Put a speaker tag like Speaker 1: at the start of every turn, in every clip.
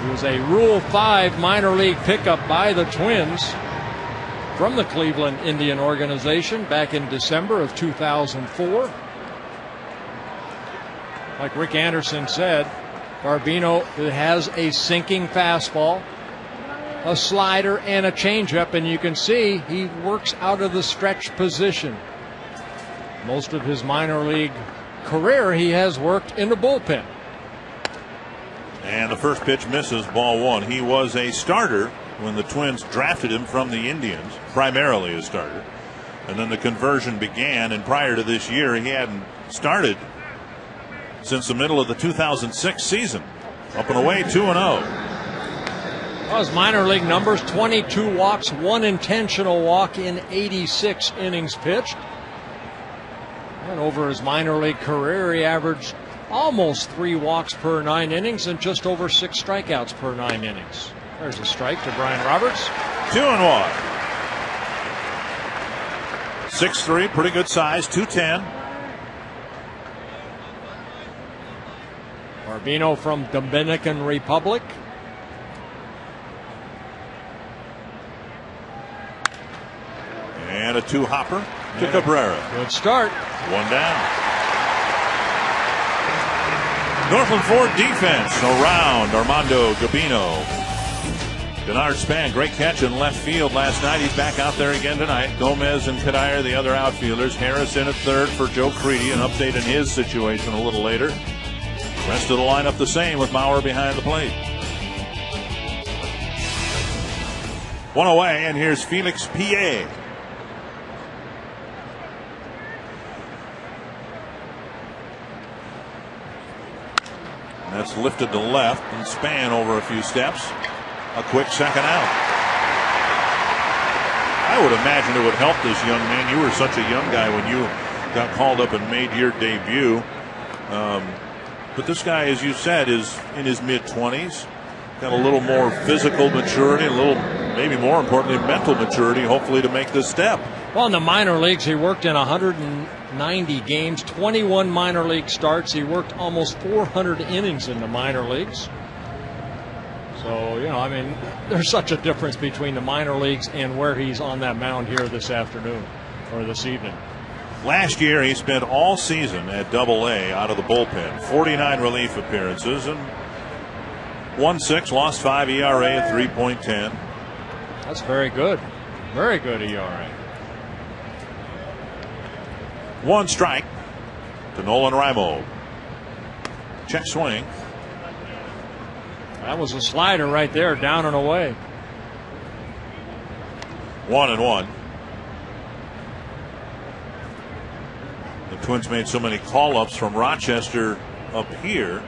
Speaker 1: He was a Rule 5 minor league pickup by the Twins from the Cleveland Indian organization back in December of 2004. Like Rick Anderson said, Gabino has a sinking fastball, a slider, and a changeup, and you can see he works out of the stretch position. Most of his minor league career he has worked in the bullpen.
Speaker 2: And the first pitch misses, ball one. He was a starter when the Twins drafted him from the Indians, primarily a starter. And then the conversion began, and prior to this year, he hadn't started since the middle of the 2006 season. Up and away, 2-0.
Speaker 1: Well, his minor league numbers: 22 walks, 1 intentional walk in 86 innings pitched. And over his minor league career, he averaged almost 3 walks per 9 innings and just over 6 strikeouts per 9 innings. There's a strike to Brian Roberts.
Speaker 2: 2-1. 6'3", pretty good size, 210.
Speaker 1: Gabino from Dominican Republic.
Speaker 2: And a 2-hopper to Cabrera.
Speaker 1: Good start.
Speaker 2: 1 down. Northland Ford defense around Armando Gabino. Denard Span, great catch in left field last night. He's back out there again tonight. Gomez and Kadire, the other outfielders. Harris in at third for Joe Creedy. An update in his situation a little later. Rest of the lineup the same with Mauer behind the plate. 1 away, and here's Felix Pie. That's lifted to left and Span over a few steps. A quick second out. I would imagine it would help this young man. You were such a young guy when you got called up and made your debut. But this guy, as you said, is in his mid-20s. Got a little more physical maturity, a little, maybe more importantly, mental maturity, hopefully to make this step.
Speaker 1: Well, in the minor leagues, he worked in 190 games, 21 minor league starts. He worked almost 400 innings in the minor leagues. So, you know, I mean, there's such a difference between the minor leagues and where he's on that mound here this afternoon or this evening.
Speaker 2: Last year, he spent all season at Double-A out of the bullpen. 49 relief appearances and 1.6, lost 5 ERA at 3.10.
Speaker 1: That's very good. Very good ERA.
Speaker 2: 1 strike to Nolan Rimo. Check swing.
Speaker 1: That was a slider right there, down and away.
Speaker 2: 1-1. The Twins made so many call-ups from Rochester up here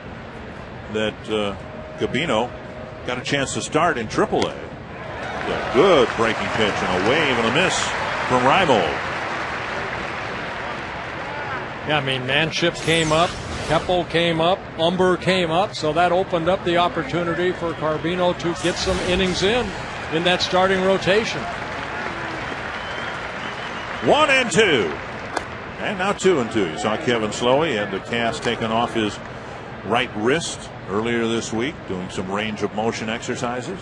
Speaker 2: that Gabino got a chance to start in Triple-A. A good breaking pitch and a wave and a miss from Rimo.
Speaker 1: Yeah, I mean, Manship came up, Keppel came up, Umber came up, so that opened up the opportunity for Gabino to get some innings in that starting rotation.
Speaker 2: 1-2. And now 2-2. You saw Kevin Slowey had the cast taken off his right wrist earlier this week, doing some range of motion exercises.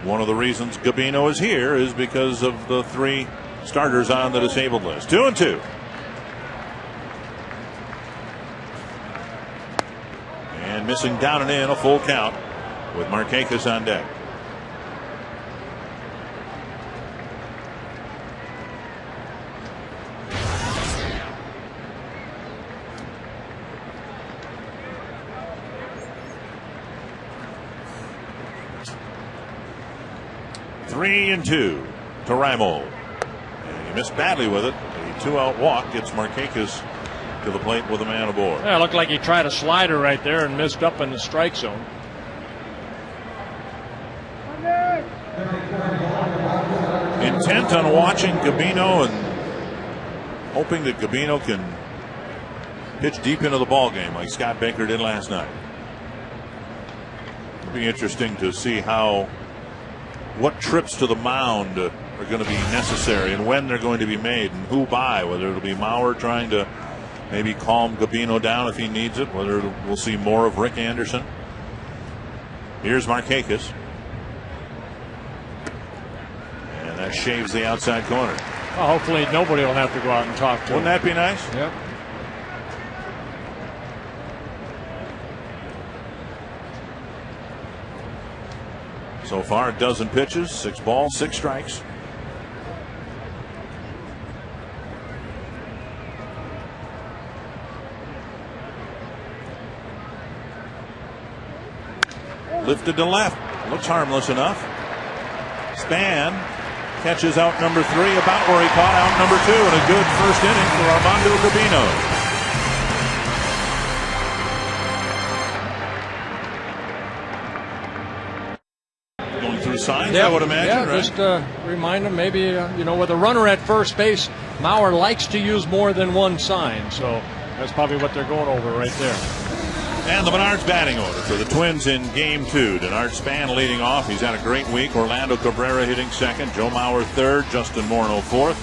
Speaker 2: One of the reasons Gabino is here is because of the 3 starters on the disabled list. 2-2. And missing down and in, a full count with Markakis on deck. Three and 2 to Rimo. And he missed badly with it. A 2-out walk gets Markakis to the plate with a man aboard.
Speaker 1: Yeah, it looked like he tried a slider right there and missed up in the strike zone.
Speaker 2: Intent on watching Gabino and hoping that Gabino can pitch deep into the ball game like Scott Baker did last night. It'll be interesting to see what trips to the mound are going to be necessary and when they're going to be made and who by, whether it'll be Mauer trying to maybe calm Gabino down if he needs it, whether we'll see more of Rick Anderson. Here's Markakis. And that shaves the outside corner.
Speaker 1: Well, hopefully nobody will have to go out and talk to him.
Speaker 2: Wouldn't that be nice?
Speaker 1: Yep.
Speaker 2: So far, a dozen pitches, 6 balls, 6 strikes. Lifted to left. Looks harmless enough. Span catches out number 3 about where he caught out number 2 in a good first inning for Armando Gabino. Going through signs, I would imagine, right?
Speaker 1: Just remind him maybe, with a runner at first base, Mauer likes to use more than one sign. So that's probably what they're going over right there.
Speaker 2: And the Menards batting order for the Twins in Game 2. Denard Span leading off. He's had a great week. Orlando Cabrera hitting second. Joe Mauer third. Justin Morneau fourth.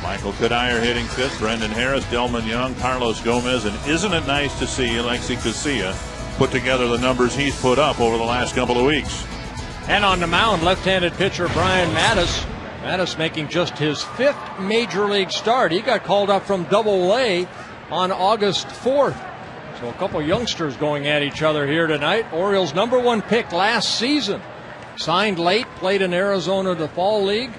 Speaker 2: Michael Cuddyer hitting fifth. Brendan Harris, Delmon Young, Carlos Gomez. And isn't it nice to see Alexi Casilla put together the numbers he's put up over the last couple of weeks?
Speaker 1: And on the mound, left-handed pitcher Brian Mattis. Mattis making just his 5th major league start. He got called up from Double-A on August 4th. So a couple youngsters going at each other here tonight. Orioles' #1 pick last season. Signed late, played in Arizona the Fall League.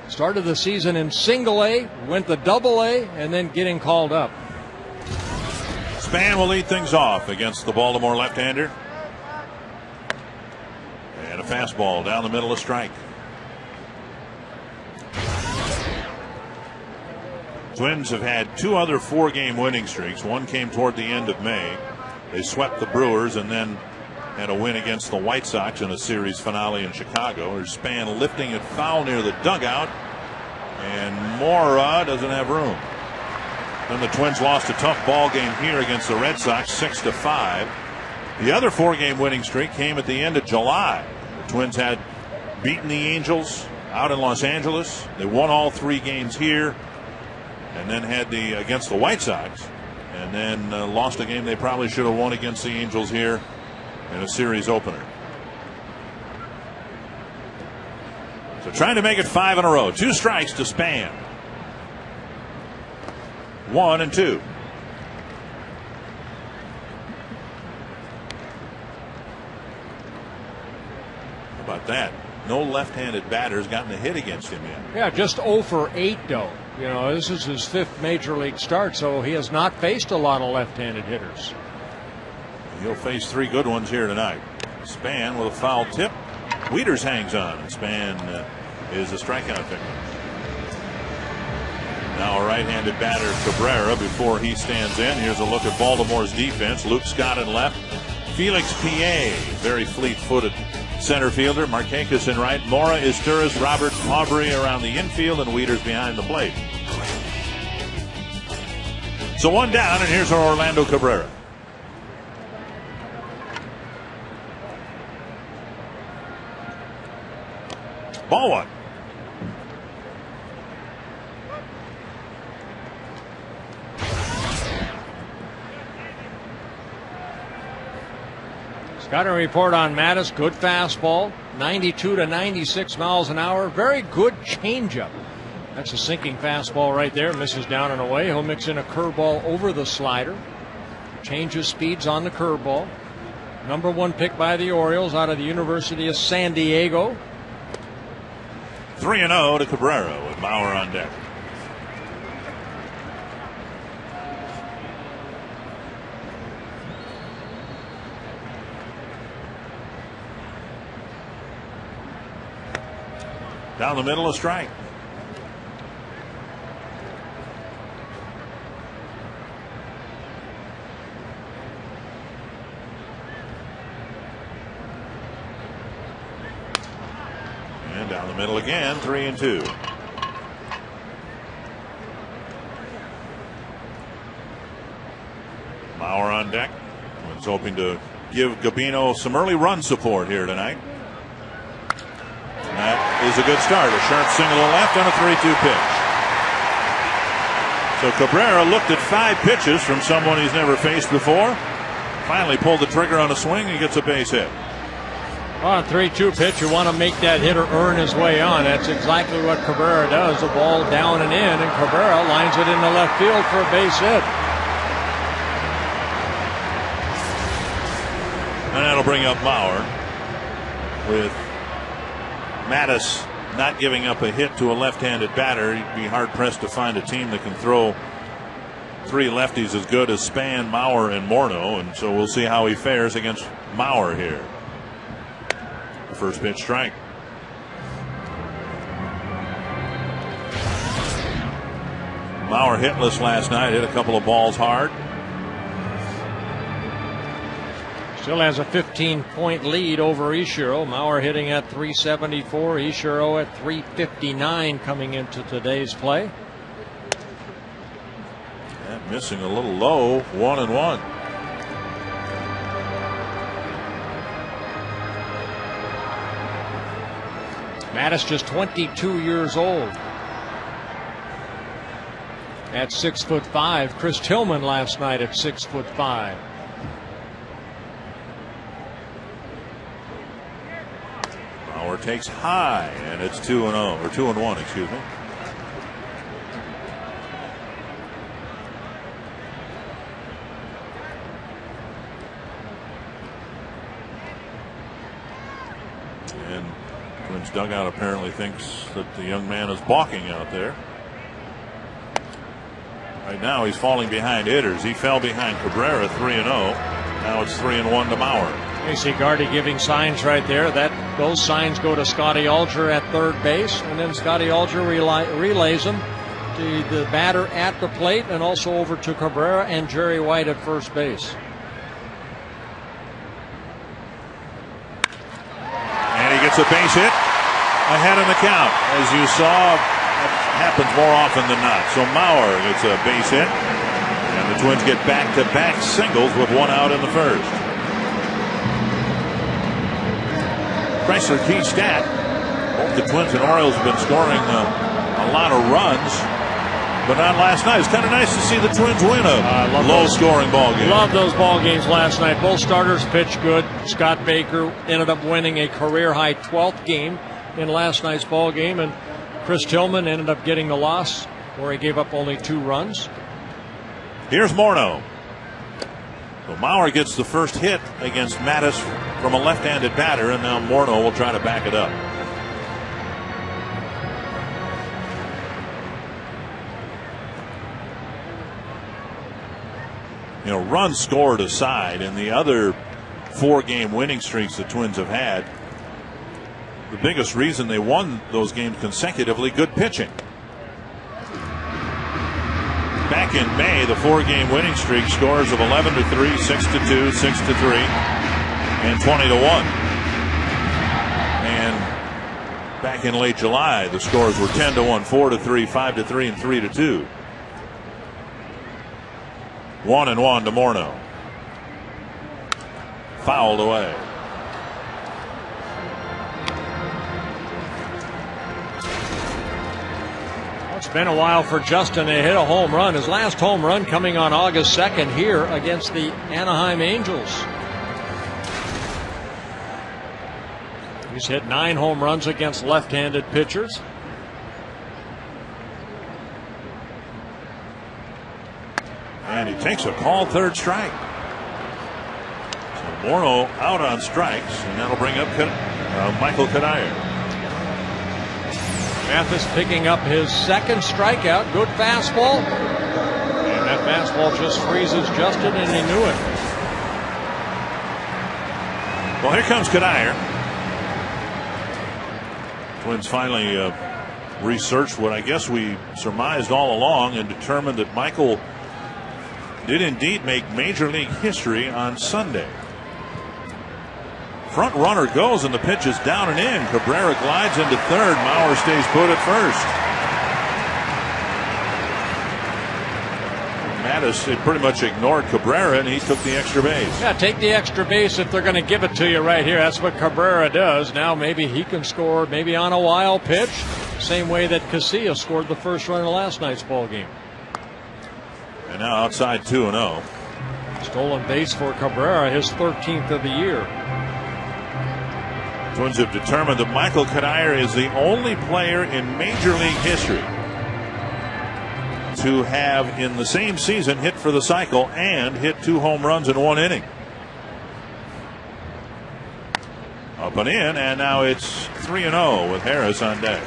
Speaker 1: Started the season in Single-A, went to Double-A, and then getting called up.
Speaker 2: Span will lead things off against the Baltimore left-hander. And a fastball down the middle, a strike. Twins have had 2 other 4-game winning streaks. One came toward the end of May. They swept the Brewers and then had a win against the White Sox in a series finale in Chicago. There's Span lifting it foul near the dugout, and Mora doesn't have room. Then the Twins lost a tough ball game here against the Red Sox, 6-5. The other 4-game winning streak came at the end of July. The Twins had beaten the Angels out in Los Angeles. They won all 3 games here, and then had against the White Sox, and then lost a game they probably should have won against the Angels here in a series opener. So trying to make it 5 in a row. 2 strikes to Span. 1-2. How about that? No left-handed batters gotten a hit against him yet.
Speaker 1: Yeah, just 0 for 8 though. This is his 5th major league start, so he has not faced a lot of left-handed hitters.
Speaker 2: He'll face 3 good ones here tonight. Span with a foul tip. Wieters hangs on, and Span is a strikeout victim. Now a right-handed batter, Cabrera, before he stands in. Here's a look at Baltimore's defense. Luke Scott in left. Felix P.A., very fleet-footed center fielder. Markakis in right. Mora, Izturis, Roberts, Aubrey around the infield, and Wieters behind the plate. So 1 down, and here's our Orlando Cabrera. Ball 1.
Speaker 1: Got a report on Mattis. Good fastball, 92 to 96 miles an hour. Very good changeup. That's a sinking fastball right there. Misses down and away. He'll mix in a curveball over the slider. Changes speeds on the curveball. #1 pick by the Orioles out of the University of San Diego.
Speaker 2: 3-0 to Cabrera with Mauer on deck. Down the middle, a strike. And down the middle again, 3-2. Mauer on deck. Twins hoping to give Gabino some early run support here tonight. That is a good start. A sharp single to left on a 3-2 pitch. So Cabrera looked at 5 pitches from someone he's never faced before. Finally pulled the trigger on a swing and gets a base hit.
Speaker 1: On 3-2 pitch, you want to make that hitter earn his way on. That's exactly what Cabrera does. The ball down and in, and Cabrera lines it into left field for a base hit.
Speaker 2: And that'll bring up Mauer, with Mattis not giving up a hit to a left-handed batter. You'd be hard-pressed to find a team that can throw three lefties as good as Span, Mauer, and Morneau, and so we'll see how he fares against Mauer here. First pitch strike. Mauer hitless last night, hit a couple of balls hard.
Speaker 1: Still has a 15-point lead over Ichiro. Mauer hitting at 374, Ichiro at 359 coming into today's play.
Speaker 2: And missing a little low, 1-1.
Speaker 1: Mattis just 22 years old. At 6'5". Chris Tillman last night at 6'5".
Speaker 2: Mauer takes high, and it's 2-0, or 2-1, excuse me. And Twins dugout apparently thinks that the young man is balking out there. Right now he's falling behind hitters. He fell behind Cabrera 3-0. Now it's 3-1 to Mauer.
Speaker 1: You see Gardy giving signs right there. Those signs go to Scotty Alger at third base, and then Scotty Alger relays them to the batter at the plate and also over to Cabrera and Jerry White at first base.
Speaker 2: And he gets a base hit ahead in the count. As you saw, that happens more often than not. So Mauer gets a base hit, and the Twins get back-to-back singles with one out in the first. Chrysler key stat. Both the Twins and Orioles have been scoring a lot of runs, but not last night. It's kind of nice to see the Twins win a low-scoring ball game.
Speaker 1: Love those ball games last night. Both starters pitched good. Scott Baker ended up winning a career-high 12th game in last night's ball game, and Chris Tillman ended up getting the loss where he gave up only 2 runs.
Speaker 2: Here's Morneau. So Mauer gets the first hit against Mattis from a left-handed batter, and now Morneau will try to back it up. You know, runs scored aside, in the other 4-game winning streaks the Twins have had, the biggest reason they won those games consecutively, good pitching. Back in May, the 4-game winning streak, scores of 11-3, 6-2, 6-3, and 20-1. And back in late July, the scores were 10-1, 4-3, 5-3, and 3-2. 1-1 to Morneau. Fouled away.
Speaker 1: It's been a while for Justin to hit a home run. His last home run coming on August 2nd here against the Anaheim Angels. He's hit 9 home runs against left-handed pitchers.
Speaker 2: And he takes a called third strike. So Morneau out on strikes, and that'll bring up Michael Kadire.
Speaker 1: Mathis picking up his 2nd strikeout. Good fastball. And that fastball just freezes Justin, and he knew it.
Speaker 2: Well, here comes Kadire. Twins finally researched what I guess we surmised all along and determined that Michael did indeed make Major League history on Sunday. Front runner goes, and the pitch is down and in. Cabrera glides into third. Mauer stays put at first. Mattis had pretty much ignored Cabrera, and he took the extra base.
Speaker 1: Yeah, take the extra base if they're going to give it to you right here. That's what Cabrera does. Now maybe he can score maybe on a wild pitch, same way that Casillas scored the first run of last night's ball game.
Speaker 2: And now outside 2-0.
Speaker 1: Stolen base for Cabrera, his 13th of the year.
Speaker 2: Twins have determined that Michael Cuddyer is the only player in Major League history to have in the same season hit for the cycle and hit 2 home runs in 1 inning. Up and in, and now it's 3-0 with Harris on deck.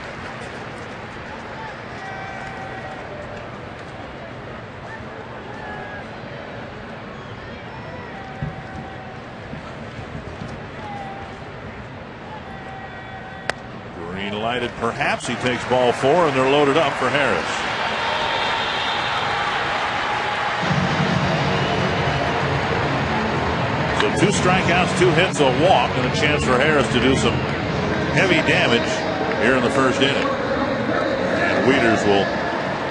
Speaker 2: Green lighted, perhaps he takes ball 4, and they're loaded up for Harris. So 2 strikeouts, 2 hits, a walk, and a chance for Harris to do some heavy damage here in the first inning. And Wieters will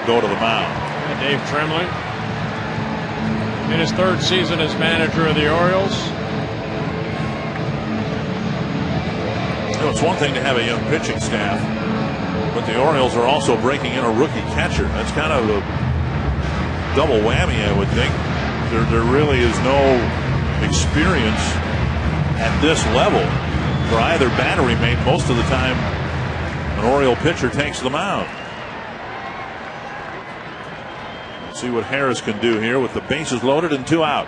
Speaker 2: go to the mound.
Speaker 1: And Dave Tremley, in his 3rd season as manager of the Orioles.
Speaker 2: You know, it's one thing to have a young pitching staff, but the Orioles are also breaking in a rookie catcher. That's kind of a double whammy, I would think. There really is no experience at this level for either battery mate. Most of the time an Oriole pitcher takes the mound. Let's see what Harris can do here with the bases loaded and 2 out.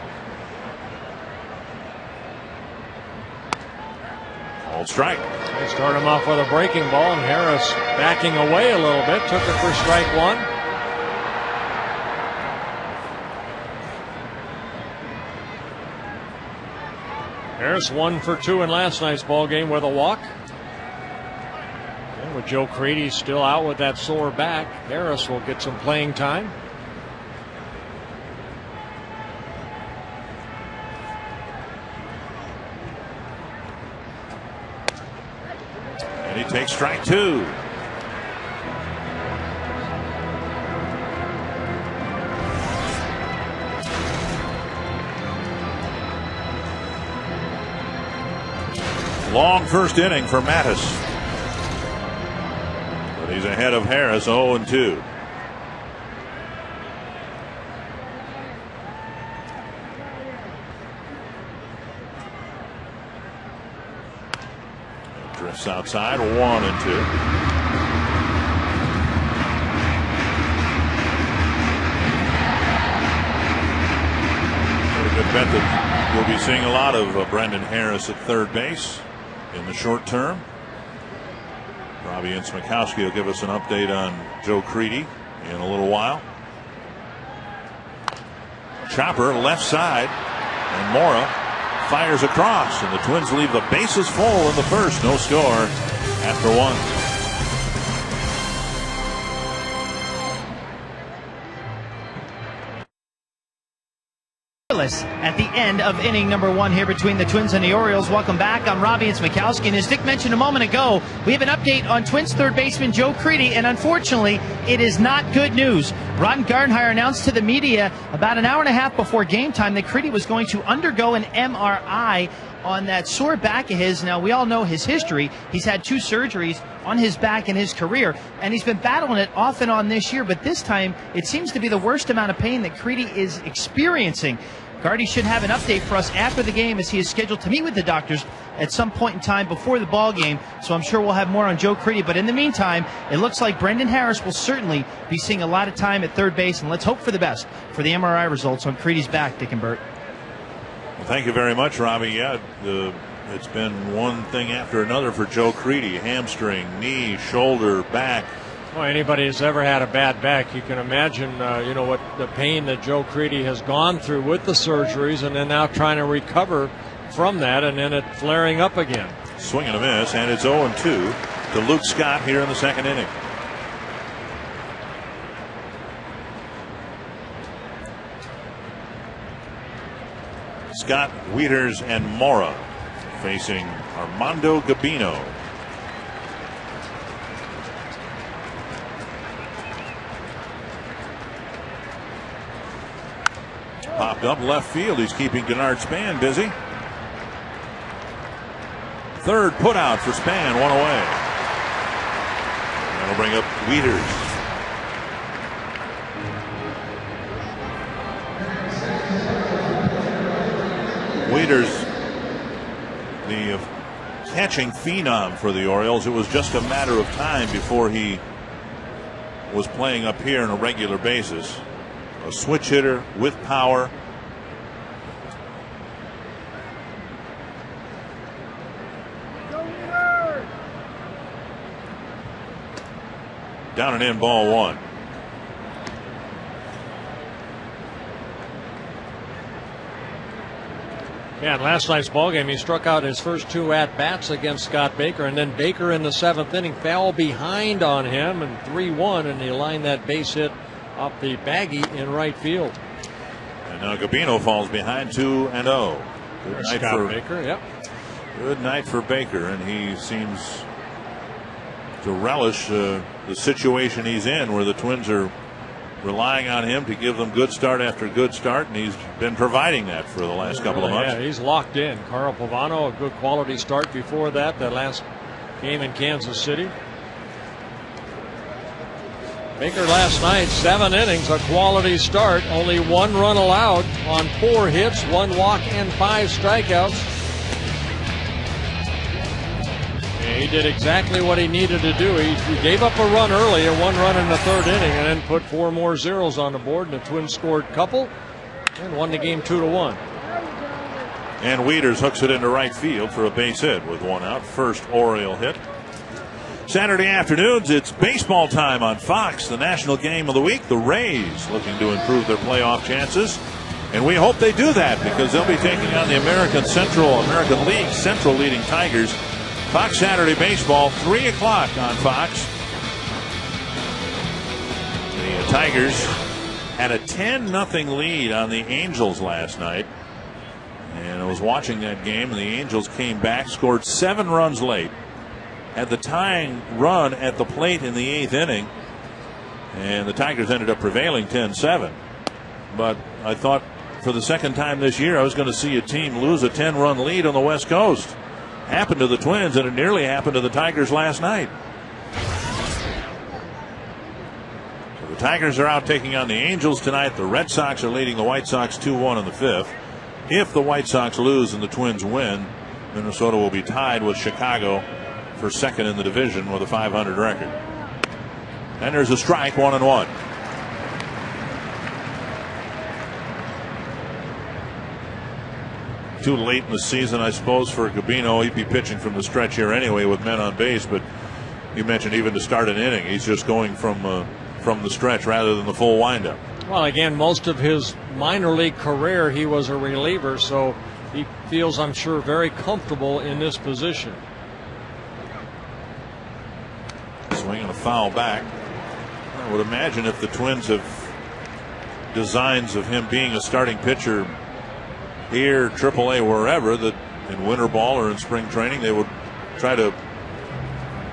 Speaker 2: Called strike.
Speaker 1: They start him off with a breaking ball, and Harris backing away a little bit, took it for strike 1. Harris 1 for 2 in last night's ball game with a walk. And with Joe Crede still out with that sore back, Harris will get some playing time.
Speaker 2: And he takes strike 2. Long first inning for Mattis. But he's ahead of Harris, 0-2. Drifts outside, 1-2. Pretty good bet that we'll be seeing a lot of Brendan Harris at 3rd base in the short term. Robbie and Smikowski will give us an update on Joe Crede in a little while. Chopper left side, and Mora fires across, and the Twins leave the bases full in the first. No score after 1.
Speaker 3: At the end of inning number 1 here between the Twins and the Orioles. Welcome back. I'm Robbie and Smikowski, and as Dick mentioned a moment ago, we have an update on Twins 3rd baseman Joe Crede, and unfortunately, it is not good news. Ron Gardenhire announced to the media about an hour and a half before game time that Crede was going to undergo an MRI on that sore back of his. Now, we all know his history. He's had 2 surgeries on his back in his career, and he's been battling it off and on this year, but this time it seems to be the worst amount of pain that Crede is experiencing. Gardy should have an update for us after the game, as he is scheduled to meet with the doctors at some point in time before the ball game. So I'm sure we'll have more on Joe Crede. But in the meantime, it looks like Brendan Harris will certainly be seeing a lot of time at 3rd base. And let's hope for the best for the MRI results on Crede's back, Dick and Bert.
Speaker 2: Well, thank you very much, Robbie. Yeah, it's been one thing after another for Joe Crede. Hamstring, knee, shoulder, back.
Speaker 1: Well, anybody who's ever had a bad back, you can imagine, what the pain that Joe Crede has gone through with the surgeries, and then now trying to recover from that, and then it flaring up again.
Speaker 2: Swing and a miss, and it's 0-2 to Luke Scott here in the 2nd inning. Scott, Wieters, and Mora facing Armando Gabino. Popped up left field. He's keeping Denard Span busy. 3rd put out for Span, 1 away. That'll bring up Wieters. Wieters, the catching phenom for the Orioles. It was just a matter of time before he was playing up here on a regular basis. A switch hitter with power. Down and in, ball one.
Speaker 1: Yeah, in last night's ballgame, he struck out his first 2 at-bats against Scott Baker, and then Baker in the 7th inning fell behind on him, and 3-1, and he lined that base hit off the baggie in right field.
Speaker 2: And now Gabino falls behind 2-0. Good night
Speaker 1: Scott
Speaker 2: for
Speaker 1: Baker. Yep.
Speaker 2: Good night for Baker, and he seems to relish the situation he's in, where the Twins are relying on him to give them good start after good start, and he's been providing that for the last couple of months.
Speaker 1: Yeah, he's locked in. Carl Pavano, a good quality start before that last game in Kansas City. Baker last night, 7 innings, a quality start, only 1 run allowed on 4 hits, 1 walk, and 5 strikeouts. He did exactly what he needed to do. He gave up a run early, a 1 run in the 3rd inning, and then put 4 more zeros on the board, and the Twins scored a couple and won the game 2-1.
Speaker 2: And Wieters hooks it into right field for a base hit with 1 out. First Oriole hit. Saturday afternoons, it's baseball time on Fox. The national game of the week, the Rays looking to improve their playoff chances. And we hope they do that, because they'll be taking on the American League Central leading Tigers. Fox Saturday Baseball, 3 o'clock on Fox. The Tigers had a 10-0 lead on the Angels last night. And I was watching that game, and the Angels came back, scored 7 runs late, had the tying run at the plate in the 8th inning, and the Tigers ended up prevailing 10-7. But I thought for the second time this year I was going to see a team lose a 10-run lead on the West Coast. Happened to the Twins, and it nearly happened to the Tigers last night. So the Tigers are out taking on the Angels tonight. The Red Sox are leading the White Sox 2-1 in the 5th. If the White Sox lose and the Twins win, Minnesota will be tied with Chicago for 2nd in the division with a .500 record. And there's a strike, 1-1. Too late in the season, I suppose, for Gabino. He'd be pitching from the stretch here anyway with men on base, but you mentioned even to start an inning, he's just going from the stretch rather than the full windup.
Speaker 1: Well, again, most of his minor league career he was a reliever, so he feels, I'm sure, very comfortable in this position.
Speaker 2: Swinging a foul back. I would imagine if the Twins have designs of him being a starting pitcher here, AAA, wherever, that in winter ball or in spring training, they would try to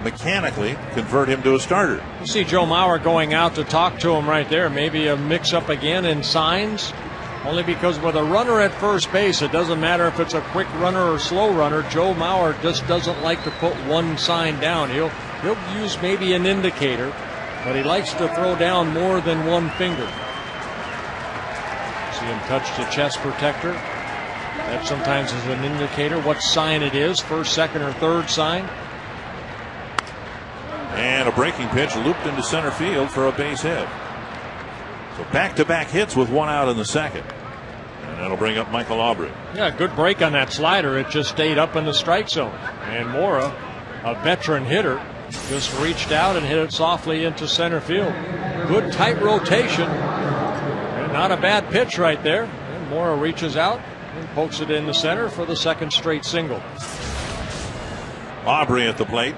Speaker 2: mechanically convert him to a starter.
Speaker 1: You see Joe Mauer going out to talk to him right there. Maybe a mix-up again in signs. Only because with a runner at first base, it doesn't matter if it's a quick runner or slow runner. Joe Mauer just doesn't like to put one sign down. He'll use maybe an indicator, but he likes to throw down more than one finger. See him touch the chest protector. That sometimes is an indicator what sign it is, first, second, or third sign.
Speaker 2: And a breaking pitch looped into center field for a base hit. So back-to-back hits with 1 out in the 2nd. And that'll bring up Michael Aubrey.
Speaker 1: Yeah, good break on that slider. It just stayed up in the strike zone. And Mora, a veteran hitter, just reached out and hit it softly into center field. Good tight rotation. And not a bad pitch right there. And Mora reaches out and pokes it in the center for the 2nd straight single.
Speaker 2: Aubrey at the plate.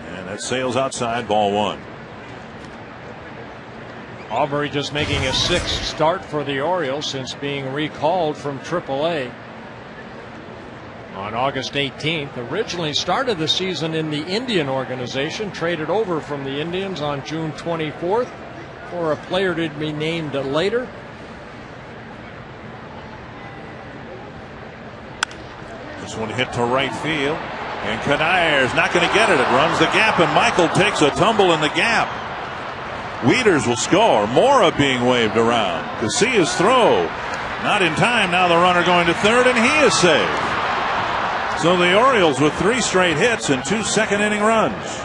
Speaker 2: And that sails outside, ball 1.
Speaker 1: Aubrey just making a 6th start for the Orioles since being recalled from AAA on August 18th. Originally started the season in the Indian organization, traded over from the Indians on June 24th for a player to be named later.
Speaker 2: This one hit to right field. And Kanair's not going to get it. It runs the gap, and Michael takes a tumble in the gap. Wieters will score. Mora being waved around. Casillas' throw. Not in time. Now the runner going to third, and he is safe. So the Orioles with 3 straight hits and 2 second-inning runs.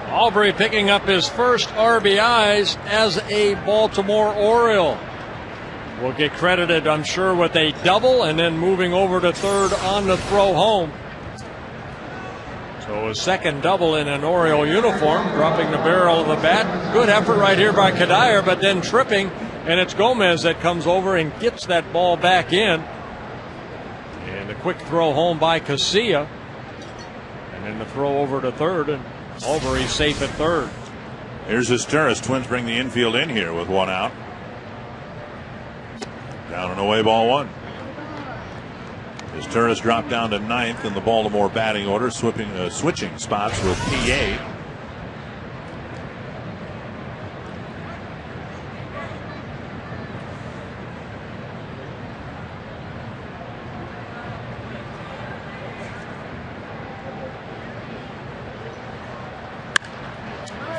Speaker 1: Aubrey picking up his first RBIs as a Baltimore Oriole. Will get credited, I'm sure, with a double and then moving over to third on the throw home. So a second double in an Oriole uniform, dropping the barrel of the bat. Good effort right here by Kanair, but then tripping, and it's Gomez that comes over and gets that ball back in. And a quick throw home by Casillas. And then the throw over to third, and Aubrey safe at third.
Speaker 2: Here's Esteuras. Twins bring the infield in here with 1 out. Down and away, ball 1. Esteuras dropped down to 9th in the Baltimore batting order, switching spots with PA.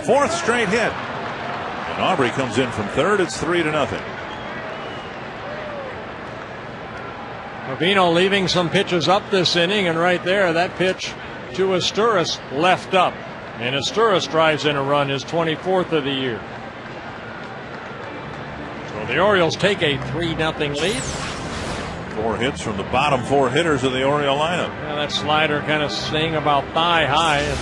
Speaker 2: Fourth straight hit. And Aubrey comes in from third. It's 3-0.
Speaker 1: Gabino leaving some pitches up this inning, and right there, that pitch to Esteuras left up. And Esteuras drives in a run, his 24th of the year. So the Orioles take a 3-0 lead.
Speaker 2: 4 hits from the bottom 4 hitters of the Oriole lineup.
Speaker 1: Yeah, that slider kind of staying about thigh high. And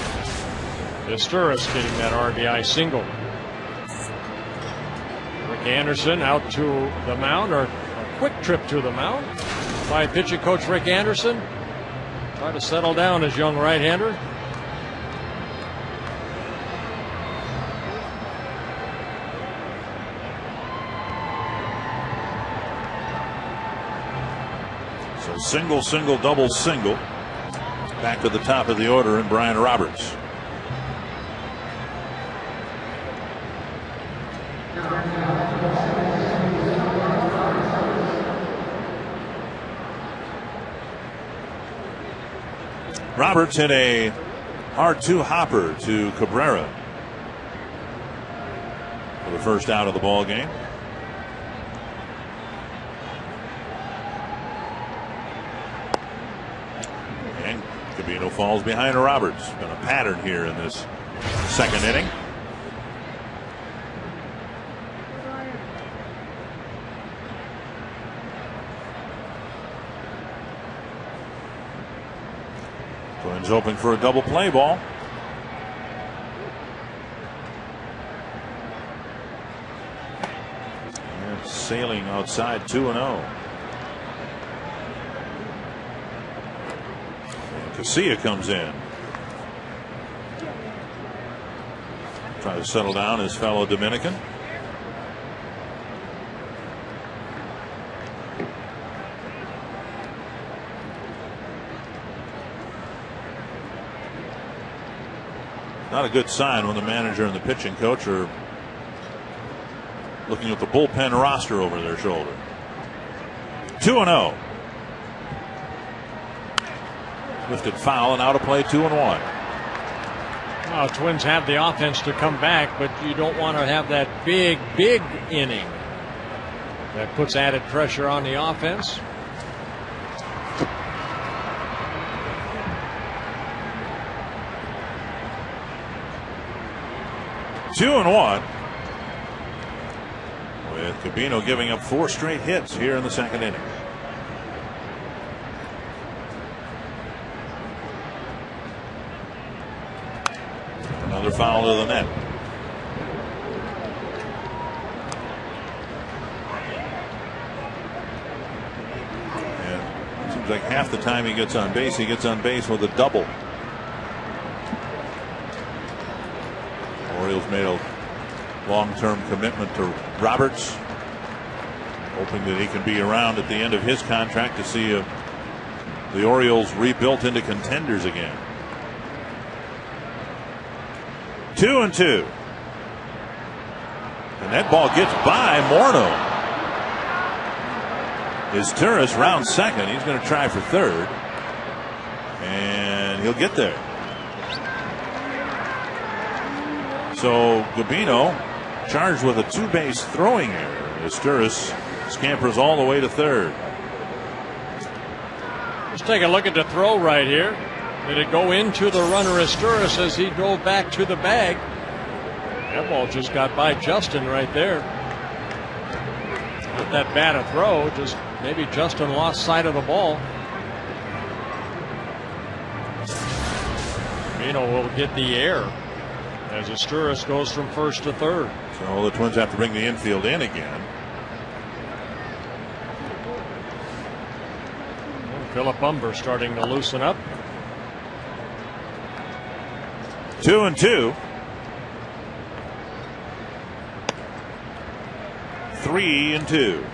Speaker 1: Esteuras getting that RBI single. Rick Anderson out to the mound, or a quick trip to the mound by pitching coach Rick Anderson. Try to settle down his young right-hander.
Speaker 2: So single, single, double, single. Back to the top of the order in Brian Roberts. Roberts hit a hard 2 hopper to Cabrera for the first out of the ball game. And Gabino falls behind Roberts. Been a pattern here in this second inning. Twins hoping for a double play ball. And sailing outside 2-0. Casillas comes in. Try to settle down his fellow Dominican. Not a good sign when the manager and the pitching coach are looking at the bullpen roster over their shoulder. 2-0. Lifted foul and out of play, 2-1.
Speaker 1: Well, Twins have the offense to come back, but you don't want to have that big inning that puts added pressure on the offense.
Speaker 2: Two and 1. With Gabino giving up 4 straight hits here in the second inning. Another foul to the net. And it seems like half the time he gets on base with a double. Orioles made a long-term commitment to Roberts, hoping that he can be around at the end of his contract to see the Orioles rebuilt into contenders again. 2-2. And that ball gets by Morneau. is Turris, round second. He's going to try for third, and he'll get there. So Gabino charged with a two-base throwing error as Turris scampers all the way to third.
Speaker 1: Let's take a look at the throw right here. Did it go into the runner Turris as he drove back to the bag? That ball just got by Justin right there. Not that bad a throw, just maybe Justin lost sight of the ball. Gabino will get the air as Turris goes from first to third.
Speaker 2: So the Twins have to bring the infield in again.
Speaker 1: Philip Umber starting to loosen up.
Speaker 2: 2-2. 3-2.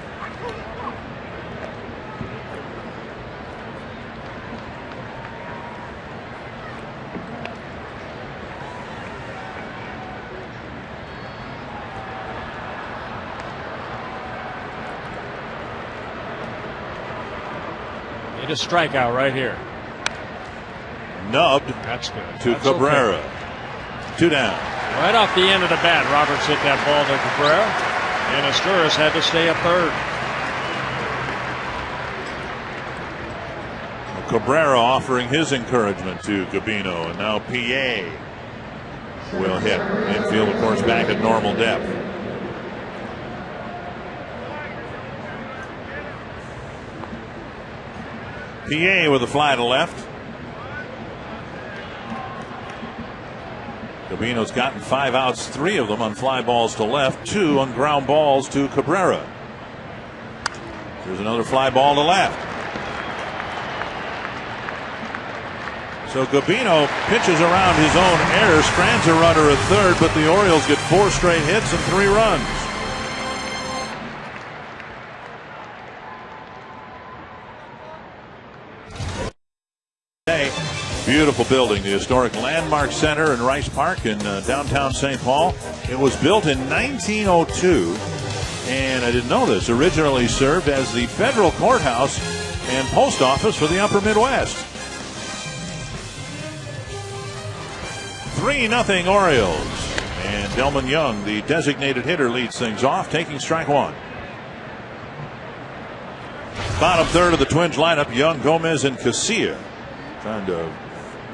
Speaker 1: Need a strikeout right here.
Speaker 2: Nubbed.
Speaker 1: That's good.
Speaker 2: To
Speaker 1: That's
Speaker 2: Cabrera.
Speaker 1: Okay.
Speaker 2: 2 down.
Speaker 1: Right off the end of the bat, Roberts hit that ball to Cabrera, and Turris had to stay at third.
Speaker 2: Cabrera offering his encouragement to Gabino, and now PA will hit. Infield, of course, back at normal depth. PA with a fly to left. Gabino's gotten 5 outs, 3 of them on fly balls to left, 2 on ground balls to Cabrera. There's another fly ball to left. So Gabino pitches around his own error, strands a runner at third, but the Orioles get 4 straight hits and 3 runs. Beautiful building, the historic Landmark Center in Rice Park in downtown St. Paul. It was built in 1902, and I didn't know this, originally served as the federal courthouse and post office for the upper Midwest. 3-0 Orioles, and Delmon Young, the designated hitter, leads things off, taking strike 1. Bottom third of the Twins lineup, Young, Gomez, and Casilla, trying to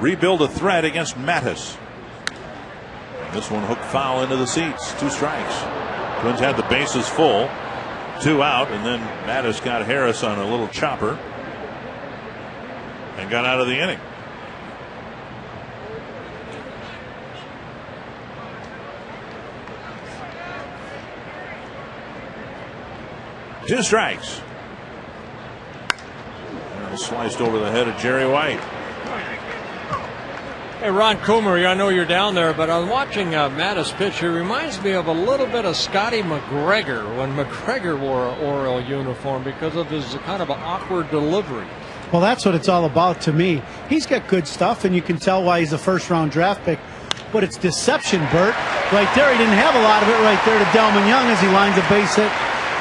Speaker 2: rebuild a threat against Mattis. And this one hooked foul into the seats. 2 strikes. Twins had the bases full. 2 out, and then Mattis got Harris on a little chopper and got out of the inning. Two strikes. And sliced over the head of Jerry White.
Speaker 1: Hey, Ron Coomer, I know you're down there, but I'm watching Mattis pitch. He reminds me of a little bit of Scotty McGregor when McGregor wore an Oriole uniform because of his kind of an awkward delivery.
Speaker 4: Well, that's what it's all about to me. He's got good stuff, and you can tell why he's a first-round draft pick. But it's deception, Bert. Right there, he didn't have a lot of it right there to Delmon Young as he lines a base hit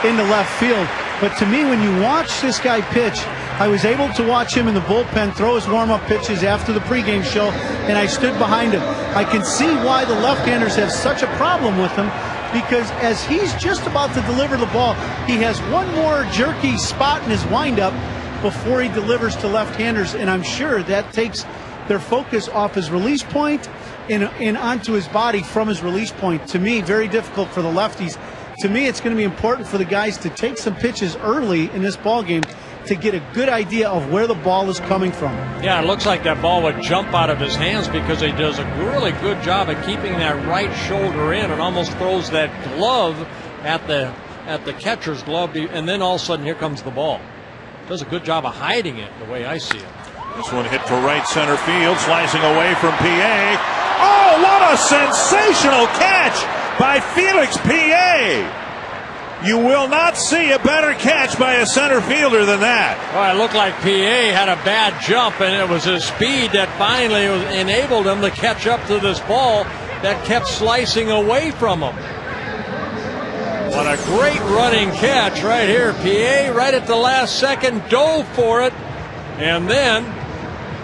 Speaker 4: into left field. But to me, when you watch this guy pitch, I was able to watch him in the bullpen throw his warm-up pitches after the pregame show, and I stood behind him. I can see why the left-handers have such a problem with him, because as he's just about to deliver the ball, he has one more jerky spot in his windup before he delivers to left-handers, and I'm sure that takes their focus off his release point and onto his body from his release point. To me, very difficult for the lefties. To me, it's going to be important for the guys to take some pitches early in this ball game to get a good idea of where the ball is coming from.
Speaker 1: Yeah, it looks like that ball would jump out of his hands because he does a really good job of keeping that right shoulder in and almost throws that glove at the catcher's glove, and then all of a sudden here comes the ball. Does a good job of hiding it the way I see it.
Speaker 2: This one hit to right center field, slicing away from PA. Oh, what a sensational catch by Felix PA. You will not see a better catch by a center fielder than that.
Speaker 1: Well, it looked like PA had a bad jump, and it was his speed that finally enabled him to catch up to this ball that kept slicing away from him. But a great running catch right here. PA right at the last second dove for it. And then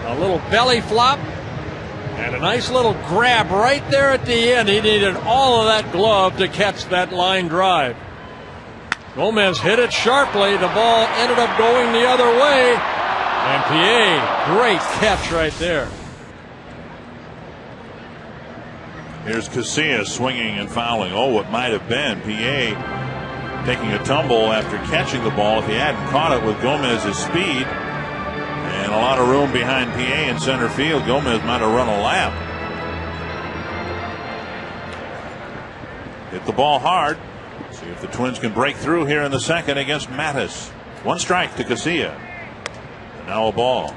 Speaker 1: a little belly flop and a nice little grab right there at the end. He needed all of that glove to catch that line drive. Gomez hit it sharply. The ball ended up going the other way. And PA, great catch right there.
Speaker 2: Here's Casilla swinging and fouling. Oh, what might have been. PA taking a tumble after catching the ball. If he hadn't caught it with Gomez's speed and a lot of room behind PA in center field, Gomez might have run a lap. Hit the ball hard. See if the Twins can break through here in the second against Mattis. One strike to Casilla. And now a ball.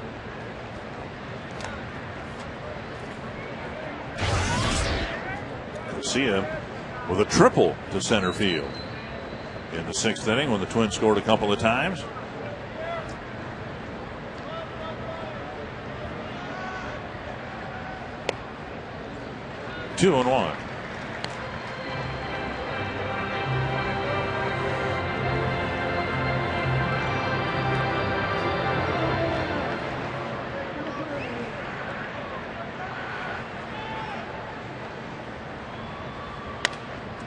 Speaker 2: Casilla with a triple to center field in the sixth inning when the Twins scored a couple of times. Two and one.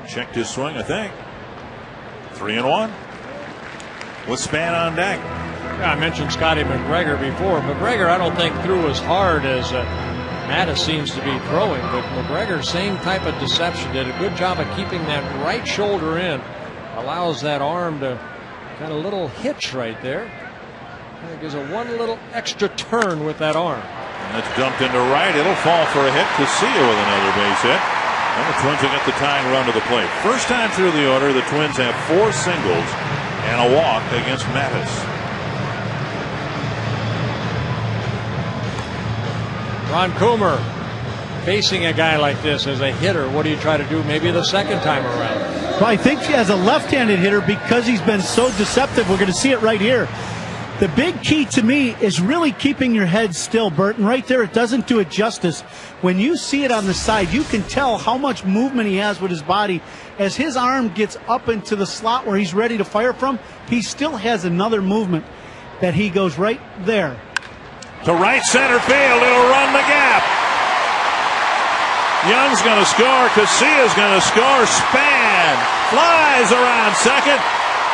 Speaker 2: Checked his swing, I think. 3-1 with Span on deck.
Speaker 1: Yeah, I mentioned Scotty McGregor before. McGregor, I don't think threw as hard as Mattis seems to be throwing, but McGregor, same type of deception. Did a good job of keeping that right shoulder in. Allows that arm to got a little hitch right there. Kind of gives a one little extra turn with that arm.
Speaker 2: And that's dumped into right. It'll fall for a hit. Casilla with another base hit. And the Twins will get the tying run to the plate. First time through the order, the Twins have 4 singles and a walk against Mattis.
Speaker 1: Ron Coomer facing a guy like this as a hitter. What do you try to do maybe the second time around?
Speaker 4: Well, I think as a left-handed hitter, because he's been so deceptive, we're going to see it right here. The big key to me is really keeping your head still, Bert. And right there, it doesn't do it justice. When you see it on the side, you can tell how much movement he has with his body. As his arm gets up into the slot where he's ready to fire from, he still has another movement that he goes right there.
Speaker 2: To right center field, it'll run the gap. Young's going to score. Casilla's going to score. Span flies around second.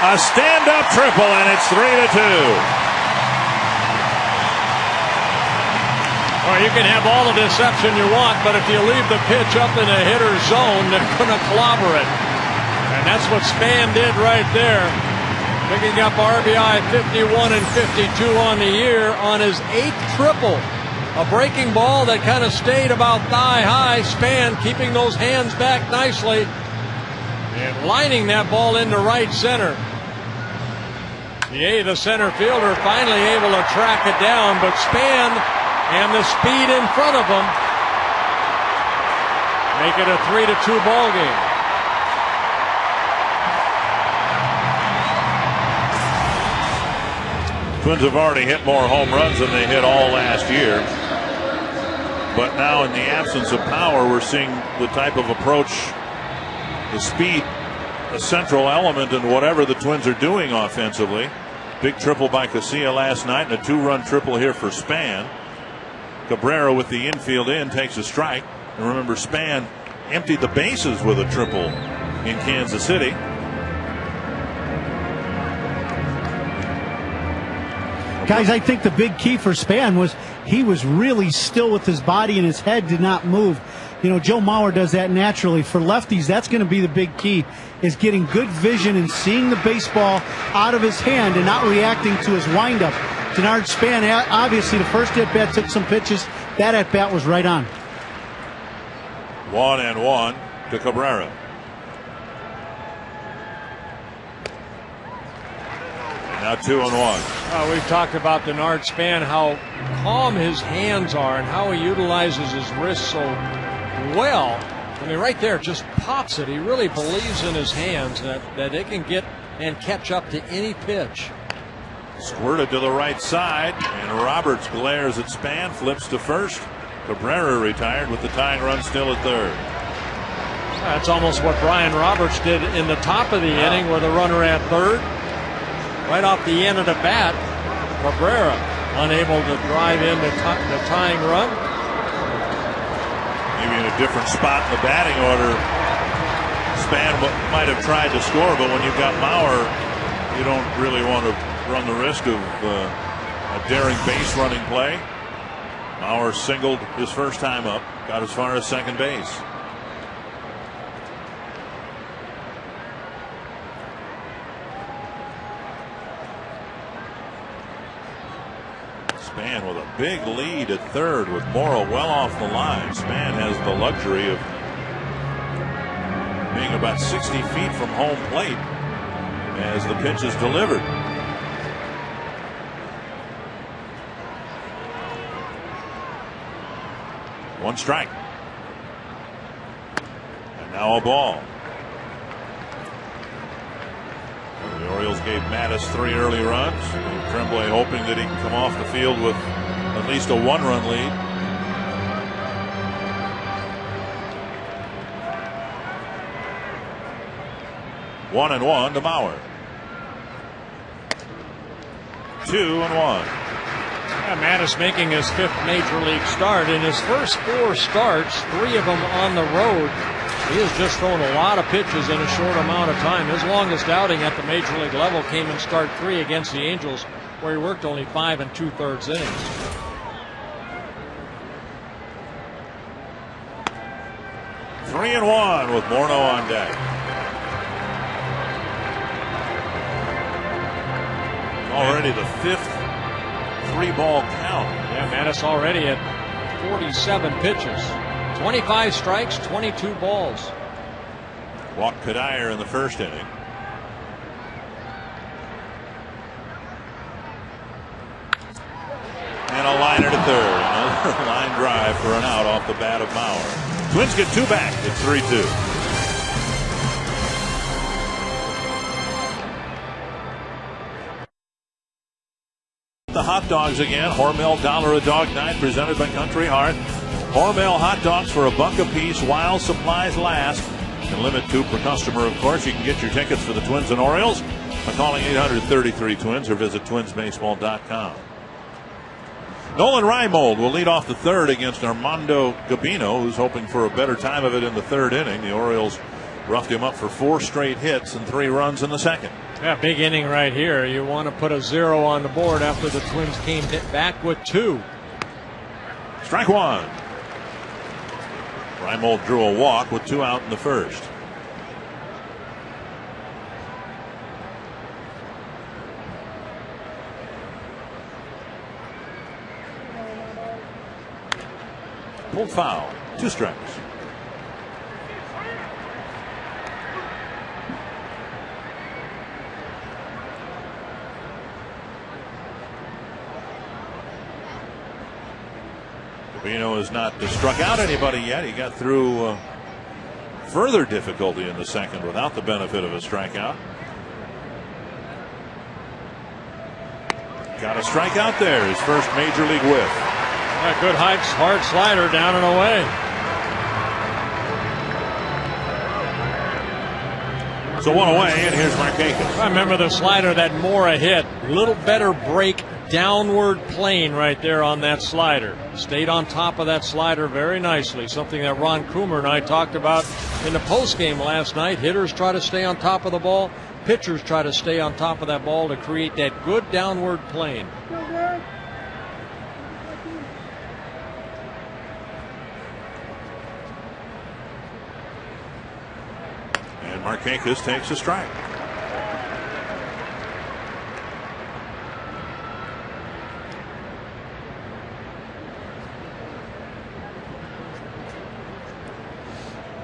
Speaker 2: A stand-up triple, and it's 3-2.
Speaker 1: Well, you can have all the deception you want, but if you leave the pitch up in a hitter's zone, they're going to clobber it. And that's what Span did right there. Picking up RBI 51 and 52 on the year on his 8th triple. A breaking ball that kind of stayed about thigh high. Span keeping those hands back nicely and lining that ball into right center. The center fielder finally able to track it down, but Span and the speed in front of him make it a 3-2 ball game.
Speaker 2: Twins have already hit more home runs than they hit all last year. But now in the absence of power, we're seeing the type of approach, the speed, a central element in whatever the Twins are doing offensively. Big triple by Casilla last night and a 2-run triple here for Span. Cabrera with the infield in takes a strike. And remember, Span emptied the bases with a triple in Kansas City.
Speaker 4: Guys, I think the big key for Span was he was really still with his body and his head did not move. You know, Joe Mauer does that naturally. For lefties, that's going to be the big key, is getting good vision and seeing the baseball out of his hand and not reacting to his windup. Denard Span, obviously, the first at-bat took some pitches. That at-bat was right on.
Speaker 2: 1-1 to Cabrera. And now 2-1.
Speaker 1: We've talked about Denard Span, how calm his hands are and how he utilizes his wrist so well. I mean, right there, just pops it. He really believes in his hands that they can get and catch up to any pitch.
Speaker 2: Squirted to the right side, and Roberts glares at Span, flips to first. Cabrera retired with the tying run still at third.
Speaker 1: That's almost what Brian Roberts did in the top of the inning with a runner at third. Right off the end of the bat, Cabrera unable to drive in the tying run.
Speaker 2: Maybe in a different spot in the batting order, Span might have tried to score, but when you've got Mauer, you don't really want to run the risk of a daring base running play. Mauer singled his first time up, got as far as second base. Span with a big lead at third with Morneau well off the line. Span has the luxury of being about 60 feet from home plate as the pitch is delivered. One strike. And now a ball. The Orioles gave Mattis 3 early runs. Tremblay hoping that he can come off the field with at least a 1-run lead. One and one to Mauer. 2-1.
Speaker 1: Yeah, Mattis making his 5th major league start. In his first 4 starts, 3 of them on the road. He has just thrown a lot of pitches in a short amount of time. His longest outing at the major league level came in start 3 against the Angels, where he worked only 5 2/3 innings.
Speaker 2: Three and one with Morneau on deck. Already the 5th 3-ball count.
Speaker 1: Yeah, Mattis already at 47 pitches. 25 strikes, 22 balls.
Speaker 2: Walked Cuddyer in the first inning. And a liner to third. Another line drive for an out off the bat of Mauer. Twins get 2 back. It's 3-2. The hot dogs again. Hormel $1 a dog night presented by Country Hearth. Hormel hot dogs for $1 a piece while supplies last. And limit 2 per customer, of course. You can get your tickets for the Twins and Orioles by calling 833-TWINS or visit twinsbaseball.com. Nolan Reimold will lead off the third against Armando Gabino, who's hoping for a better time of it in the third inning. The Orioles roughed him up for 4 straight hits and 3 runs in the second.
Speaker 1: Yeah, big inning right here. You want to put a 0 on the board after the Twins came back with 2.
Speaker 2: Strike 1. Reimold drew a walk with 2 out in the first. Pulled foul. 2 strikes. Gabino has not struck out anybody yet. He got through further difficulty in the second without the benefit of a strikeout. Got a strikeout there. His first major league whiff.
Speaker 1: A good hard slider down and away.
Speaker 2: So 1 away, and here's Markakis.
Speaker 1: I remember the slider that Mora hit. Little better break, downward plane right there on that slider. Stayed on top of that slider very nicely. Something that Ron Coomer and I talked about in the postgame last night. Hitters try to stay on top of the ball. Pitchers try to stay on top of that ball to create that good downward plane.
Speaker 2: And Markakis takes a strike.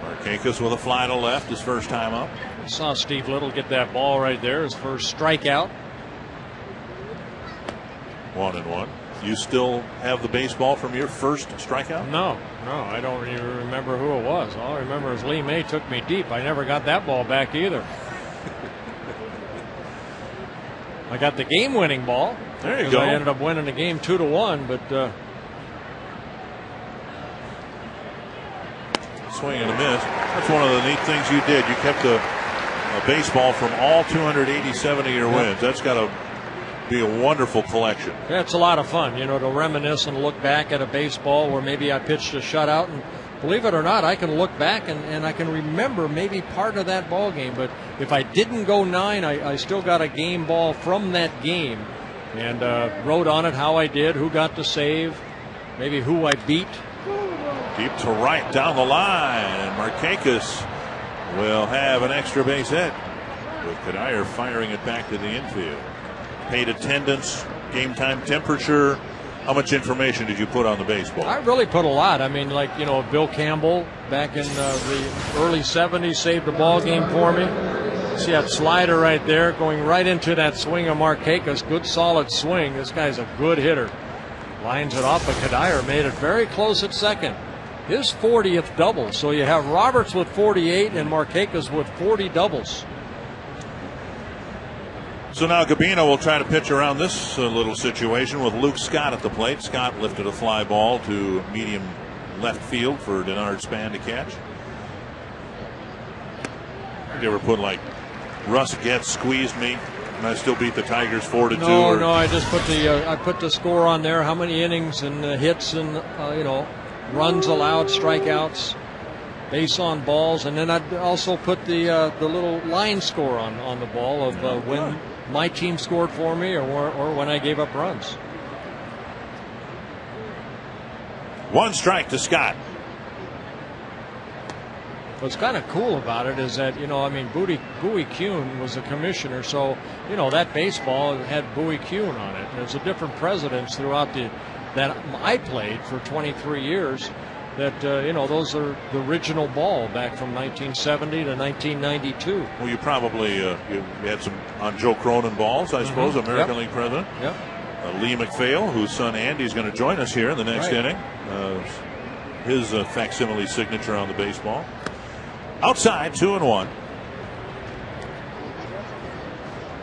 Speaker 2: Markakis with a fly to left his first time up.
Speaker 1: Saw Steve Little get that ball right there, his first strikeout.
Speaker 2: 1-1. You still have the baseball from your first strikeout?
Speaker 1: No, I don't even remember who it was. All I remember is Lee May took me deep. I never got that ball back either. I got the game-winning ball.
Speaker 2: There you go.
Speaker 1: I ended up winning the game 2-1, but
Speaker 2: swing and a miss. That's one of the neat things you did. You kept a baseball from all 287 of your wins. That's got to be a wonderful collection.
Speaker 1: Yeah, it's a lot of fun, to reminisce and look back at a baseball where maybe I pitched a shutout. And believe it or not, I can look back and I can remember maybe part of that ball game. But if I didn't go 9, I still got a game ball from that game and wrote on it how I did, who got the save, maybe who I beat.
Speaker 2: Deep to right down the line, and Markakis will have an extra base hit with Kadire firing it back to the infield. Paid attendance, game time temperature. How much information did you put on the baseball?
Speaker 1: I really put a lot. I mean, like, Bill Campbell back in the early 70s saved the ball game for me. See that slider right there going right into that swing of Markakis. Good solid swing. This guy's a good hitter. Lines it off, but Kadire made it very close at second. His 40th double. So you have Roberts with 48 and Markakis with 40 doubles.
Speaker 2: So now Gabino will try to pitch around this little situation with Luke Scott at the plate. Scott lifted a fly ball to medium left field for Denard Span to catch. Did you ever put like Russ Getz squeezed me and I still beat the Tigers 4-2?
Speaker 1: No, I just put the score on there. How many innings and hits and runs allowed, strikeouts, base on balls, and then I'd also put the little line score on the ball of when my team scored for me or when I gave up runs.
Speaker 2: 1 strike to Scott.
Speaker 1: What's kind of cool about it is that, Bowie Kuhn was a commissioner, so, that baseball had Bowie Kuhn on it. There's a different presidents throughout that I played for 23 years. That, those are the original ball back from 1970 to 1992.
Speaker 2: Well, you probably you had some on Joe Cronin balls, I suppose, American League president.
Speaker 1: Yep.
Speaker 2: Lee McPhail, whose son Andy is going to join us here in the next inning. His facsimile signature on the baseball. Outside, 2-1.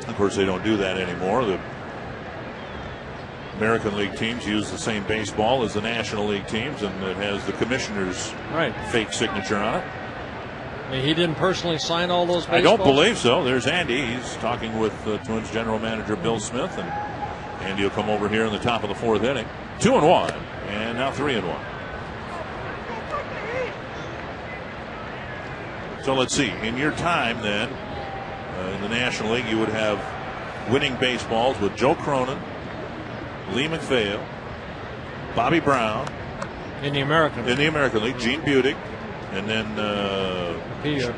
Speaker 2: Of course, they don't do that anymore. The American League teams use the same baseball as the National League teams, and it has the commissioner's fake signature on it.
Speaker 1: I mean, he didn't personally sign all those baseballs?
Speaker 2: I don't believe so. There's Andy. He's talking with Twins general manager Bill Smith, and Andy will come over here in the top of the 4th inning. 2-1, and now 3-1. So let's see. In your time then, in the National League, you would have winning baseballs with Joe Cronin, Lee McPhail, Bobby Brown.
Speaker 1: In the American
Speaker 2: League, Gene Budig, and then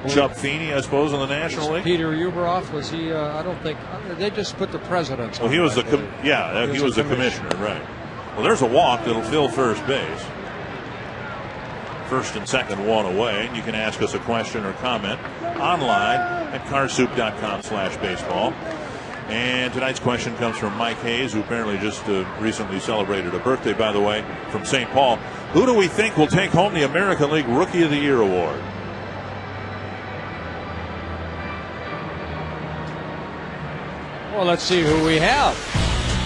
Speaker 2: Chuck Feeney, I suppose, in the National League.
Speaker 1: Peter Uberoff, was he? I don't think they just put the presidents.
Speaker 2: Well, he was he was the commissioner, right? Well, there's a walk that'll fill first base. First and second, 1 away. And you can ask us a question or comment online at carsoup.com/baseball. And tonight's question comes from Mike Hayes, who apparently just recently celebrated a birthday, by the way, from St. Paul. Who do we think will take home the American League Rookie of the Year award?
Speaker 1: Well, let's see who we have.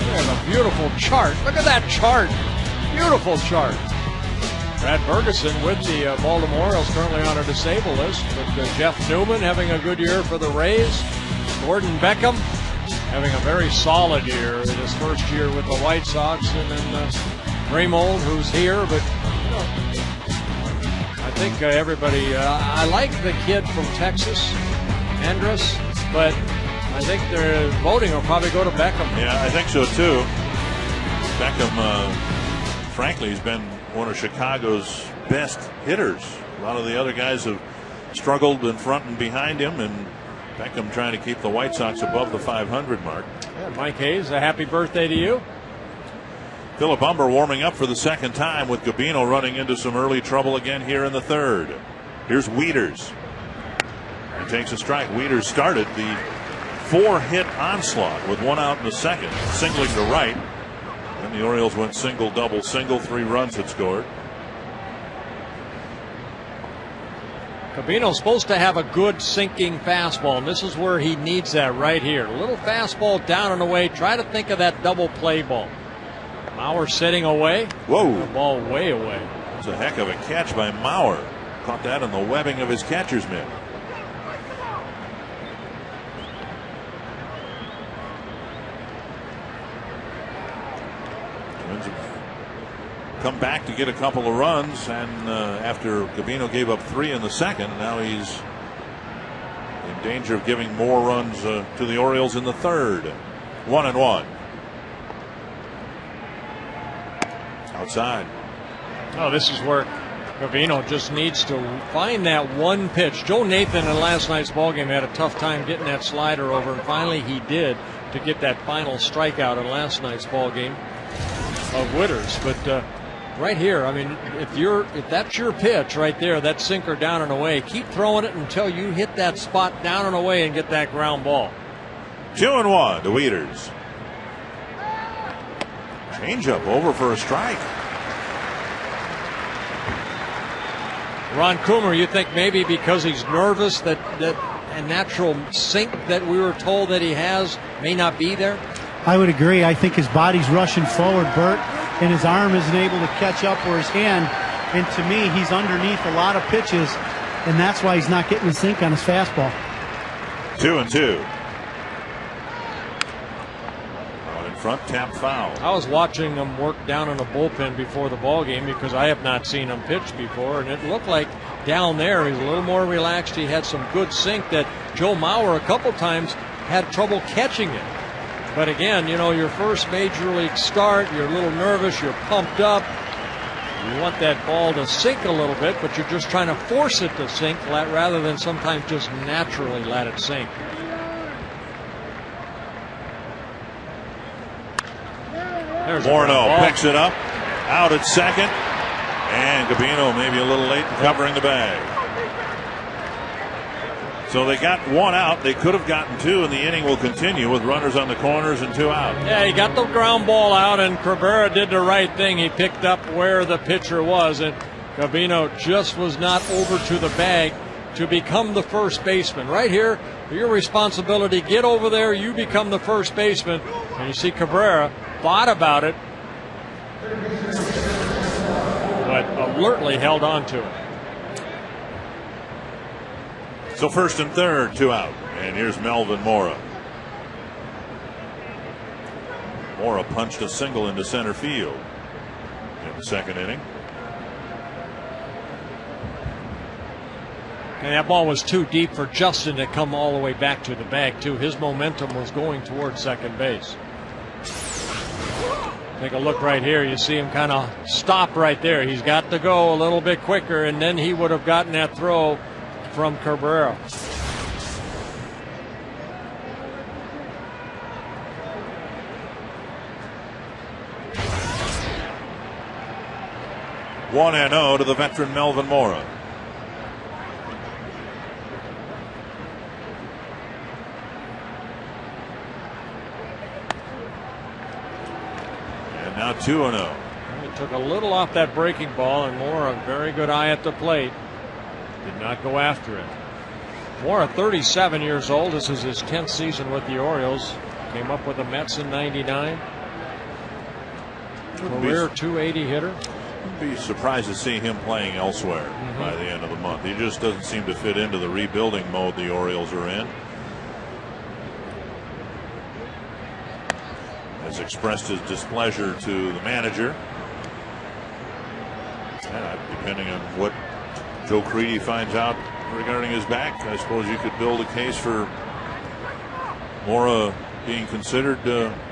Speaker 1: We have a beautiful chart. Look at that chart. Beautiful chart. Brad Ferguson with the Baltimore Orioles, currently on a disabled list. With Jeff Newman having a good year for the Rays. Gordon Beckham having a very solid year in his first year with the White Sox, and then Raymond, who's here, but I think everybody, I like the kid from Texas, Andrus, but I think their voting will probably go to Beckham.
Speaker 2: Yeah, I think so too. Beckham, frankly, has been one of Chicago's best hitters. A lot of the other guys have struggled in front and behind him, and Beckham trying to keep the White Sox above the 500 mark.
Speaker 1: Yeah, Mike Hayes, a happy birthday to you.
Speaker 2: Philip Humber warming up for the second time with Gabino running into some early trouble again here in the 3rd. Here's Wieters. He takes a strike. Wieters started the 4-hit onslaught with 1 out in the 2nd, singling to right. Then the Orioles went single, double, single. 3 runs had scored.
Speaker 1: Gabino's supposed to have a good sinking fastball, and this is where he needs that right here. A little fastball down and away. Try to think of that double play ball. Mauer sitting away.
Speaker 2: Whoa.
Speaker 1: The ball way away.
Speaker 2: It's a heck of a catch by Mauer. Caught that in the webbing of his catcher's mitt. Twins have come back to get a couple of runs, and after Gabino gave up 3 in the second, now he's in danger of giving more runs to the Orioles in the third. 1-1. Outside.
Speaker 1: Oh, this is where Gabino just needs to find that one pitch. Joe Nathan in last night's ballgame had a tough time getting that slider over, and finally he did to get that final strikeout in last night's ballgame of Witters. But right here, I mean, if that's your pitch right there, that sinker down and away, keep throwing it until you hit that spot down and away and get that ground ball.
Speaker 2: 2-1 to Wieters. Changeup over for a strike.
Speaker 1: Ron Coomer, you think maybe because he's nervous that a natural sink that we were told that he has may not be there?
Speaker 4: I would agree. I think his body's rushing forward, Bert, and his arm isn't able to catch up where his hand. And to me, he's underneath a lot of pitches, and that's why he's not getting the sink on his fastball.
Speaker 2: 2-2. Front tap foul.
Speaker 1: I was watching him work down in the bullpen before the ball game because I have not seen him pitch before, and it looked like down there he's a little more relaxed. He had some good sink that Joe Mauer a couple times had trouble catching it. But again, you know, your first major league start, you're a little nervous, you're pumped up. You want that ball to sink a little bit, but you're just trying to force it to sink rather than sometimes just naturally let it sink.
Speaker 2: Morneau picks it up, out at second, and Gabino maybe a little late in covering the bag. So they got 1 out. They could have gotten 2, and the inning will continue with runners on the corners and 2 out.
Speaker 1: Yeah, he got the ground ball out, and Cabrera did the right thing. He picked up where the pitcher was, and Gabino just was not over to the bag to become the first baseman. Right here, your responsibility, get over there, you become the first baseman. And you see Cabrera thought about it, but alertly held on to it.
Speaker 2: So first and third, 2 out. And here's Melvin Mora. Mora punched a single into center field in the second inning.
Speaker 1: And that ball was too deep for Justin to come all the way back to the bag, too. His momentum was going towards second base. Take a look right here. You see him kind of stop right there. He's got to go a little bit quicker, and then he would have gotten that throw from Cabrera.
Speaker 2: One and 0 to the veteran Melvin Mora. Now 2-0.
Speaker 1: He took a little off that breaking ball, and Mora, a very good eye at the plate, did not go after it. Mora, 37 years old. This is his 10th season with the Orioles. Came up with the Mets in '99. Career 280 hitter.
Speaker 2: I'd be surprised to see him playing elsewhere by the end of the month. He just doesn't seem to fit into the rebuilding mode the Orioles are in. Has expressed his displeasure to the manager. Depending on what Joe Creedy finds out regarding his back, I suppose you could build a case for Mora being considered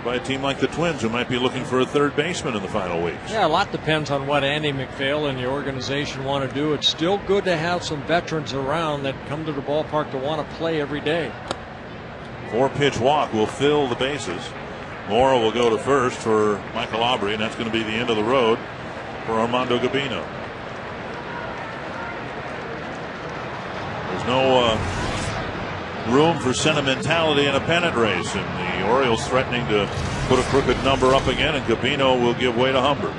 Speaker 2: by a team like the Twins, who might be looking for a third baseman in the final weeks.
Speaker 1: Yeah, a lot depends on what Andy McPhail and the organization want to do. It's still good to have some veterans around that come to the ballpark to want to play every day.
Speaker 2: 4-pitch walk will fill the bases. Mora will go to first for Michael Aubrey, and that's going to be the end of the road for Armando Gabino. There's no room for sentimentality in a pennant race, and the Orioles threatening to put a crooked number up again, and Gabino will give way to Humber.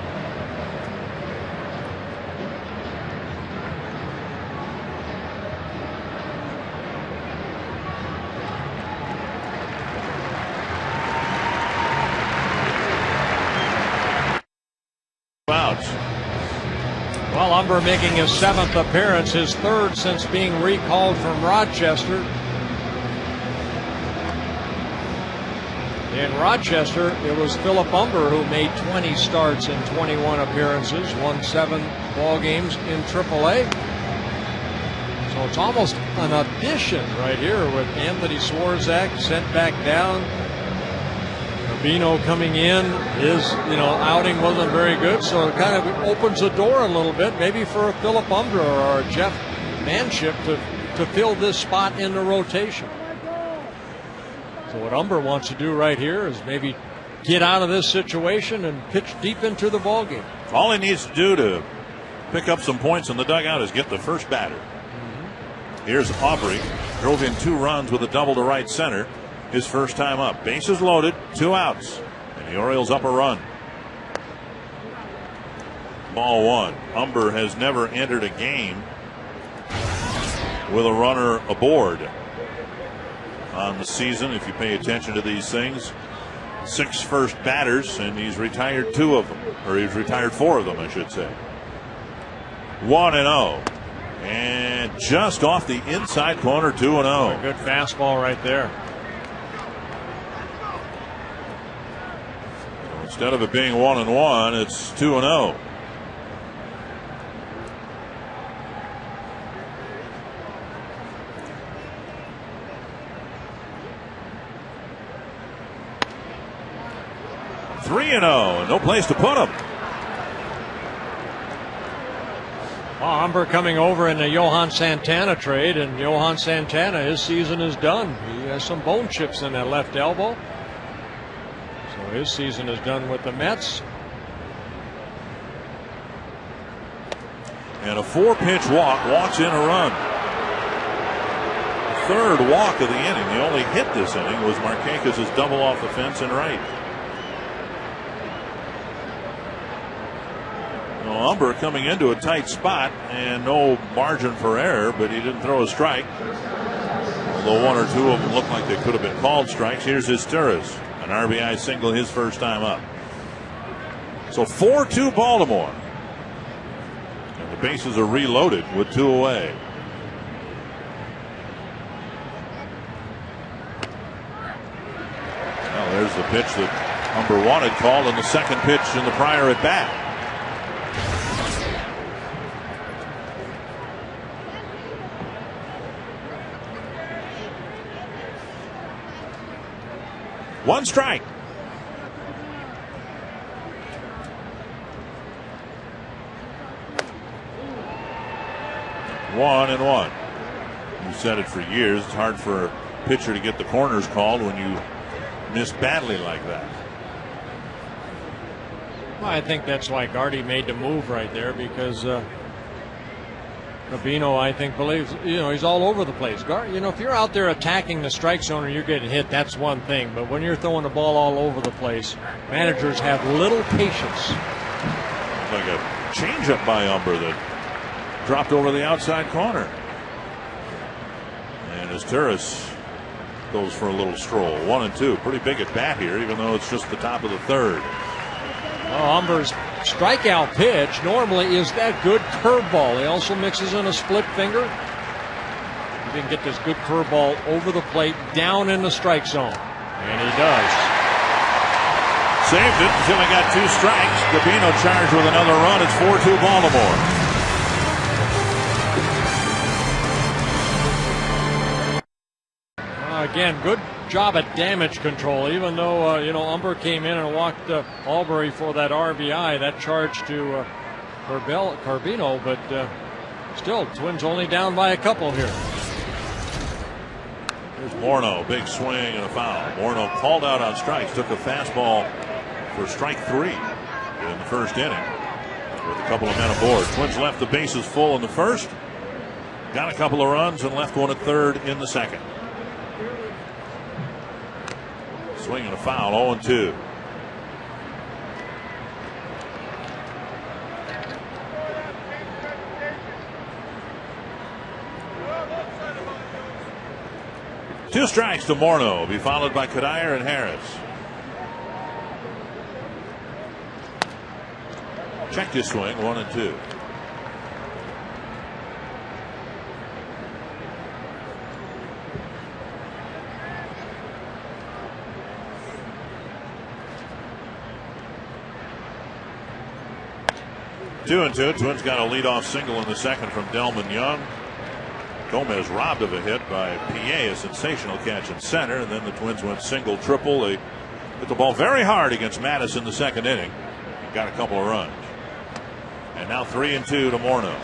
Speaker 1: Well, Umber making his 7th appearance, his 3rd since being recalled from Rochester. In Rochester, it was Philip Umber who made 20 starts in 21 appearances, won 7 ball games in AAA. So it's almost an addition right here with Anthony Swarzak sent back down. Gabino coming in, his outing wasn't very good, so it kind of opens the door a little bit, maybe for a Philip Umber or a Jeff Manship to fill this spot in the rotation. So what Umber wants to do right here is maybe get out of this situation and pitch deep into the ballgame.
Speaker 2: All he needs to do to pick up some points in the dugout is get the first batter. Here's Aubrey, drove in 2 runs with a double to right center. His first time up. Bases loaded, 2 outs. And the Orioles up a run. Ball 1. Umber has never entered a game with a runner aboard on the season, if you pay attention to these things. 6 first batters, and he's retired 2 of them. Or he's retired 4 of them, I should say. 1-0. And just off the inside corner, 2-0.
Speaker 1: Good fastball right there.
Speaker 2: Instead of it being 1-1, it's 2-0. No place to put him.
Speaker 1: Umber coming over in the Johan Santana trade, and Johan Santana, his season is done. He has some bone chips in that left elbow. So his season is done with the Mets.
Speaker 2: And a 4-pitch walk, walks in a run. The 3rd walk of the inning. The only hit this inning was Markakis' double off the fence and right. Well, Umber coming into a tight spot and no margin for error, but he didn't throw a strike. Although 1 or 2 of them looked like they could have been called strikes. Here's Izturis, an RBI single his first time up. So 4-2 Baltimore. And the bases are reloaded with 2 away. Well, there's the pitch that Umber wanted called in the second pitch in the prior at bat. One strike. One and one. You said it for years. It's hard for a pitcher to get the corners called when you miss badly like that.
Speaker 1: Well, I think that's why Gardy made the move right there, because Gabino, I think, believes, he's all over the place. If you're out there attacking the strike zone and you're getting hit, that's one thing. But when you're throwing the ball all over the place, managers have little patience.
Speaker 2: Like a changeup by Umber that dropped over the outside corner. And Izturis goes for a little stroll. 1-2. Pretty big at bat here, even though it's just the top of the 3rd.
Speaker 1: Well, Umber's strikeout pitch normally is that good curveball. He also mixes in a split finger. He can get this good curveball over the plate, down in the strike zone. And he does.
Speaker 2: Saved it until he got 2 strikes. Gabino charged with another run. It's 4-2 Baltimore.
Speaker 1: Again, good job at damage control, even though, Umber came in and walked Albury for that RBI, that charge to Gabino, but still, Twins only down by a couple here.
Speaker 2: Here's Morneau, big swing and a foul. Morneau called out on strikes, took a fastball for strike 3 in the first inning with a couple of men aboard. Twins left the bases full in the first, got a couple of runs, and left one at 3rd in the second. Swing and a foul, 0-2. Two strikes to Morneau, be followed by Kadire and Harris. Check his swing, 1-2. 2-2. Twins got a leadoff single in the second from Delmon Young. Gomez robbed of a hit by PA, a sensational catch in center, and then the Twins went single, triple. They hit the ball very hard against Mattis in the second inning. Got a couple of runs. And now 3-2 to Morneau.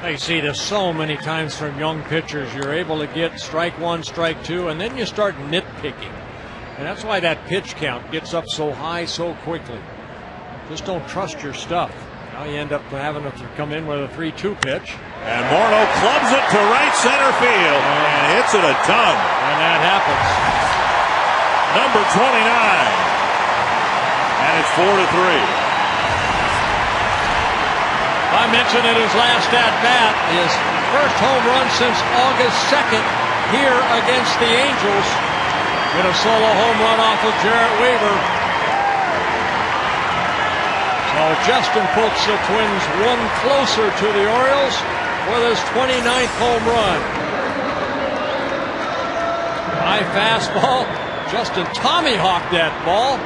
Speaker 1: I see this so many times from young pitchers. You're able to get strike one, strike two, and then you start nitpicking. And that's why that pitch count gets up so high so quickly. Just don't trust your stuff. Now you end up having to come in with a 3-2 pitch.
Speaker 2: And Morneau clubs it to right center field and hits it a ton.
Speaker 1: And that happens.
Speaker 2: Number 29. And it's 4-3.
Speaker 1: I mentioned in his last at-bat, his first home run since August 2nd here against the Angels. With a solo home run off of Jarrett Weaver. So Justin puts the Twins one closer to the Orioles with his 29th home run. High fastball. Justin tommyhawked that ball.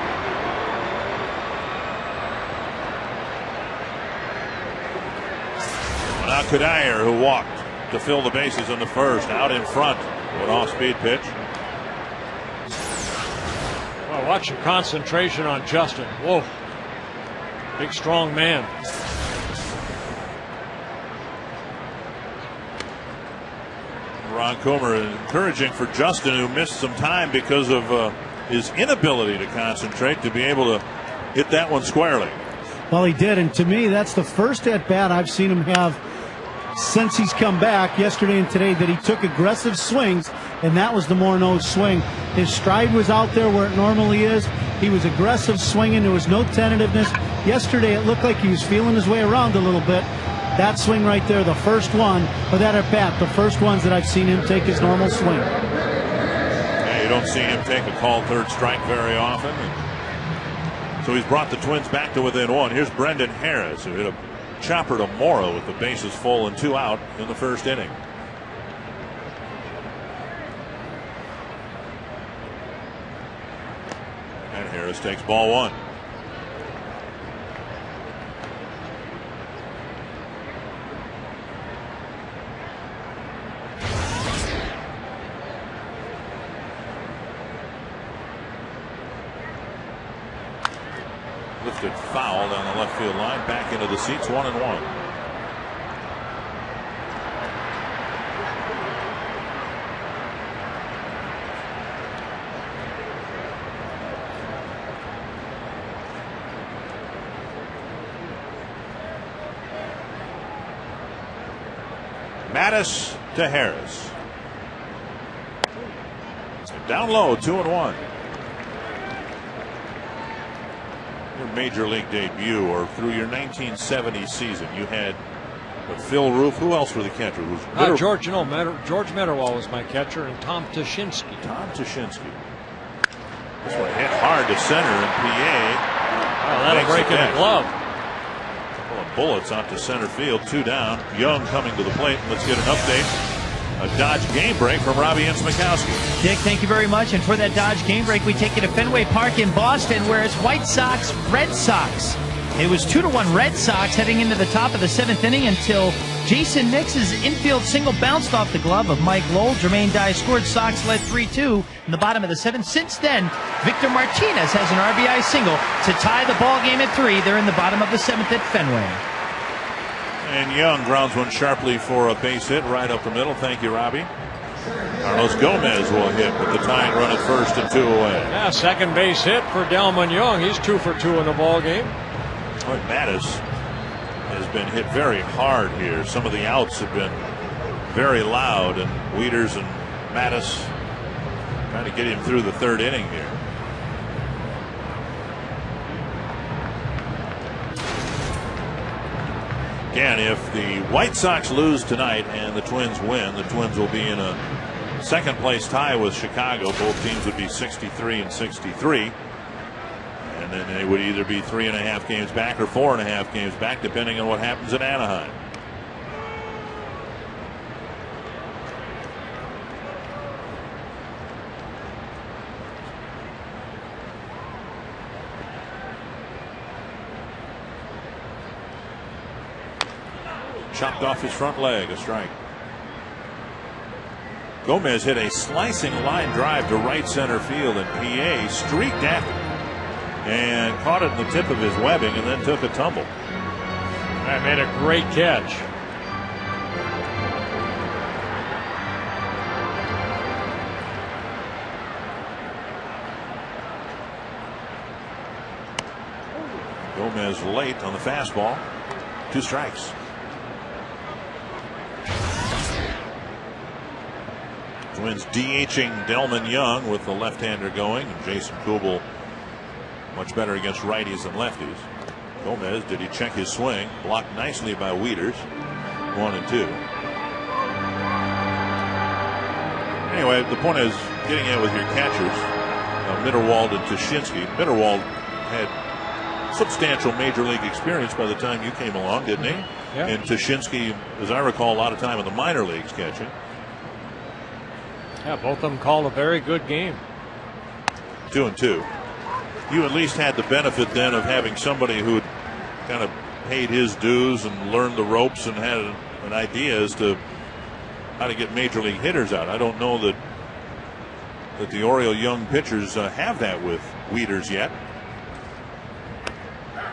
Speaker 2: Now Cuddyer, who walked to fill the bases in the first, out in front. An off-speed pitch.
Speaker 1: Well, watch the concentration on Justin. Whoa. Big, strong man.
Speaker 2: Ron Coomer, encouraging for Justin, who missed some time because of his inability to concentrate, to be able to hit that one squarely.
Speaker 4: Well, he did, and to me, that's the first at-bat I've seen him have since he's come back yesterday and today that he took aggressive swings, and that was the Morneau swing. His stride was out there where it normally is. He was aggressive swinging. There was no tentativeness. Yesterday, it looked like he was feeling his way around a little bit. That swing right there, the first one, or that at-bat, the first ones that I've seen him take his normal swing.
Speaker 2: Yeah, you don't see him take a called third strike very often. So he's brought the Twins back to within one. Here's Brendan Harris, who hit a chopper to Morrow with the bases full and 2 out in the first inning. And Harris takes ball one. Lifted foul down the left field line, back into the seats, 1-1. Mattis to Harris. Down low, 2-1. Your major league debut, or through your 1970 season, you had Phil Roof. Who else were the catcher?
Speaker 1: George Metterwall was my catcher, and Tom Tuschinski.
Speaker 2: This one hit hard to center, and PA.
Speaker 1: Oh, that'll break in a glove.
Speaker 2: A couple of bullets out to center field, 2 down. Young coming to the plate. Let's get an update. A Dodge game break from Robbie Smikowski.
Speaker 3: Dick, thank you very much. And for that Dodge game break, we take you to Fenway Park in Boston, where it's White Sox, Red Sox. It was 2-1 Red Sox heading into the top of the 7th inning until Jason Nix's infield single bounced off the glove of Mike Lowell. Jermaine Dye scored. Sox led 3-2 in the bottom of the 7th. Since then, Victor Martinez has an RBI single to tie the ball game at 3. They're in the bottom of the 7th at Fenway.
Speaker 2: And Young grounds one sharply for a base hit right up the middle. Thank you, Robbie. Carlos Gomez will hit with the tying run at first and 2 away.
Speaker 1: Yeah, second base hit for Delmon Young. He's 2 for 2 in the ball game.
Speaker 2: Boy, Mattis has been hit very hard here. Some of the outs have been very loud, and Wieters and Mattis trying to get him through the 3rd inning here. Again, if the White Sox lose tonight and the Twins win, the Twins will be in a second place tie with Chicago. Both teams would be 63 and 63. And then they would either be 3.5 games back or 4.5 games back, depending on what happens in Anaheim. chopped off his front leg, a strike. Gomez hit a slicing line drive to right center field, and PA streaked after and caught it in the tip of his webbing and then took a tumble.
Speaker 1: That made a great catch.
Speaker 2: Gomez late on the fastball. 2 strikes. Twins DHing Delmon Young with the left-hander going, and Jason Kubel much better against righties than lefties. Gomez, did he check his swing? Blocked nicely by Wieters. 1-2. Anyway, the point is getting in with your catchers, Mitterwald and Tuschinski. Mitterwald had substantial major league experience by the time you came along, didn't he?
Speaker 1: Yeah.
Speaker 2: And Tuschinski, as I recall, a lot of time in the minor leagues catching.
Speaker 1: Yeah, both of them called a very good game.
Speaker 2: 2-2. You at least had the benefit then of having somebody who had kind of paid his dues and learned the ropes and had an idea as to how to get major league hitters out. I don't know that the Oriole young pitchers have that with Wieters yet.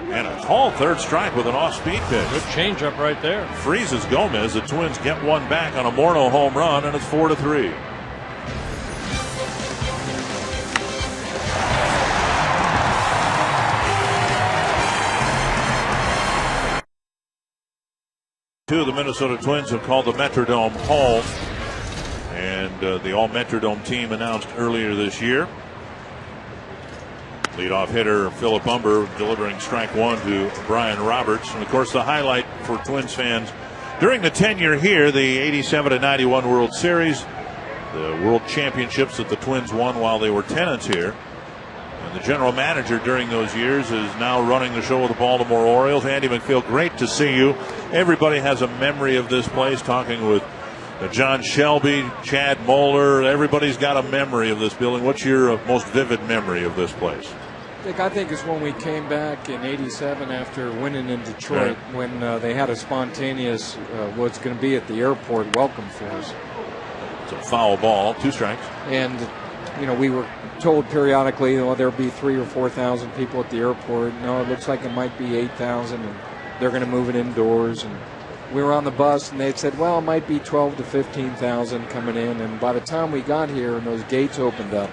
Speaker 2: And a called third strike with an off-speed pitch.
Speaker 1: Good changeup right there.
Speaker 2: Freezes Gomez. The Twins get one back on a Morneau home run, and it's 4-3. Two of the Minnesota Twins have called the Metrodome home, and the all-Metrodome team announced earlier this year. Leadoff hitter Philip Umber delivering strike 1 to Brian Roberts. And of course, the highlight for Twins fans during the tenure here, the 87-91 World Series, the World Championships that the Twins won while they were tenants here. And the general manager during those years is now running the show with the Baltimore Orioles. Andy McPhail, great to see you. Everybody has a memory of this place, talking with John Shelby, Chad Moeller. Everybody's got a memory of this building. What's your most vivid memory of this place?
Speaker 5: I think it's when we came back in '87 after winning in Detroit, right, when they had a spontaneous what's going to be at the airport welcome for us.
Speaker 2: It's a foul ball, 2 strikes.
Speaker 5: And, you know, we were told periodically, there'll be 3,000 or 4,000 people at the airport. No, it looks like it might be 8,000, and they're going to move it indoors. And we were on the bus, and they said, well, it might be 12,000 to 15,000 coming in. And by the time we got here and those gates opened up,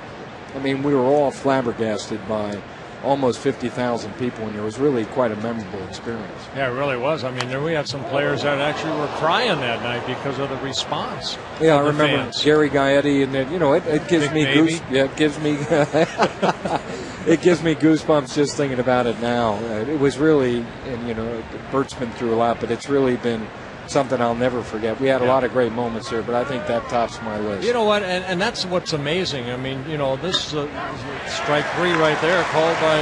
Speaker 5: I mean, we were all flabbergasted by almost 50,000 people, and it was really quite a memorable experience.
Speaker 1: Yeah, it really was. I mean, we had some players that actually were crying that night because of the response.
Speaker 5: Yeah, I remember fans. Gary Gaetti, and then, it gives me it gives me it gives me goosebumps just thinking about it now. It was really, and Bert's been through a lot, but it's really been something I'll never forget. We had a lot of great moments here, but I think that tops my list.
Speaker 1: You know what? And that's what's amazing. I mean, this is strike 3 right there, called by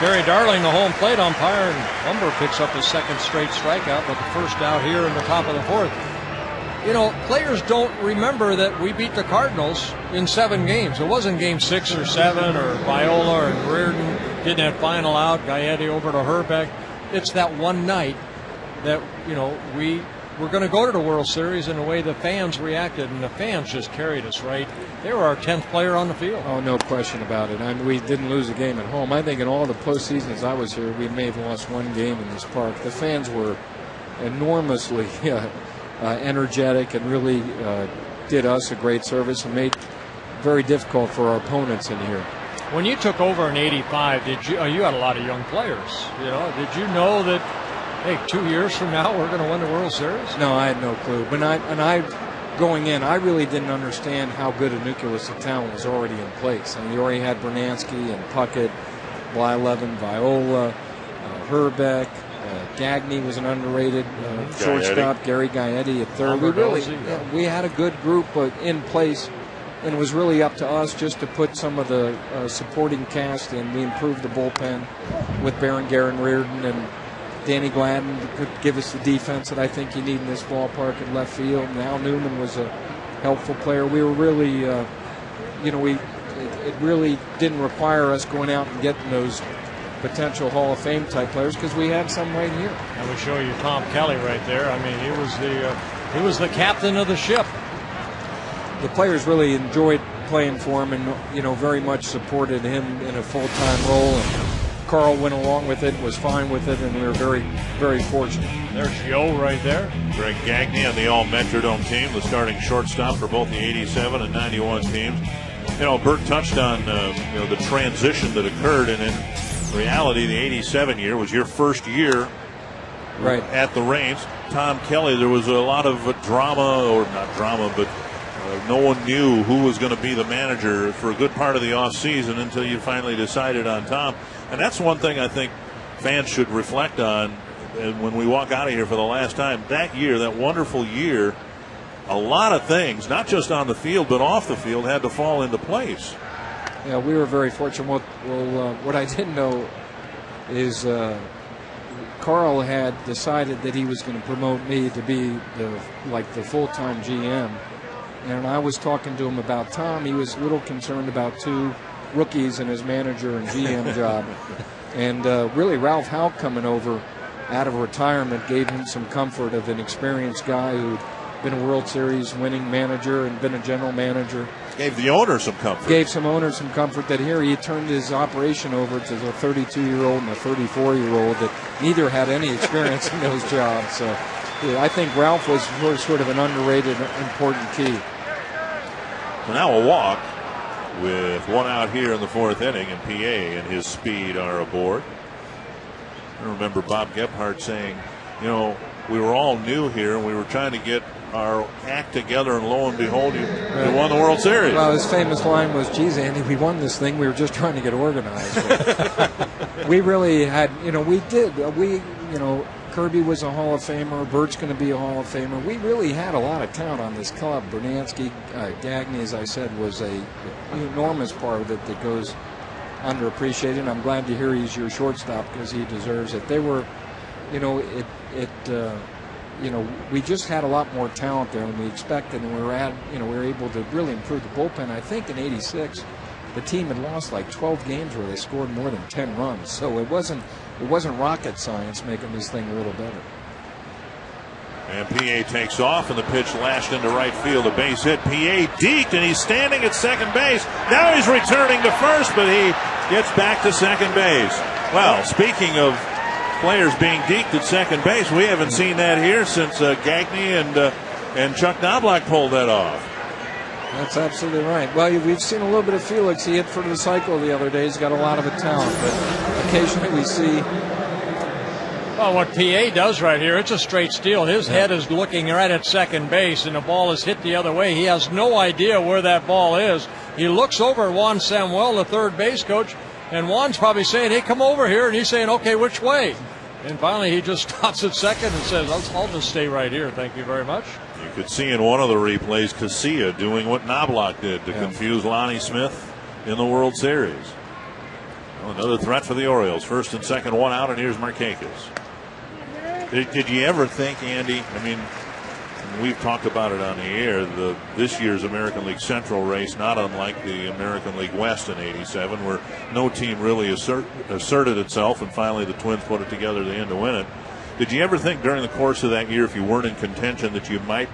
Speaker 1: Gary Darling, the home plate umpire, and Umber picks up his second straight strikeout, but the first out here in the top of the 4th. Players don't remember that we beat the Cardinals in 7 games. It wasn't game 6 or 7, or Viola and Reardon getting that final out, Gaetti over to Herbeck. It's that one night that, we were going to go to the World Series, in the way the fans reacted, and the fans just carried us, right? They were our 10th player on the field.
Speaker 5: Oh, no question about it. I mean, we didn't lose a game at home. I think in all the postseasons I was here, we may have lost 1 game in this park. The fans were enormously energetic and really did us a great service and made it very difficult for our opponents in here.
Speaker 1: When you took over in '85, you had a lot of young players. Did you know that, hey, 2 years from now we're going to win the World Series?
Speaker 5: No, I had no clue. But going in, I really didn't understand how good a nucleus of talent was already in place. I mean, you already had Bernansky and Puckett, Blyleven, Viola, Herbeck. Gagne was an underrated shortstop. Gary Gaetti at third. We had a good group in place, and it was really up to us just to put some of the supporting cast in. We improved the bullpen with Berenger and Reardon, and Danny Gladden could give us the defense that I think you need in this ballpark at left field. And Al Newman was a helpful player. We were really, it really didn't require us going out and getting those potential Hall of Fame type players because we had some right here.
Speaker 1: I would show you Tom Kelly right there. I mean, he was the captain of the ship.
Speaker 5: The players really enjoyed playing for him, and very much supported him in a full-time role. And Carl went along with it, was fine with it, and we were very, very fortunate.
Speaker 1: There's Joe right there.
Speaker 2: Greg Gagne on the All-Metrodome team, the starting shortstop for both the 87 and 91 teams. Bert touched on the transition that occurred, and in reality, the 87 year was your first year
Speaker 5: right
Speaker 2: at the reins. Tom Kelly, there was a lot of drama, or not drama, but no one knew who was going to be the manager for a good part of the offseason until you finally decided on Tom. And that's one thing I think fans should reflect on when we walk out of here for the last time. That year, that wonderful year, a lot of things, not just on the field but off the field, had to fall into place.
Speaker 5: Yeah, we were very fortunate. Well, what I didn't know is Carl had decided that he was going to promote me to be the full-time GM. And I was talking to him about Tom. He was a little concerned about two rookies in his manager and GM job. And really, Ralph Howe coming over out of retirement gave him some comfort of an experienced guy who'd been a World Series winning manager and been a general manager.
Speaker 2: Gave the owner some comfort.
Speaker 5: Gave some owners some comfort that here he turned his operation over to a 32-year-old and a 34-year-old that neither had any experience in those jobs. So I think Ralph was sort of an underrated, important key.
Speaker 2: So now a walk with one out here in the fourth inning, and PA and his speed are aboard. I remember Bob Gebhardt saying, we were all new here and we were trying to get our act together, and lo and behold, you won the World Series.
Speaker 5: Well, his famous line was, geez, Andy, we won this thing. We were just trying to get organized. We really had, Kirby was a Hall of Famer. Bert's going to be a Hall of Famer. We really had a lot of talent on this club. Bernansky, Gagne, as I said, was an enormous part of it that goes underappreciated. I'm glad to hear he's your shortstop because he deserves it. They were, we just had a lot more talent there than we expected, and we were able to really improve the bullpen. I think in '86, the team had lost like 12 games where they scored more than 10 runs. So it wasn't rocket science making this thing a little better.
Speaker 2: And PA takes off, and the pitch lashed into right field. A base hit. PA deked, and he's standing at second base. Now he's returning to first, but he gets back to second base. Well, speaking of players being deked at second base, we haven't seen that here since Gagne and Chuck Knobloch pulled that off.
Speaker 5: That's absolutely right. Well, we've seen a little bit of Felix. He hit for the cycle the other day. He's got a lot of talent, but occasionally we see.
Speaker 1: Well, what PA does right here, it's a straight steal. His head is looking right at second base, and the ball is hit the other way. He has no idea where that ball is. He looks over at Juan Samuel, the third base coach, and Juan's probably saying, hey, come over here, and he's saying, okay, which way? And finally he just stops at second and says, I'll just stay right here, thank you very much.
Speaker 2: You could see in one of the replays Casilla doing what Knobloch did to confuse Lonnie Smith in the World Series. Well, another threat for the Orioles. First and second, one out, and here's Markakis. Did you ever think, Andy, I mean, we've talked about it on the air, this year's American League Central race, not unlike the American League West in '87, where no team really asserted itself, and finally the Twins put it together at the end to win it. Did you ever think during the course of that year, if you weren't in contention, that you might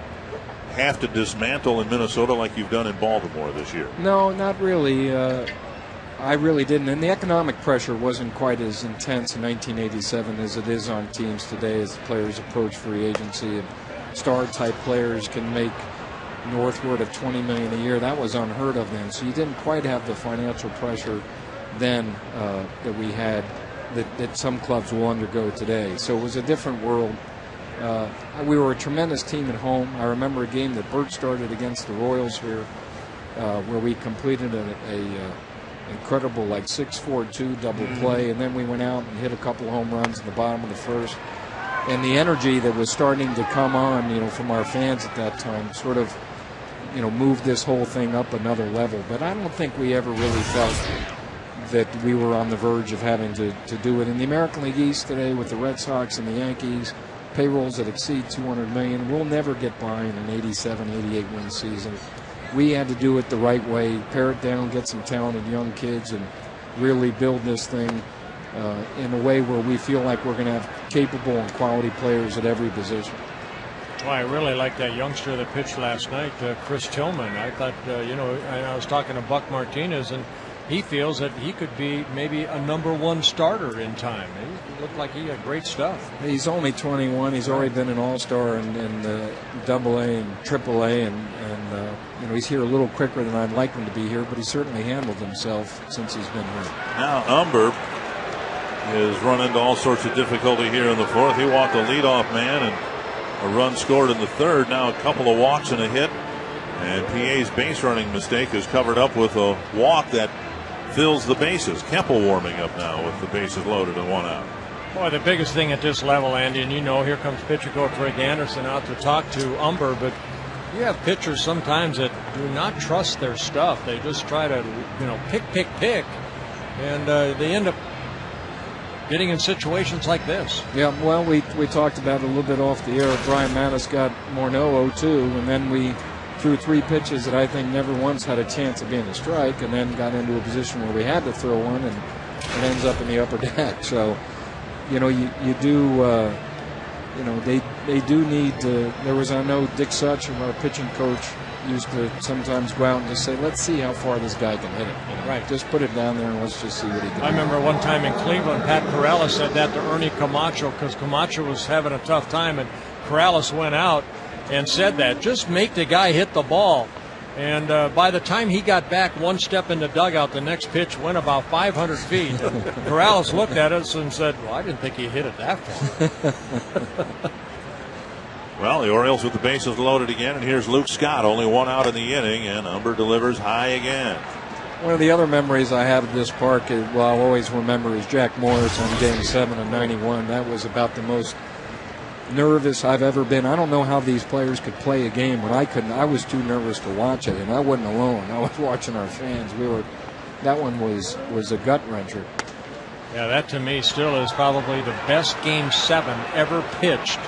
Speaker 2: have to dismantle in Minnesota like you've done in Baltimore this year?
Speaker 5: No, not really. I really didn't. And the economic pressure wasn't quite as intense in 1987 as it is on teams today as the players approach free agency. And star-type players can make northward of $20 million a year. That was unheard of then. So you didn't quite have the financial pressure then that we had, that some clubs will undergo today. So it was a different world. We were a tremendous team at home. I remember a game that Bert started against the Royals here where we completed a incredible 6-4-2 double play, and then we went out and hit a couple home runs in the bottom of the first. And the energy that was starting to come on, from our fans at that time sort of, moved this whole thing up another level. But I don't think we ever really felt that we were on the verge of having to do it. In the American League East today with the Red Sox and the Yankees, payrolls that exceed $200 million, we'll never get by in an 87, 88 win season. We had to do it the right way, pare it down, get some talented young kids, and really build this thing in a way where we feel like we're going to have capable and quality players at every position.
Speaker 1: Well, I really like that youngster that pitched last night, Chris Tillman. I thought, I was talking to Buck Martinez, and he feels that he could be maybe a #1 starter in time. He looked like he had great stuff.
Speaker 5: He's only 21. He's already been an all-star in Double-A and Triple-A, and he's here a little quicker than I'd like him to be here, but he certainly handled himself since he's been here.
Speaker 2: Now Umber has run into all sorts of difficulty here in the fourth. He walked the leadoff man, and a run scored in the third. Now a couple of walks and a hit, and PA's base running mistake is covered up with a walk that fills the bases. Keppel warming up now with the bases loaded and 1 out.
Speaker 1: Boy, the biggest thing at this level, Andy, and here comes pitcher coach Rick Anderson out to talk to Umber, but you have pitchers sometimes that do not trust their stuff. They just try to, pick, and they end up getting in situations like this.
Speaker 5: Yeah, well, we talked about it a little bit off the air. Brian Mattis got Morneau 0-2, and then we threw 3 pitches that I think never once had a chance of being a strike, and then got into a position where we had to throw one, and it ends up in the upper deck. So, you do, they do need to. I know Dick Such, our pitching coach, used to sometimes go out and just say, let's see how far this guy can hit it.
Speaker 1: Right.
Speaker 5: Just put it down there and let's just see what he can do.
Speaker 1: I remember one time in Cleveland, Pat Corrales said that to Ernie Camacho because Camacho was having a tough time, and Corrales went out and said that. Just make the guy hit the ball. And by the time he got back one step in the dugout, the next pitch went about 500 feet. Corrales looked at us and said, well, I didn't think he hit it that far.
Speaker 2: Well, the Orioles with the bases loaded again, and here's Luke Scott, only 1 out in the inning, and Umber delivers high again.
Speaker 5: One of the other memories I have of this park, I'll always remember, is Jack Morris on Game 7 of '91. That was about the most nervous I've ever been. I don't know how these players could play a game when I couldn't. I was too nervous to watch it, and I wasn't alone. I was watching our fans. That one was a gut wrencher.
Speaker 1: Yeah, that to me still is probably the best Game 7 ever pitched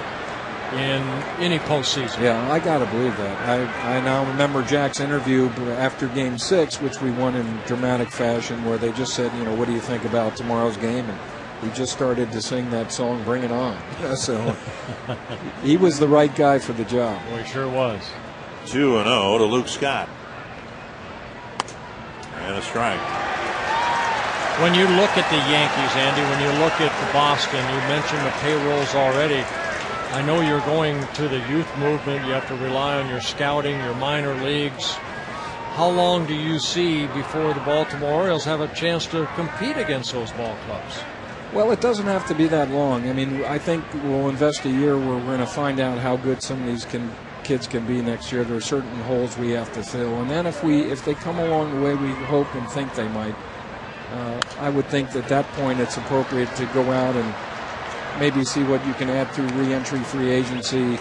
Speaker 1: in any postseason.
Speaker 5: Yeah, I got to believe that. I now remember Jack's interview after Game 6, which we won in dramatic fashion, where they just said, what do you think about tomorrow's game? And we just started to sing that song, Bring It On. So he was the right guy for the job.
Speaker 1: Well, he sure was.
Speaker 2: 2-0 to Luke Scott. And a strike.
Speaker 1: When you look at the Yankees, Andy, when you look at the Boston, you mentioned the payrolls already. I know you're going to the youth movement. You have to rely on your scouting, your minor leagues. How long do you see before the Baltimore Orioles have a chance to compete against those ball clubs?
Speaker 5: Well, it doesn't have to be that long. I mean, I think we'll invest a year where we're going to find out how good some of these kids can be next year. There are certain holes we have to fill. And then if they come along the way we hope and think they might, I would think at that point it's appropriate to go out and maybe see what you can add through re-entry free agency,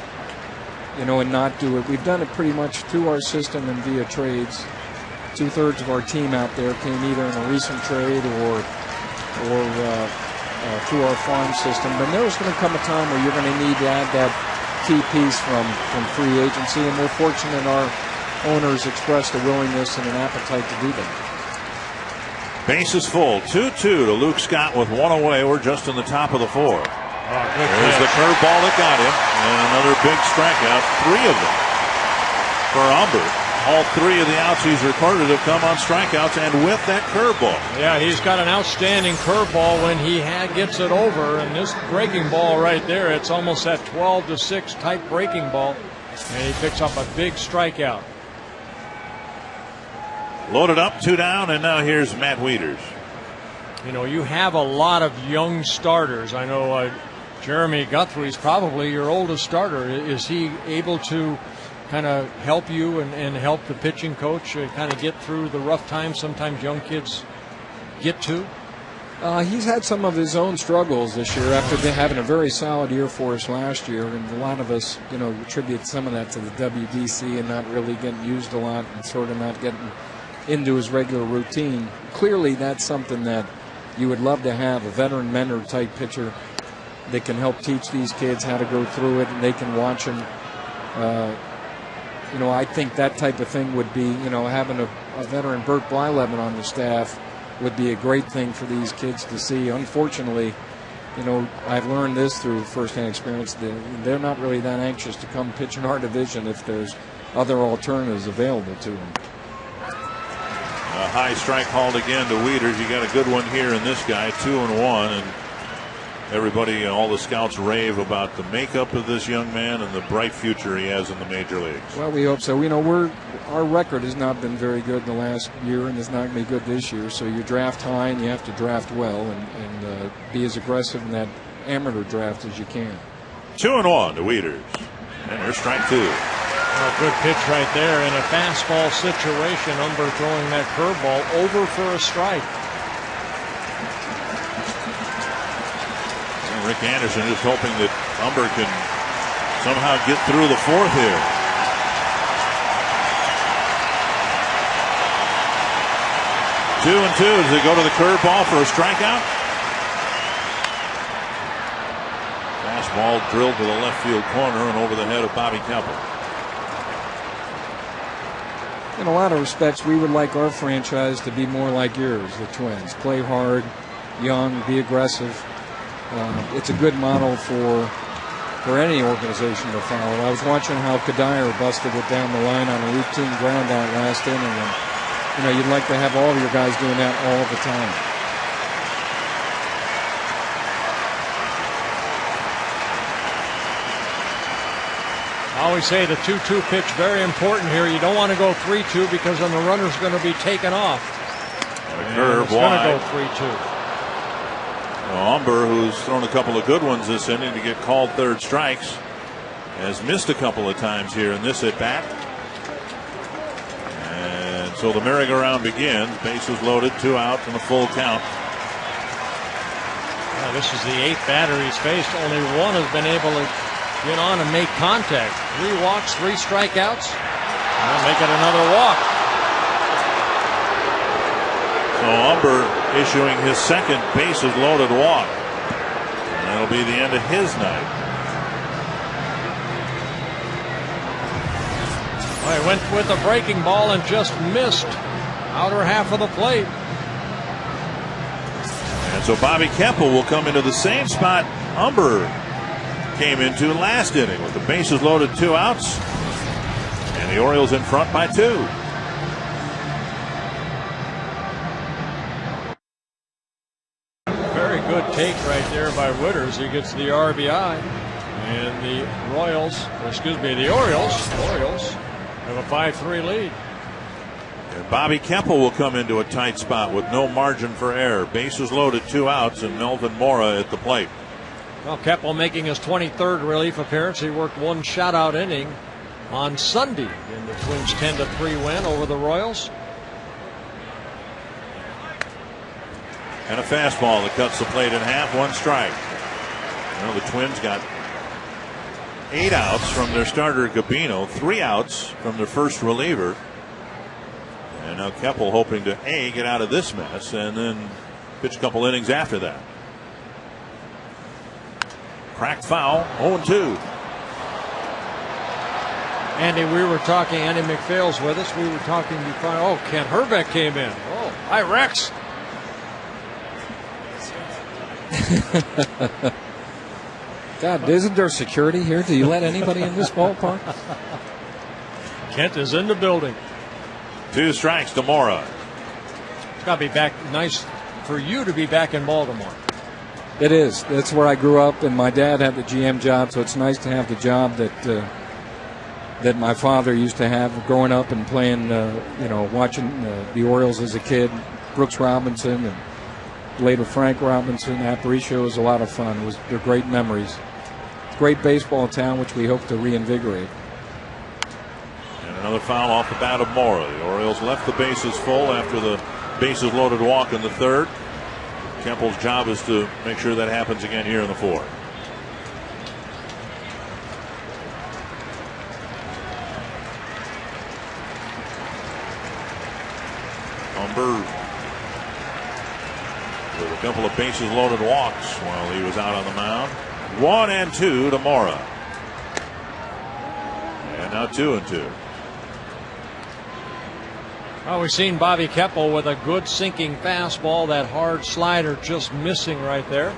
Speaker 5: and not do it. We've done it pretty much through our system and via trades. 2/3 of our team out there came either in a recent trade or through our farm system. But there's going to come a time where you're going to need to add that key piece from free agency, and we're fortunate our owners expressed a willingness and an appetite to do that.
Speaker 2: Base is full. 2-2 to Luke Scott with 1 away. We're just in the top of the 4th. There's the curveball that got him, and another big strikeout. 3 of them for Umber. All 3 of the outs he's recorded have come on strikeouts and with that curveball.
Speaker 1: Yeah, he's got an outstanding curveball when he gets it over, and this breaking ball right there, it's almost that 12-6 type breaking ball, and he picks up a big strikeout.
Speaker 2: Loaded up, 2 down, and now here's Matt Wieters.
Speaker 1: You have a lot of young starters. I know Jeremy Guthrie's probably your oldest starter. Is he able to kind of help you and help the pitching coach kind of get through the rough times sometimes young kids get to?
Speaker 5: He's had some of his own struggles this year after having a very solid year for us last year, and a lot of us, attribute some of that to the WBC and not really getting used a lot and sort of not getting into his regular routine. Clearly, that's something that you would love to have, a veteran mentor type pitcher that can help teach these kids how to go through it, and they can watch them. I think that type of thing would be, having a veteran Bert Blyleven on the staff would be a great thing for these kids to see. Unfortunately, you know, I've learned this through firsthand experience. They're not really that anxious to come pitch in our division if there's other alternatives available to them.
Speaker 2: A high strike called again to Wieters. You got a good one here in this guy, 2-1, and everybody, all the scouts rave about the makeup of this young man and the bright future he has in the major leagues.
Speaker 5: Well, we hope so. You know, our record has not been very good in the last year, and it's not going to be good this year. So you draft high, and you have to draft well, and be as aggressive in that amateur draft as you can.
Speaker 2: 2-1 to Wieters, and there's strike two.
Speaker 1: A good pitch right there in a fastball situation. Umber throwing that curveball over for a strike.
Speaker 2: And Rick Anderson is hoping that Umber can somehow get through the fourth here. Two and two as they go to the curveball for a strikeout. Fastball drilled to the left field corner and over the head of Bobby Keppel.
Speaker 5: In a lot of respects, we would like our franchise to be more like yours, the Twins. Play hard, young, be aggressive. It's a good model for any organization to follow. I was watching how Kadire busted it down the line on a routine ground out last inning, and you know, you'd like to have all of your guys doing that all the time.
Speaker 1: I always say the 2-2 pitch very important here. You don't want to go 3-2 because then the runner's going to be taken off.
Speaker 2: A curve wide.
Speaker 1: It's going to go 3-2.
Speaker 2: Well, Umber, who's thrown a couple of good ones this inning to get called third strikes, has missed a couple of times here in this at bat. And so the merry-go-round begins. Bases loaded, 2 outs, and a full count.
Speaker 1: Well, this is the 8th batter he's faced. Only one has been able to get on and make contact. 3 walks, 3 strikeouts. And make it another walk.
Speaker 2: So Umber issuing his second bases loaded walk. And that'll be the end of his night.
Speaker 1: Well, he went with a breaking ball and just missed outer half of the plate.
Speaker 2: And so Bobby Keppel will come into the same spot Umber came into last inning with the bases loaded, 2 outs, and the Orioles in front by 2.
Speaker 1: Very good take right there by Wieters. He gets the RBI, and the Orioles have a 5-3 lead.
Speaker 2: And Bobby Keppel will come into a tight spot with no margin for error. Bases loaded, 2 outs, and Melvin Mora at the plate.
Speaker 1: Well, Keppel making his 23rd relief appearance. He worked 1 shutout inning on Sunday in the Twins' 10-3 win over the Royals.
Speaker 2: And a fastball that cuts the plate in half, 1 strike. You know, the Twins got 8 outs from their starter Gabino, 3 outs from their first reliever. And now Keppel hoping to get out of this mess and then pitch a couple innings after that. Cracked foul, 0-2.
Speaker 1: Andy, Andy McPhail's with us. We were talking before. Oh, Kent Herbeck came in. Oh, hi, Rex.
Speaker 5: God, isn't there security here? Do you let anybody in this ballpark?
Speaker 1: Kent is in the building.
Speaker 2: 2 strikes to Mora.
Speaker 1: It's got to be back. Nice for you to be back in Baltimore.
Speaker 5: It is. That's where I grew up, and my dad had the GM job, so it's nice to have the job that my father used to have growing up and playing, watching the Orioles as a kid. Brooks Robinson and later Frank Robinson. Aparicio was a lot of fun. They're great memories. Great baseball town, which we hope to reinvigorate.
Speaker 2: And another foul off the bat of Mora. The Orioles left the bases full after the bases loaded walk in the 3rd. Keppel's job is to make sure that happens again here in the 4th. Umber with a couple of bases loaded walks while he was out on the mound. 1-2 to Mora. And now 2-2.
Speaker 1: Well, we've seen Bobby Keppel with a good sinking fastball. That hard slider just missing right there.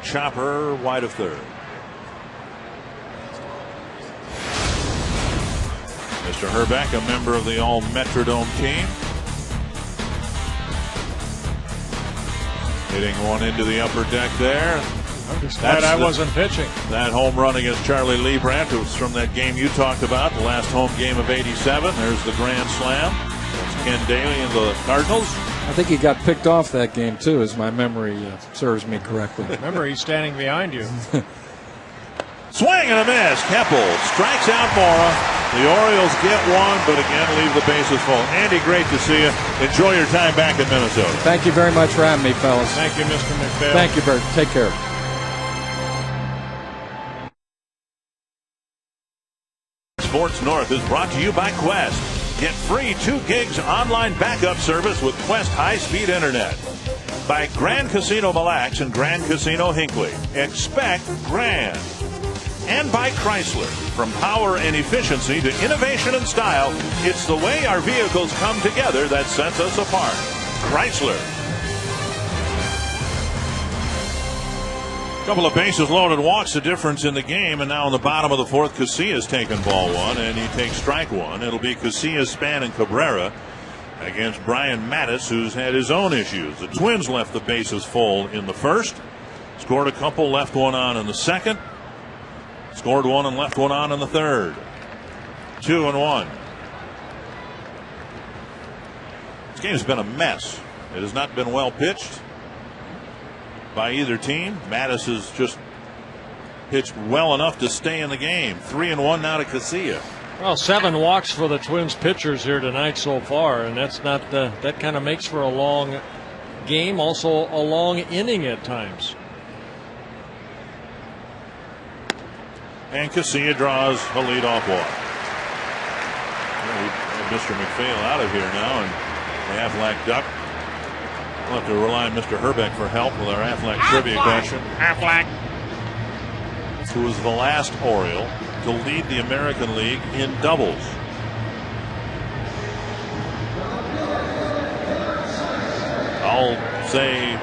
Speaker 2: Chopper wide of third. Mr. Herbeck, a member of the all Metrodome team. Hitting one into the upper deck there.
Speaker 1: I'm just glad I wasn't pitching.
Speaker 2: That home run against Charlie Liebrandt, who was from that game you talked about, the last home game of '87. There's the grand slam. That's Ken Daly and the Cardinals.
Speaker 5: I think he got picked off that game, too, as my memory serves me correctly.
Speaker 1: Remember, he's standing behind you.
Speaker 2: Swing and a miss. Keppel strikes out Mora. The Orioles get one, but again leave the bases full. Andy, great to see you. Enjoy your time back in Minnesota.
Speaker 5: Thank you very much for having me, fellas.
Speaker 1: Thank you, Mr. McPhail.
Speaker 5: Thank you, Bert. Take care.
Speaker 2: Sports North is brought to you by Quest. Get free 2 gigs online backup service with Quest high-speed internet. By Grand Casino Mille Lacs and Grand Casino Hinckley. Expect grand. And by Chrysler. From power and efficiency to innovation and style, it's the way our vehicles come together that sets us apart. Chrysler. Couple of bases loaded walks, the difference in the game, and now in the bottom of the fourth, Casillas taking ball one, and he takes strike one. It'll be Casillas, Span, and Cabrera against Brian Mattis, who's had his own issues. The Twins left the bases full in the first, scored a couple, left one on in the second, scored one and left one on in the third. 2-1. This game's been a mess. It has not been well pitched by either team. Mattis has just pitched well enough to stay in the game. 3-1 now to Casillas.
Speaker 1: Well, 7 walks for the Twins pitchers here tonight so far, and that's not that kind of makes for a long game, also a long inning at times.
Speaker 2: And Casillas draws a leadoff walk. Mr. McPhail out of here now, and the Aflac Duck. We'll have to rely on Mr. Herbeck for help with our Aflac trivia question.
Speaker 1: Aflac.
Speaker 2: Who was the last Oriole to lead the American League in doubles? I'll say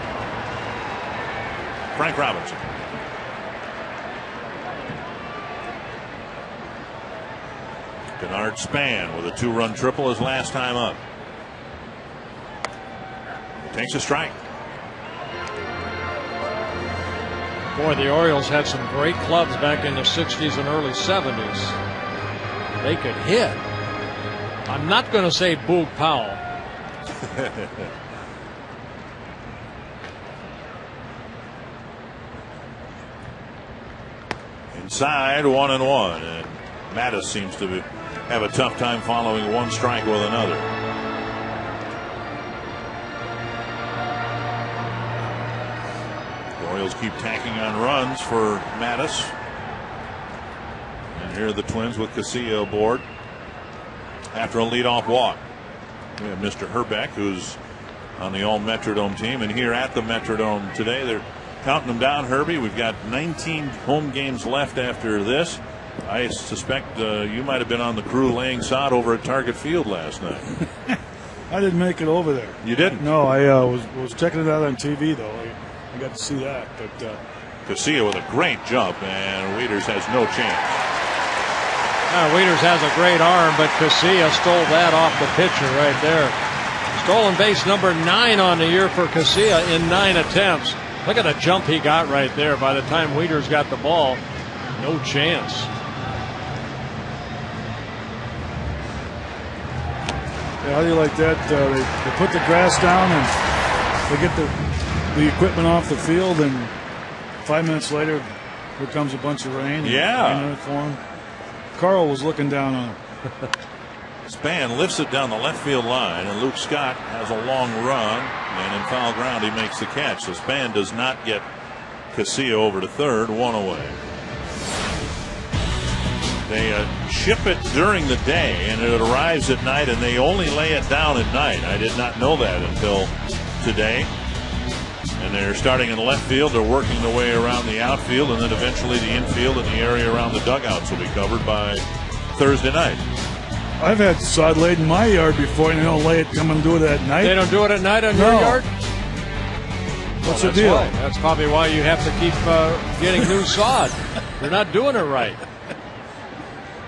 Speaker 2: Frank Robinson. Denard Span with a 2-run triple his last time up. Takes a strike.
Speaker 1: Boy, the Orioles had some great clubs back in the 60s and early 70s. They could hit. I'm not going to say Boog Powell.
Speaker 2: Inside, 1-1, and Mattis seems to have a tough time following one strike with another. The Orioles keep tacking on runs for Mattis. And here are the Twins with Casillas aboard after a leadoff walk. We have Mr. Herbeck, who's on the all Metrodome team, and here at the Metrodome today, they're counting them down, Herbie. We've got 19 home games left after this. I suspect you might have been on the crew laying sod over at Target Field last night.
Speaker 6: I didn't make it over there.
Speaker 2: You didn't?
Speaker 6: No, I was checking it out on TV, though. I got to see that. But
Speaker 2: Casillas with a great jump, and Wieters has no chance.
Speaker 1: Wieters has a great arm, but Casillas stole that off the pitcher right there. Stolen base number 9 on the year for Casillas in 9 attempts. Look at the jump he got right there. By the time Wieters got the ball, no chance.
Speaker 6: yeah, how do you like that? They put the grass down and they get the equipment off the field, and 5 minutes later, here comes a bunch of rain.
Speaker 2: Yeah.
Speaker 6: For him. Carl was looking down on him.
Speaker 2: Span lifts it down the left field line, and Luke Scott has a long run, and in foul ground he makes the catch. So Span does not get Casillas over to third, 1 away. They ship it during the day, and it arrives at night, and they only lay it down at night. I did not know that until today. And they're starting in left field. They're working their way around the outfield, and then eventually the infield and the area around the dugouts will be covered by Thursday night.
Speaker 6: I've had sod laid in my yard before, and they don't lay it, come and do it at night.
Speaker 1: They don't do it at night on your yard?
Speaker 6: What's the deal?
Speaker 1: Why. That's probably why you have to keep getting new sod. You're not doing it right.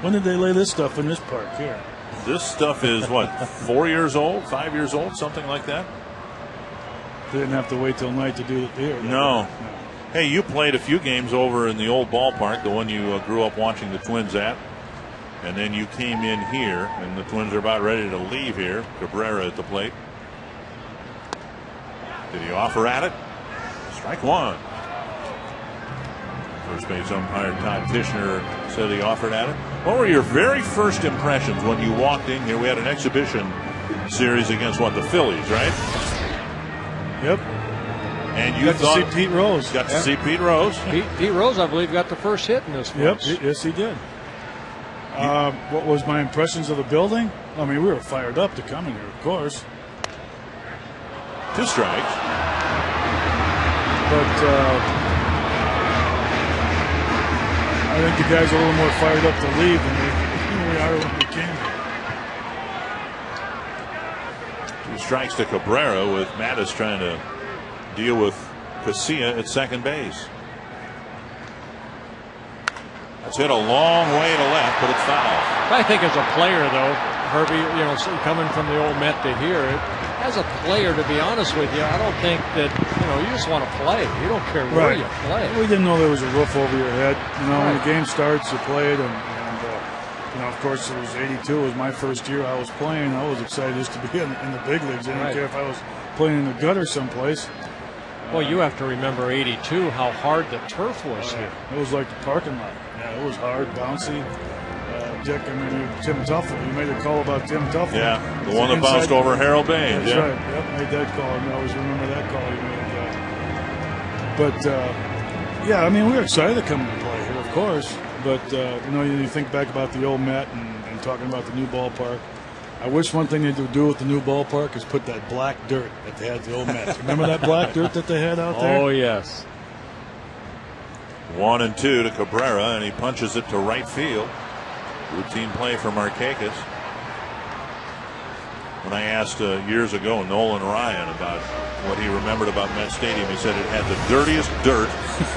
Speaker 6: When did they lay this stuff in this park here?
Speaker 2: This stuff is, what, 4 years old, 5 years old, something like that?
Speaker 6: They didn't have to wait till night to do it here.
Speaker 2: No. Hey, you played a few games over in the old ballpark, the one you grew up watching the Twins at. And then you came in here, and the Twins are about ready to leave here. Cabrera at the plate. Did he offer at it? Strike one. First base umpire Todd Tishner said he offered at it. What were your very first impressions when you walked in here? We had an exhibition series against, what, the Phillies, right?
Speaker 6: Yep.
Speaker 2: And you
Speaker 6: got to see Pete Rose.
Speaker 2: Got to see Pete Rose.
Speaker 1: Pete Rose, I believe, got the first hit in this place.
Speaker 6: Yep. Yes, he did. What was my impressions of the building? I mean, we were fired up to come in here, of course.
Speaker 2: 2 strikes.
Speaker 6: But I think the guys are a little more fired up to leave than we are when we came.
Speaker 2: 2 strikes to Cabrera, with Mattis trying to deal with Casilla at second base. It's hit a long way to left, but it's foul.
Speaker 1: I think as a player, though, Herbie, you know, coming from the old Met to here, as a player, to be honest with you, I don't think that, you know, you just want to play. You don't care where you play.
Speaker 6: We didn't know there was a roof over your head. You know, when the game starts, you play it, and you know, of course, it was '82. It was my first year I was playing. I was excited just to be in the big leagues. I didn't care if I was playing in the gutter someplace.
Speaker 1: Well, you have to remember '82, how hard the turf was here.
Speaker 6: It was like the parking lot. Yeah, it was hard, bouncy. Dick, I mean, Tim Tuffle. You made a call about Tim Tuffle.
Speaker 2: Yeah, the one that bounced over Harold Baines.
Speaker 6: That's right. Yep, made that call. I always remember that call you made. But yeah, I mean, we were excited to come and play here, of course. But you know, you think back about the old Met and talking about the new ballpark. I wish one thing they would do with the new ballpark is put that black dirt that they had at the old Met. Remember that black dirt that they had out there?
Speaker 1: Oh, yes.
Speaker 2: 1-2 to Cabrera, and he punches it to right field. Routine play for Markakis. When I asked years ago Nolan Ryan about what he remembered about Met Stadium, he said it had the dirtiest dirt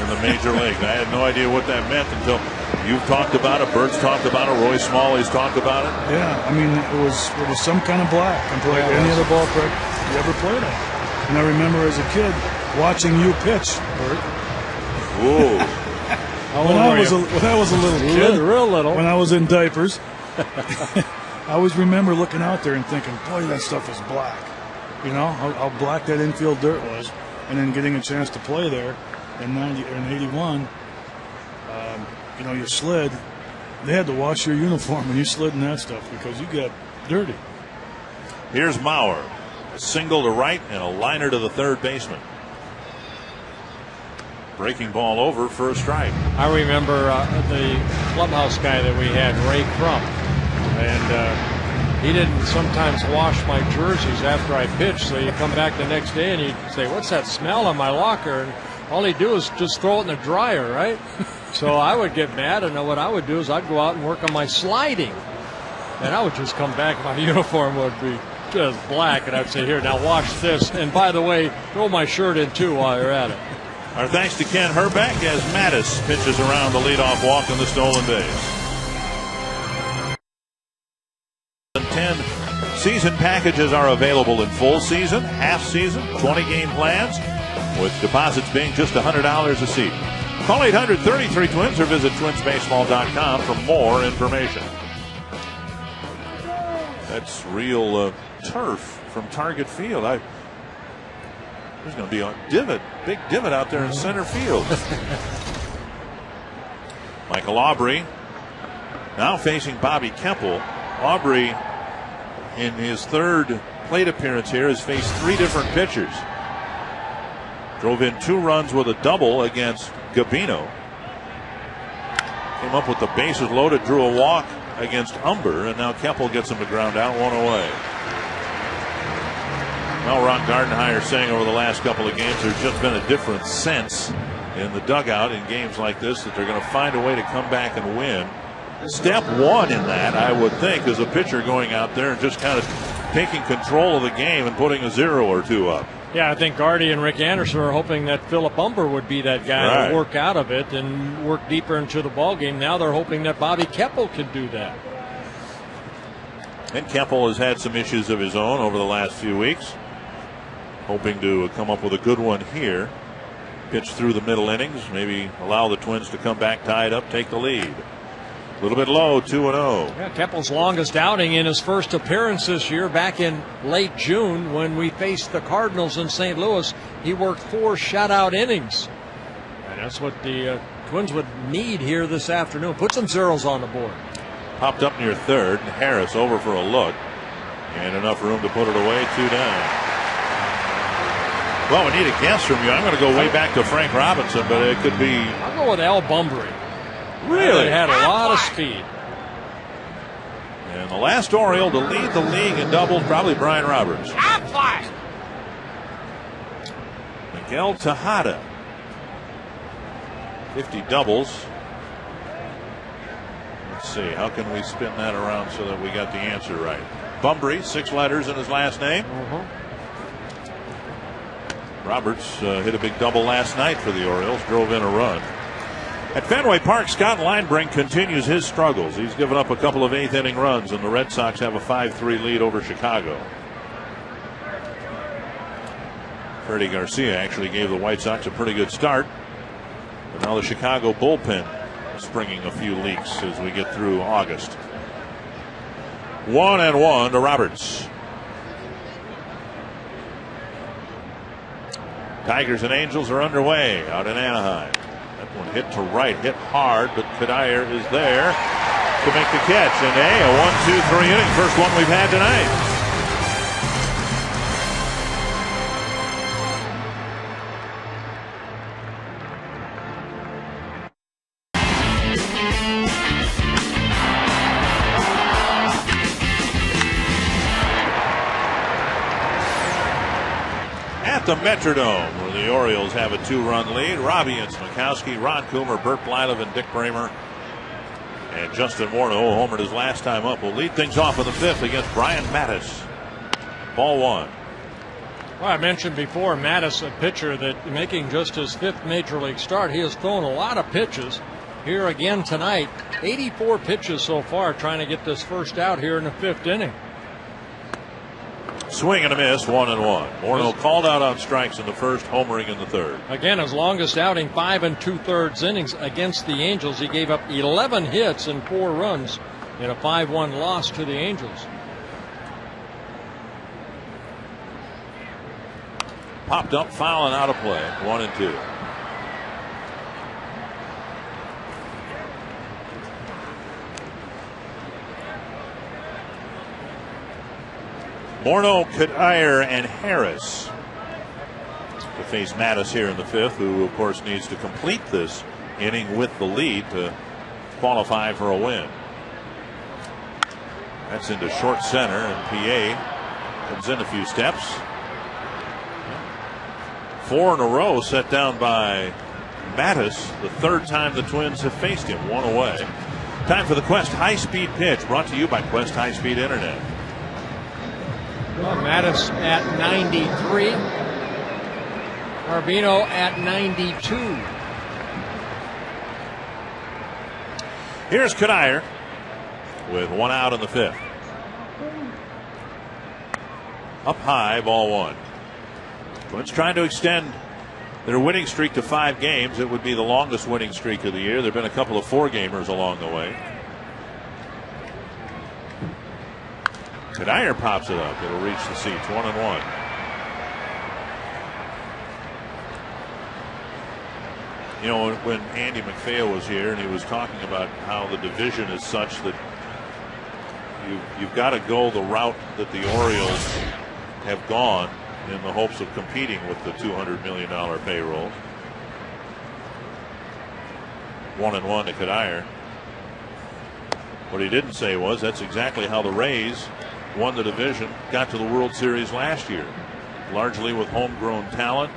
Speaker 2: in the major league. I had no idea what that meant until you've talked about it, Bert's talked about it, Roy Smalley's talked about it.
Speaker 6: Yeah, I mean, it was some kind of black compared to any other ballpark you ever played at. And I remember as a kid watching you pitch, Bert.
Speaker 2: Whoa.
Speaker 6: When I was a little kid,
Speaker 1: real little,
Speaker 6: when I was in diapers, I always remember looking out there and thinking, boy, that stuff is black. You know, how black that infield dirt was. And then getting a chance to play there in 81, you know, you slid. They had to wash your uniform when you slid in that stuff because you got dirty.
Speaker 2: Here's Mauer. A single to right and a liner to the third baseman. Breaking ball over for a strike.
Speaker 1: I remember the clubhouse guy that we had, Ray Crump, and he didn't sometimes wash my jerseys after I pitched, so you come back the next day and you say, what's that smell on my locker? And all he'd do is just throw it in the dryer, right? So I would get mad, and what I would do is I'd go out and work on my sliding, and I would just come back, my uniform would be just black, and I'd say, here, now wash this, and by the way, throw my shirt in too while you're at it.
Speaker 2: Our thanks to Ken Herbeck as Mattis pitches around the leadoff walk in the stolen base. 10 season packages are available in full season, half season, 20-game plans, with deposits being just $100 a seat. Call 800-33-TWINS or visit twinsbaseball.com for more information. That's real turf from Target Field. There's going to be a big divot out there in center field. Michael Aubrey now facing Bobby Kemple. Aubrey, in his third plate appearance here, has faced 3 different pitchers. Drove in 2 runs with a double against Gabino. Came up with the bases loaded, drew a walk against Umber, and now Kemple gets him to ground out, 1 away. Well, Ron Gardenhire saying over the last couple of games there's just been a different sense in the dugout in games like this, that they're going to find a way to come back and win. Step one in that, I would think, is a pitcher going out there and just kind of taking control of the game and putting a 0 or 2 up.
Speaker 1: Yeah, I think Gardy and Rick Anderson are hoping that Philip Umber would be that guy to work out of it and work deeper into the ball game. Now they're hoping that Bobby Keppel can do that.
Speaker 2: And Keppel has had some issues of his own over the last few weeks. Hoping to come up with a good one here. Pitch through the middle innings, maybe allow the Twins to come back tied up, take the lead. A little bit low, 2-0.
Speaker 1: Yeah, Keppel's longest outing in his first appearance this year, back in late June when we faced the Cardinals in St. Louis. He worked 4 shutout innings. And that's what the Twins would need here this afternoon. Put some zeros on the board.
Speaker 2: Popped up near third, and Harris over for a look. And enough room to put it away, 2 down. Well, we need a guess from you. I'm going to go way back to Frank Robinson, but it could be...
Speaker 1: I'll go with Al Bumbry.
Speaker 2: Really?
Speaker 1: He had a lot of speed.
Speaker 2: And the last Oriole to lead the league in doubles, probably Brian Roberts. Miguel Tejada. 50 doubles. Let's see, how can we spin that around so that we got the answer right? Bumbry, 6 letters in his last name. Roberts hit a big double last night for the Orioles, drove in a run. At Fenway Park, Scott Linebrink continues his struggles. He's given up a couple of 8th inning runs, and the Red Sox have a 5-3 lead over Chicago. Freddie Garcia actually gave the White Sox a pretty good start, but now the Chicago bullpen is springing a few leaks as we get through August. 1-1 to Roberts. Tigers and Angels are underway out in Anaheim. That one hit to right, hit hard, but Cuddyer is there to make the catch. And a 1-2-3 inning, first one we've had tonight. The Metrodome, where the Orioles have a 2-run lead. Robbie and Smokowski, Ron Coomer, Bert Blylev, and Dick Bramer. And Justin Morneau, homered his last time up, will lead things off in the 5th against Brian Mattis. Ball 1.
Speaker 1: Well, I mentioned before, Mattis, a pitcher that making just his 5th major league start. He has thrown a lot of pitches here again tonight. 84 pitches so far, trying to get this first out here in the 5th inning.
Speaker 2: Swing and a miss, 1-1. Morneau called out on strikes in the first, homering in the 3rd.
Speaker 1: Again, his longest outing, 5 2/3 innings against the Angels. He gave up 11 hits and 4 runs in a 5-1 loss to the Angels.
Speaker 2: Popped up, foul, and out of play. 1-2. Morneau, Cuddyer, and Harris to face Mattis here in the 5th, who of course needs to complete this inning with the lead to qualify for a win. That's into short center, and PA comes in a few steps. 4 in a row set down by Mattis, the 3rd time the Twins have faced him, 1 away. Time for the Quest high-speed pitch, brought to you by Quest High-Speed Internet.
Speaker 1: Well, Mattis at 93. Gabino at 92.
Speaker 2: Here's Cuddyer with 1 out in the 5th. Up high, ball 1. Twins trying to extend their winning streak to 5 games. It would be the longest winning streak of the year. There have been a couple of 4-gamers along the way. Cuddyer pops it up. It'll reach the seats. 1-1. You know, when Andy MacPhail was here and he was talking about how the division is such that you've got to go the route that the Orioles have gone in the hopes of competing with the $200 million payroll. 1-1 to Cuddyer. What he didn't say was that's exactly how the Rays won the division, got to the World Series last year. largely with homegrown talent.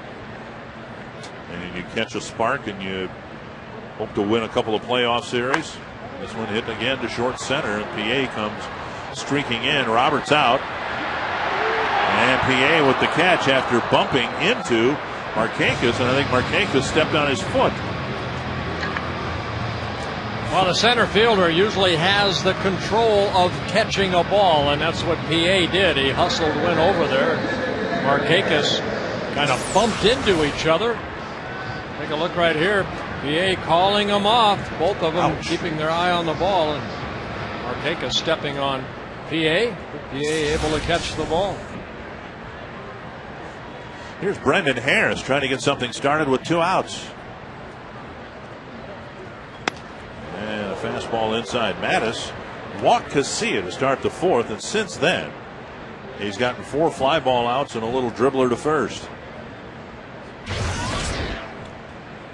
Speaker 2: And you catch a spark and you hope to win a couple of playoff series. This one hit again to short center, and PA comes streaking in. Roberts out. And PA with the catch after bumping into Markakis, and I think Markakis stepped on his foot.
Speaker 1: Well, the center fielder usually has the control of catching a ball, and that's what PA did. He hustled, went over there. Markakis kind of bumped into each other. Take a look right here. PA calling them off. Both of them keeping their eye on the ball, and Markakis stepping on PA. PA able to catch the ball.
Speaker 2: Here's Brendan Harris trying to get something started with 2 outs. And a fastball inside. Mattis walked Casilla to start the 4th, and since then he's gotten 4 fly ball outs and a little dribbler to first.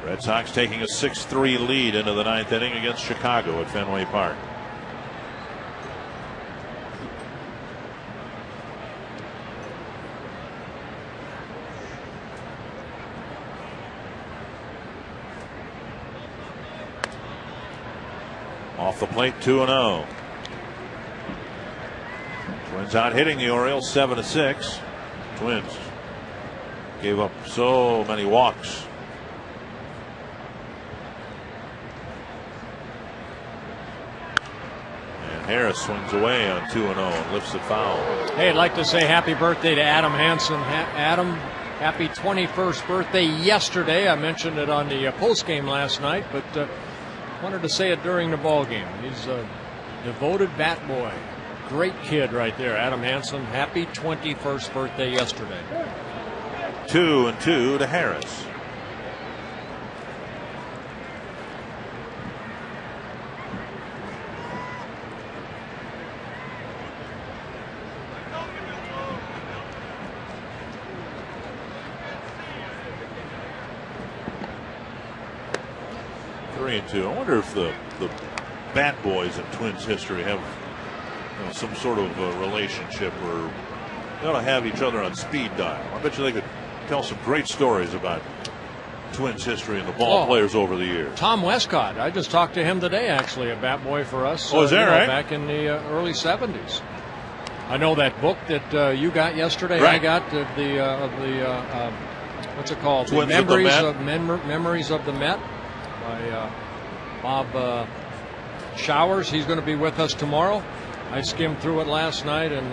Speaker 2: Red Sox taking a 6-3 lead into the 9th inning against Chicago at Fenway Park. Off the plate, 2-0. Twins out hitting the Orioles 7-6. Twins gave up so many walks. And Harris swings away on 2-0 and lifts it foul.
Speaker 1: Hey, I'd like to say happy birthday to Adam Hansen. Adam, happy 21st birthday yesterday. I mentioned it on the post game last night, but wanted to say it during the ball game. He's a devoted bat boy. Great kid right there, Adam Hansen. Happy 21st birthday yesterday.
Speaker 2: 2-2 to Harris. I wonder if the bat boys in Twins history have some sort of relationship, or they ought to have each other on speed dial. I bet you they could tell some great stories about Twins history and the ball players over the years.
Speaker 1: Tom Westcott, I just talked to him today, actually, a bat boy for us.
Speaker 2: Oh, is that right?
Speaker 1: Back in the early 70s. I know that book that you got yesterday.
Speaker 2: Right.
Speaker 1: I got what's it called?
Speaker 2: Twins
Speaker 1: the Memories of the Met by Bob Showers. He's going to be with us tomorrow. I skimmed through it last night, and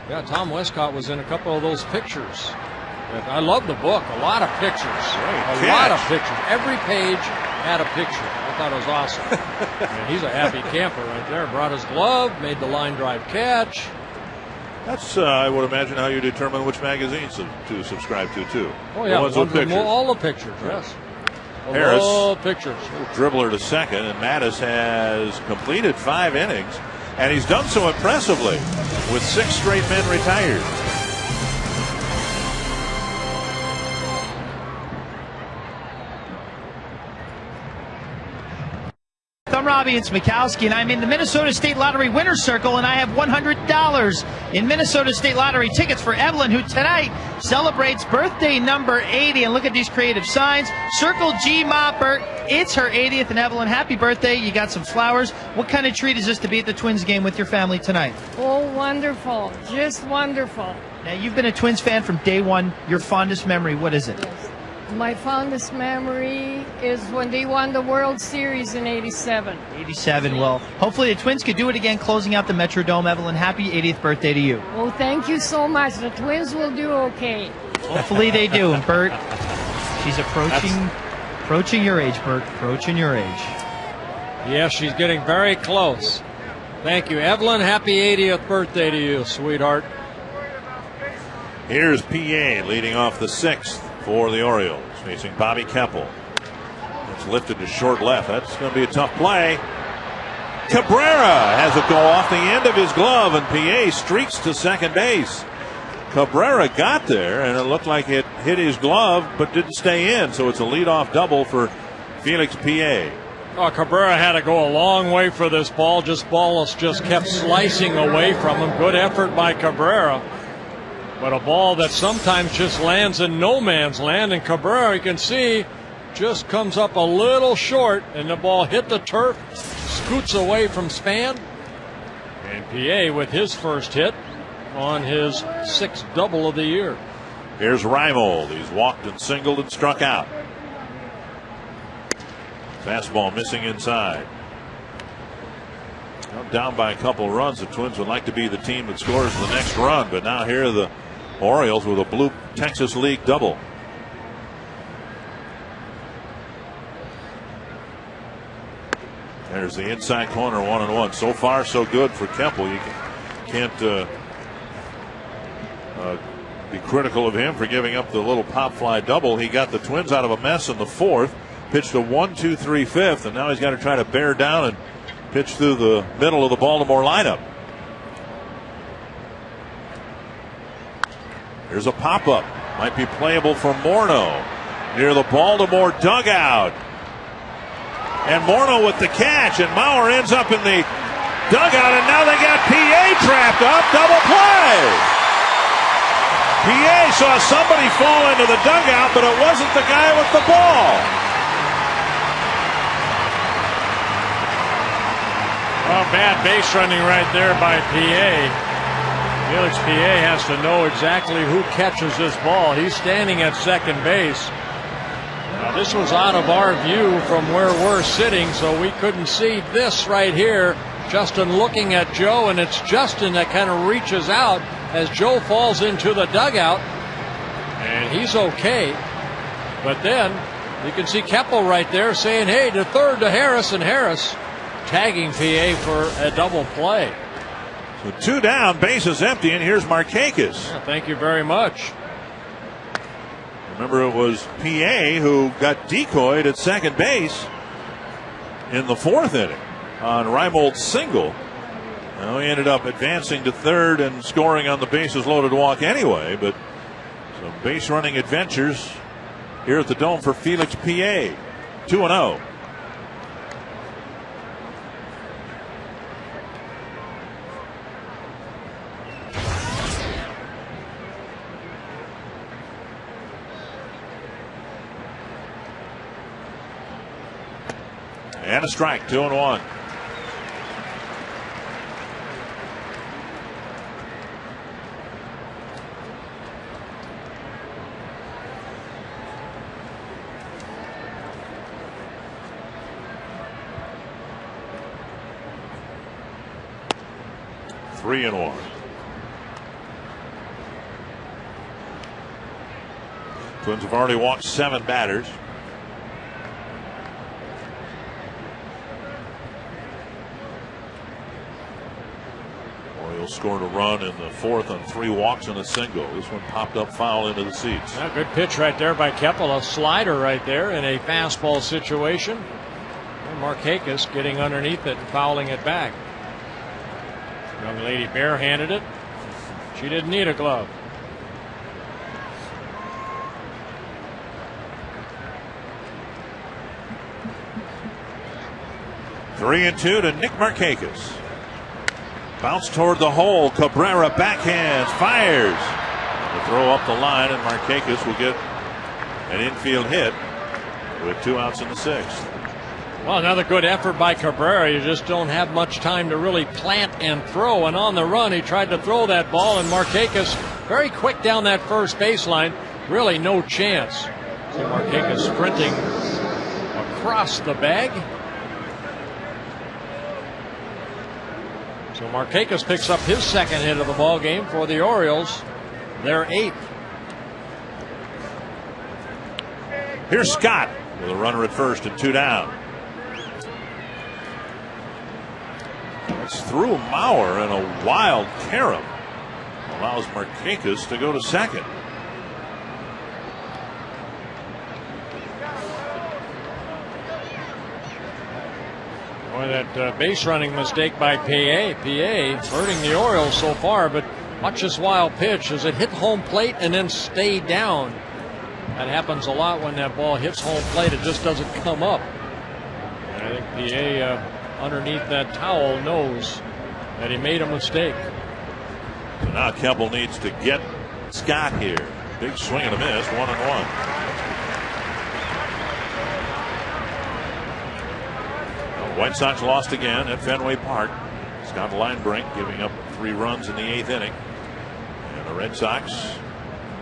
Speaker 1: yeah, Tom Westcott was in a couple of those pictures. I love the book. A lot of pictures. A lot of pictures. Every page had a picture. I thought it was awesome. And he's a happy camper right there. Brought his glove, made the line drive catch.
Speaker 2: That's, I would imagine, how you determine which magazines to subscribe to, too.
Speaker 1: Oh, yeah.
Speaker 2: The ones with pictures.
Speaker 1: All the pictures, yes.
Speaker 2: Harris,
Speaker 1: all pictures.
Speaker 2: Dribbler to second, and Mattis has completed 5 innings, and he's done so impressively with 6 straight men retired.
Speaker 3: I'm Robbie, it's Mikowski, and I'm in the Minnesota State Lottery Winner's Circle, and I have $100 in Minnesota State Lottery tickets for Evelyn, who tonight celebrates birthday number 80. And look at these creative signs. Circle G Mopper. It's her 80th, and Evelyn, happy birthday. You got some flowers. What kind of treat is this to be at the Twins game with your family tonight?
Speaker 7: Oh, wonderful. Just wonderful.
Speaker 3: Now, you've been a Twins fan from day one. Your fondest memory, what is it?
Speaker 7: Yes. My fondest memory is when they won the World Series in '87.
Speaker 3: 87. Well, hopefully the Twins could do it again, closing out the Metrodome. Evelyn, happy 80th birthday to you.
Speaker 7: Oh, thank you so much. The Twins will do okay.
Speaker 3: Hopefully they do. And Bert, she's approaching your age, Bert. Approaching your age.
Speaker 1: Yes, she's getting very close. Thank you, Evelyn. Happy 80th birthday to you, sweetheart.
Speaker 2: Here's PA leading off the 6th for the Orioles, facing Bobby Keppel. It's lifted to short left. That's going to be a tough play. Cabrera has it go off the end of his glove, and PA streaks to second base. Cabrera got there, and it looked like it hit his glove, but didn't stay in. So it's a leadoff double for Felix PA.
Speaker 1: Oh, Cabrera had to go a long way for this ball. Ballas just kept slicing away from him. Good effort by Cabrera. But a ball that sometimes just lands in no man's land, and Cabrera, you can see, just comes up a little short, and the ball hit the turf, scoots away from Span. And PA with his first hit on his 6th double of the year.
Speaker 2: Here's Reimold. He's walked and singled and struck out. Fastball missing inside. Well, down by a couple runs, the Twins would like to be the team that scores the next run, but now here are the Orioles with a blue Texas League double. There's the inside corner, 1-1. So far, so good for Keppel. You can't be critical of him for giving up the little pop fly double. He got the Twins out of a mess in the 4th, pitched a 1-2-3 5th, and now he's got to try to bear down and pitch through the middle of the Baltimore lineup. Here's a pop-up. Might be playable for Morneau near the Baltimore dugout. And Morneau with the catch, and Mauer ends up in the dugout, and now they got PA trapped up. Double play. PA saw somebody fall into the dugout, but it wasn't the guy with the ball.
Speaker 1: Well, bad base running right there by PA. Felix PA has to know exactly who catches this ball. He's standing at second base. Now, this was out of our view from where we're sitting, so we couldn't see this right here. Justin looking at Joe, and it's Justin that kind of reaches out as Joe falls into the dugout, and he's okay. But then you can see Keppel right there saying, hey, to third to Harris, and Harris tagging PA for a double play.
Speaker 2: So 2 down, bases empty, and here's Markakis.
Speaker 1: Yeah, thank you very much.
Speaker 2: Remember, it was PA who got decoyed at second base in the 4th inning on Reimold's single. Now he ended up advancing to third and scoring on the bases loaded walk anyway, but some base running adventures here at the Dome for Felix PA. 2-0. And a strike, 2-1. Three and 1. Twins have already walked 7 batters. Orioles scored a run in the 4th on 3 walks and a single. This one popped up foul into the seats.
Speaker 1: Yeah, good pitch right there by Keppel. A slider right there in a fastball situation. And Markakis getting underneath it and fouling it back. Young lady barehanded it. She didn't need a glove.
Speaker 2: Three and 2 to Nick Markakis. Bounce toward the hole. Cabrera backhands, fires. The throw up the line, and Markakis will get an infield hit with 2 outs in the 6th.
Speaker 1: Well, another good effort by Cabrera. You just don't have much time to really plant and throw. And on the run, he tried to throw that ball, and Markakis very quick down that first baseline. Really no chance. See Markakis sprinting across the bag. So Markakis picks up his 2nd hit of the ball game for the Orioles. Their 8th.
Speaker 2: Here's Scott with a runner at first and 2 down. It's through Mauer, and a wild carom allows Markakis to go to second.
Speaker 1: Boy, that base running mistake by PA hurting the Orioles so far, but watch this wild pitch as it hit home plate and then stayed down. That happens a lot when that ball hits home plate. It just doesn't come up. And I think PA underneath that towel knows that he made a mistake.
Speaker 2: So now Keppel needs to get Scott here. Big swing and a miss, 1-1. The White Sox lost again at Fenway Park. Scott Linebrink giving up 3 runs in the 8th inning. And the Red Sox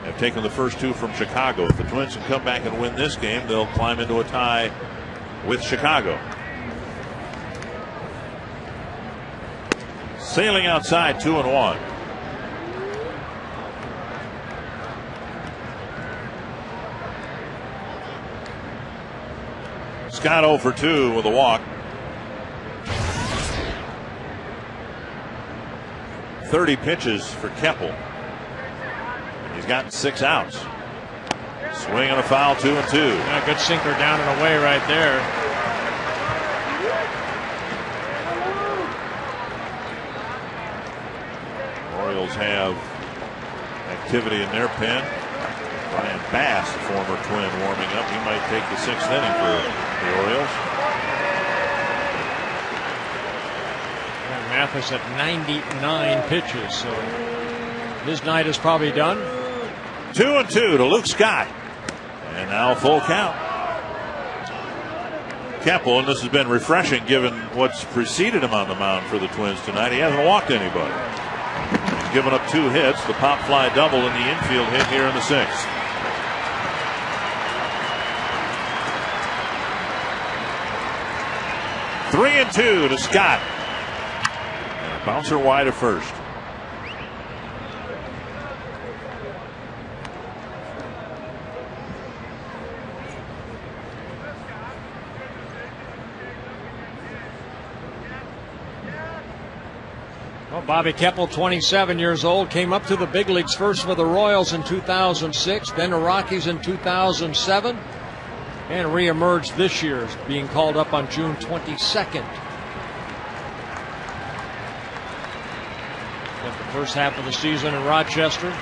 Speaker 2: have taken the first 2 from Chicago. If the Twins can come back and win this game, they'll climb into a tie with Chicago. Sailing outside, 2-1. Scott 0 for 2 with a walk. 30 pitches for Keppel. He's gotten 6 outs. Swing and a foul, 2-2.
Speaker 1: Yeah, good sinker down and away right there.
Speaker 2: Orioles have activity in their pen. Brian Bass, the former Twin, warming up. He might take the 6th inning for the Orioles.
Speaker 1: And Mathis at 99 pitches, so his night is probably done.
Speaker 2: 2-2 to Luke Scott. And now full count. Keppel, and this has been refreshing given what's preceded him on the mound for the Twins tonight. He hasn't walked anybody. He's given up 2 hits, the pop fly double and the infield hit here in the 6th. Three and 2 to Scott. And a bouncer wide of first.
Speaker 1: Well, Bobby Keppel, 27 years old, came up to the big leagues first for the Royals in 2006, then the Rockies in 2007, and reemerged this year, being called up on June 22nd. Spent the first half of the season in Rochester.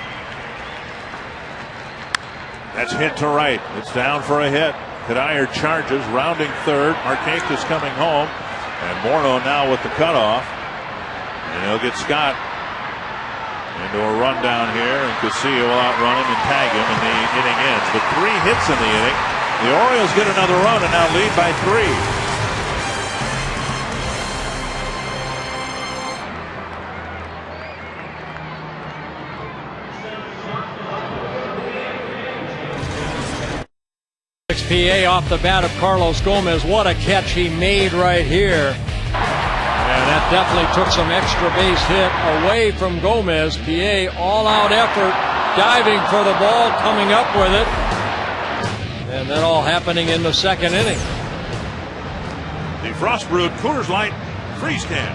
Speaker 2: That's hit to right. It's down for a hit. Kadire charges, rounding third. Markakis coming home, and Morneau now with the cutoff. And he'll get Scott into a rundown here, and Casilla will outrun him and tag him, and the inning ends. But 3 hits in the inning. The Orioles get another run and now lead by 3.
Speaker 1: PA off the bat of Carlos Gomez. What a catch he made right here. And that definitely took some extra base hit away from Gomez. PA all-out effort, diving for the ball, coming up with it. And that all happening in the 2nd inning.
Speaker 2: The frost-brewed Coors Light freeze can.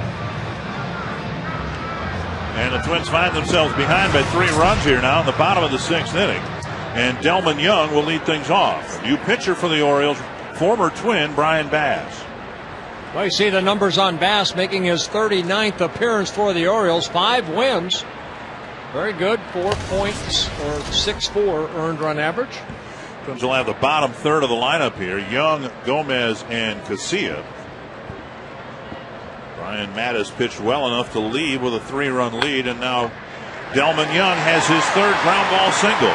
Speaker 2: And the Twins find themselves behind by 3 runs here now in the bottom of the 6th inning. And Delmon Young will lead things off. New pitcher for the Orioles, former Twin Brian Bass.
Speaker 1: Well, you see the numbers on Bass, making his 39th appearance for the Orioles. 5 wins. Very good. 4 points or 6.4 earned run average.
Speaker 2: Twins will have the bottom third of the lineup here. Young, Gomez, and Casilla. Brian Mattis pitched well enough to lead with a 3-run lead, and now Delmon Young has his 3rd ground ball single.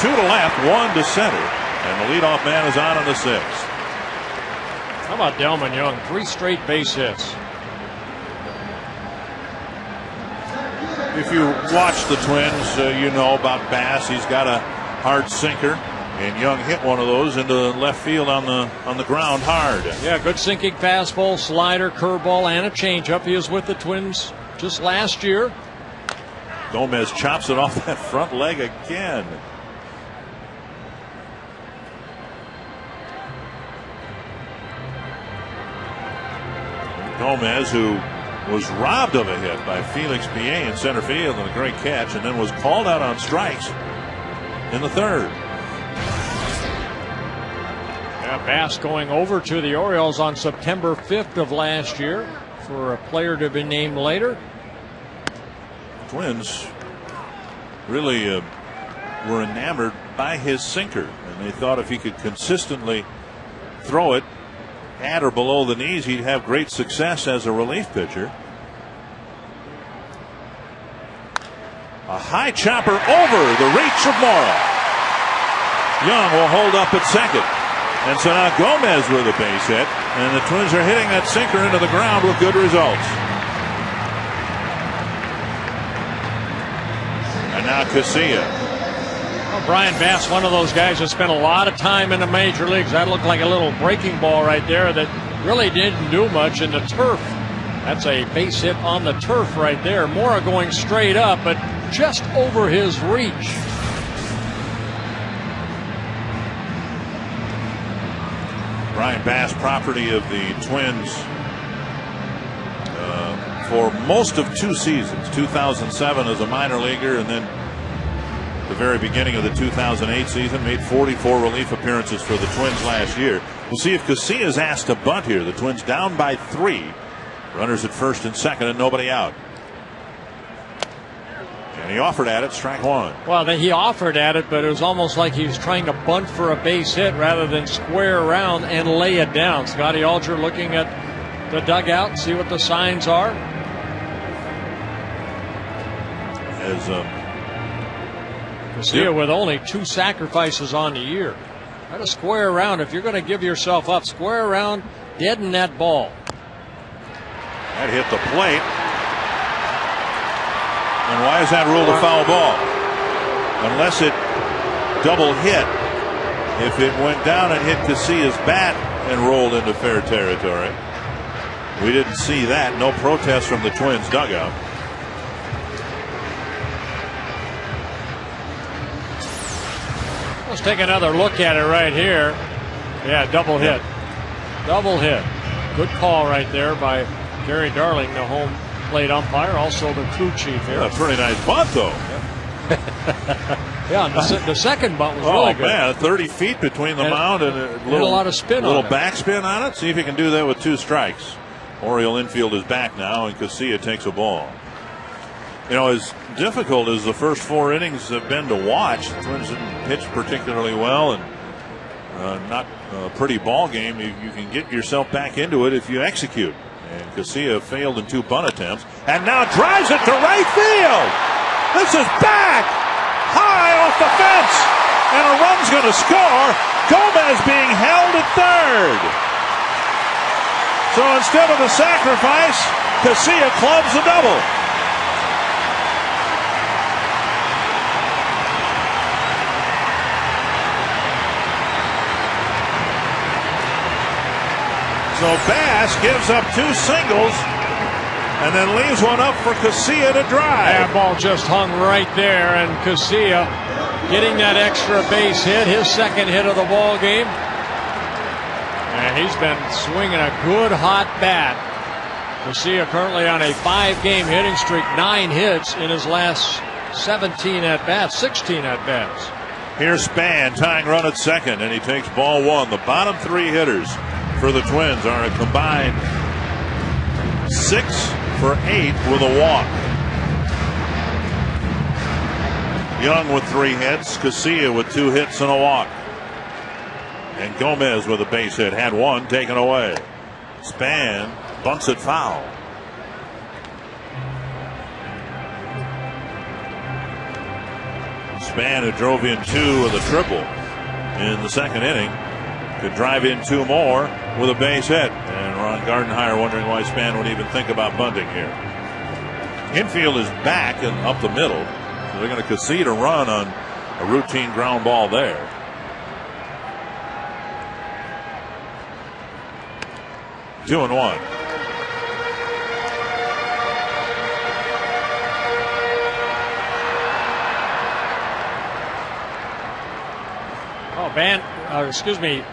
Speaker 2: 2 to left, 1 to center, and the leadoff man is on in the 6th.
Speaker 1: How about Delmon Young? 3 straight base hits.
Speaker 2: If you watch the Twins, you know about Bass. He's got a hard sinker, and Young hit one of those into left field on the ground hard.
Speaker 1: Yeah, good sinking fastball, slider, curveball, and a changeup. He was with the Twins just last year.
Speaker 2: Gomez chops it off that front leg again. Gomez, who was robbed of a hit by Felix PA in center field and a great catch, and then was called out on strikes in the 3rd.
Speaker 1: Yeah, Bass going over to the Orioles on September 5th of last year for a player to be named later.
Speaker 2: Twins really were enamored by his sinker, and they thought if he could consistently throw it at or below the knees, he'd have great success as a relief pitcher. A high chopper over the reach of Morneau. Young will hold up at second. And so now Gomez with a base hit. And the Twins are hitting that sinker into the ground with good results. And now Casilla.
Speaker 1: Well, Brian Bass, one of those guys that spent a lot of time in the major leagues. That looked like a little breaking ball right there that really didn't do much in the turf. That's a base hit on the turf right there. Mora going straight up, but just over his reach.
Speaker 2: Brian Bass, property of the Twins for most of 2 seasons. 2007 as a minor leaguer, and then the very beginning of the 2008 season. Made 44 relief appearances for the Twins last year. We'll see if Casilla is asked to bunt here. The Twins down by 3. Runners at first and second and nobody out. And he offered at it, strike 1.
Speaker 1: Well, he offered at it, but it was almost like he was trying to bunt for a base hit rather than square around and lay it down. Scotty Alger looking at the dugout, see what the signs are.
Speaker 2: As
Speaker 1: Casilla with only 2 sacrifices on the year. Try to square around. If you're going to give yourself up, square around, deaden that ball.
Speaker 2: That hit the plate. And why is that ruled a foul ball? Unless it double hit. If it went down and hit Casilla's bat and rolled into fair territory. We didn't see that. No protest from the Twins dugout.
Speaker 1: Let's take another look at it right here. Yeah, double hit. Double hit. Good call right there by Gary Darling, the home plate umpire, also the crew chief here.
Speaker 2: Yeah, pretty nice bunt, though.
Speaker 1: Yeah, the second bunt was really good.
Speaker 2: Oh, man, 30 feet between the mound and a
Speaker 1: lot of spin on it.
Speaker 2: Little backspin on it. See if he can do that with 2 strikes. Oriole infield is back now, and Casilla takes a ball. You know, as difficult as the first 4 innings have been to watch, the Twins didn't pitch particularly well, and not a pretty ball game. You can get yourself back into it if you execute. And Casilla failed in 2 bunt attempts, and now drives it to right field. This is back high off the fence, and a run's going to score. Gomez being held at third. So instead of a sacrifice, Casilla clubs the double. So Bass gives up 2 singles and then leaves one up for Casilla to drive.
Speaker 1: That ball just hung right there, and Casilla getting that extra base hit, his second hit of the ball game. And he's been swinging a good hot bat. Casilla currently on a 5-game hitting streak, 9 hits in his last 17 at-bats, 16 at-bats.
Speaker 2: Here's Span tying run at second, and he takes ball 1. The bottom 3 hitters for the Twins are a combined 6 for 8 with a walk. Young with 3 hits, Casilla with 2 hits and a walk. And Gomez with a base hit, had 1 taken away. Span bunts it foul. Span, who drove in 2 with a triple in the second inning, could drive in 2 more with a base hit. And Ron Gardenhire wondering why Span would even think about bunting here. Infield is back and up the middle. So they're going to concede a run on a routine ground ball there. Two and 1.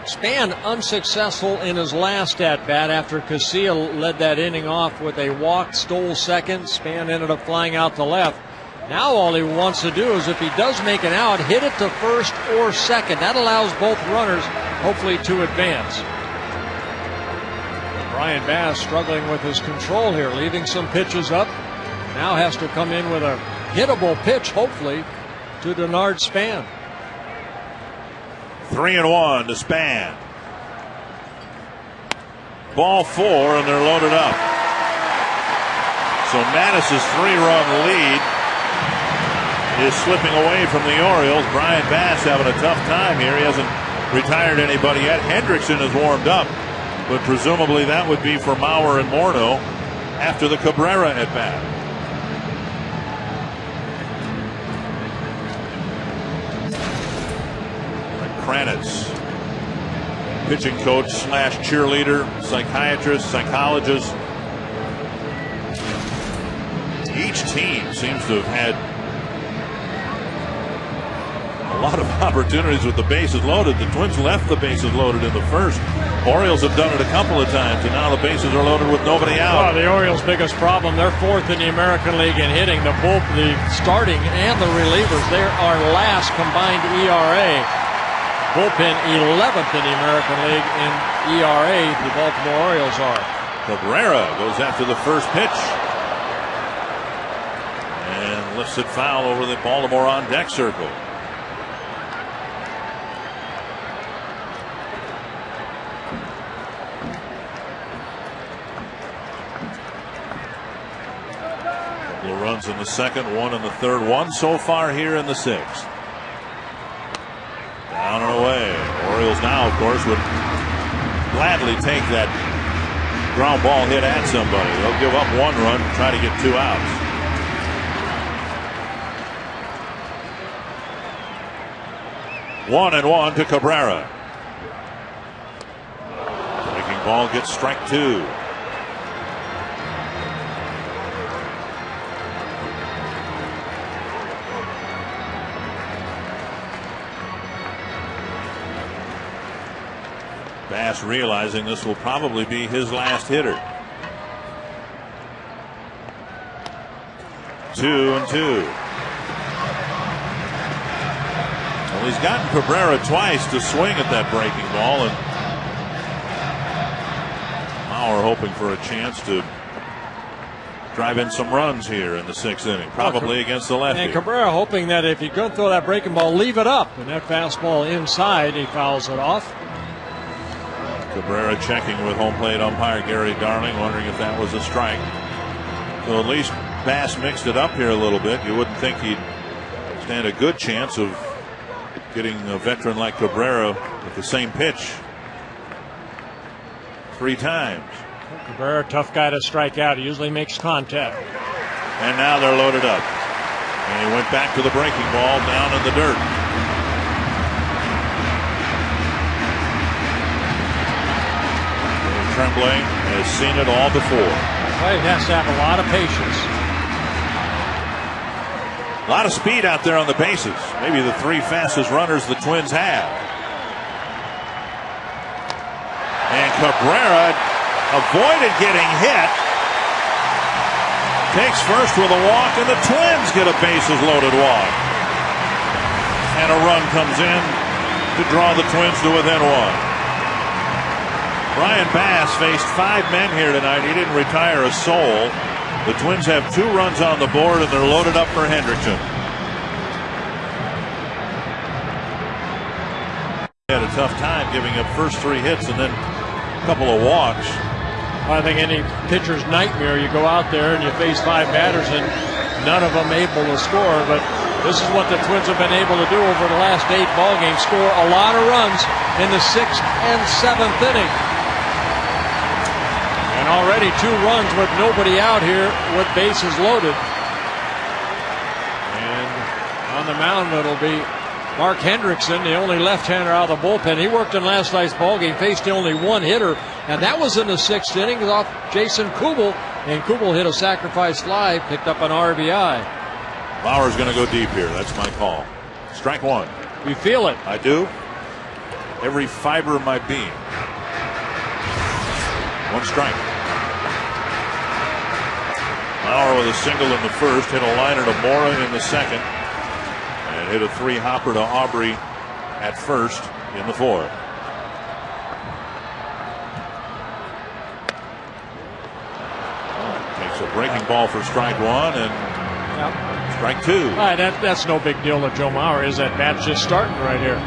Speaker 1: Span unsuccessful in his last at-bat after Casilla led that inning off with a walk, stole second. Span ended up flying out to left. Now all he wants to do is, if he does make an out, hit it to first or second. That allows both runners hopefully to advance. Brian Bass struggling with his control here, leaving some pitches up. Now has to come in with a hittable pitch, hopefully, to Denard Span.
Speaker 2: 3 and 1 to Span. Ball 4, and they're loaded up. So Mattis' 3-run lead is slipping away from the Orioles. Brian Bass having a tough time here. He hasn't retired anybody yet. Hendrickson has warmed up, but presumably that would be for Mauer and Morneau after the Cabrera at bat. Kranitz, pitching coach slash cheerleader, psychiatrist, psychologist. Each team seems to have had a lot of opportunities with the bases loaded. The Twins left the bases loaded in the first. Orioles have done it a couple of times, and now the bases are loaded with nobody out.
Speaker 1: Oh, the Orioles' biggest problem, they're fourth in the American League in hitting. The starting and the relievers, they are last combined ERA. Bullpen 11th in the American League in ERA, the Baltimore Orioles are.
Speaker 2: Cabrera goes after the first pitch and lifts it foul over the Baltimore on deck circle. Couple of runs in the second, one in the third, one so far here in the sixth. Down and away. Orioles now, of course, would gladly take that ground ball hit at somebody. They'll give up one run and try to get 2 outs. One and one to Cabrera. Breaking ball gets strike 2. Bass realizing this will probably be his last hitter. 2-2. Well, he's gotten Cabrera twice to swing at that breaking ball, and Mauer hoping for a chance to drive in some runs here in the 6th inning, probably against the lefty.
Speaker 1: And Cabrera hoping that if you go throw that breaking ball, leave it up, and that fastball inside, he fouls it off.
Speaker 2: Cabrera checking with home plate umpire Gary Darling, wondering if that was a strike. So at least Bass mixed it up here a little bit. You wouldn't think he'd stand a good chance of getting a veteran like Cabrera with the same pitch 3 times.
Speaker 1: Cabrera, tough guy to strike out. He usually makes contact.
Speaker 2: And now they're loaded up. And he went back to the breaking ball down in the dirt. Tremblay has seen it all before.
Speaker 1: Well, he has to have a lot of patience.
Speaker 2: A lot of speed out there on the bases. Maybe the 3 fastest runners the Twins have. And Cabrera avoided getting hit. Takes first with a walk, and the Twins get a bases loaded walk. And a run comes in to draw the Twins to within 1. Brian Bass faced 5 men here tonight. He didn't retire a soul. The Twins have 2 runs on the board, and they're loaded up for Hendrickson. He had a tough time giving up first 3 hits and then a couple of walks.
Speaker 1: I think any pitcher's nightmare. You go out there and you face 5 batters and none of them able to score. But this is what the Twins have been able to do over the last 8 ball games. Score a lot of runs in the 6th and 7th inning. And already 2 runs with nobody out here with bases loaded. And on the mound it'll be Mark Hendrickson, the only left-hander out of the bullpen. He worked in last night's ballgame, faced only 1 hitter, and that was in the 6th inning off Jason Kubel. And Kubel hit a sacrifice fly, picked up an RBI.
Speaker 2: Bauer's going to go deep here. That's my call. Strike 1.
Speaker 1: You feel it?
Speaker 2: I do. Every fiber of my being. 1 strike. Mauer with a single in the first, hit a liner to Mora in the second, and hit a 3-hopper to Aubrey at first in the 4th. Takes a breaking ball for strike 1 and strike 2.
Speaker 1: That's no big deal to Joe Mauer. Is that bat's just starting right here.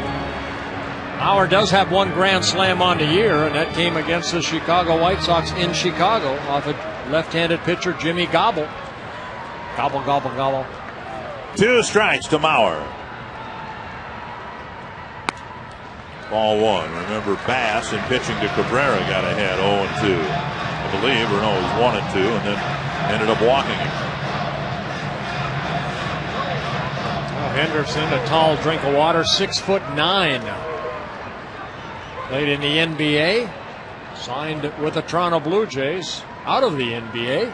Speaker 1: Mauer does have 1 grand slam on the year, and that came against the Chicago White Sox in Chicago off a left-handed pitcher, Jimmy Gobble. Gobble, gobble, gobble.
Speaker 2: 2 strikes to Mauer. Ball 1. Remember, Bass in pitching to Cabrera got ahead 0-2. I believe, or no, it was 1-2, and then ended up walking him.
Speaker 1: Henderson, a tall drink of water, 6'9". Played in the NBA, signed with the Toronto Blue Jays out of the NBA.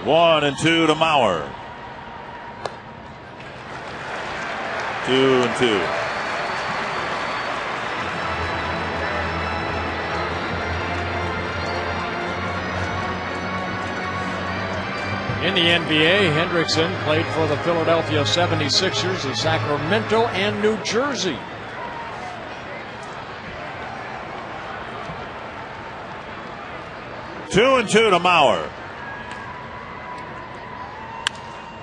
Speaker 2: 1-2 to Mauer. 2-2.
Speaker 1: In the NBA, Hendrickson played for the Philadelphia 76ers in Sacramento and New Jersey.
Speaker 2: Two and 2 to Mauer.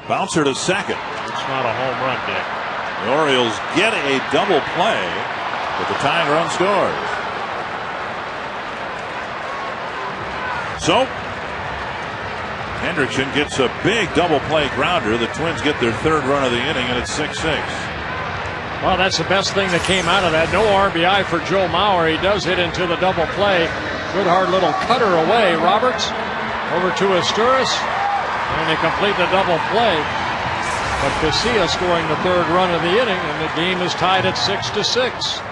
Speaker 2: Bouncer to second.
Speaker 1: It's not a home run, Dick.
Speaker 2: The Orioles get a double play, but the tying run scores. So, Hendrickson gets a big double play grounder. The Twins get their 3rd run of the inning, and it's 6-6.
Speaker 1: Well, that's the best thing that came out of that. No RBI for Joe Mauer. He does hit into the double play. Good hard little cutter away. Roberts over to Asturias, and they complete the double play. But Casilla scoring the 3rd run of the inning, and the game is tied at 6-6.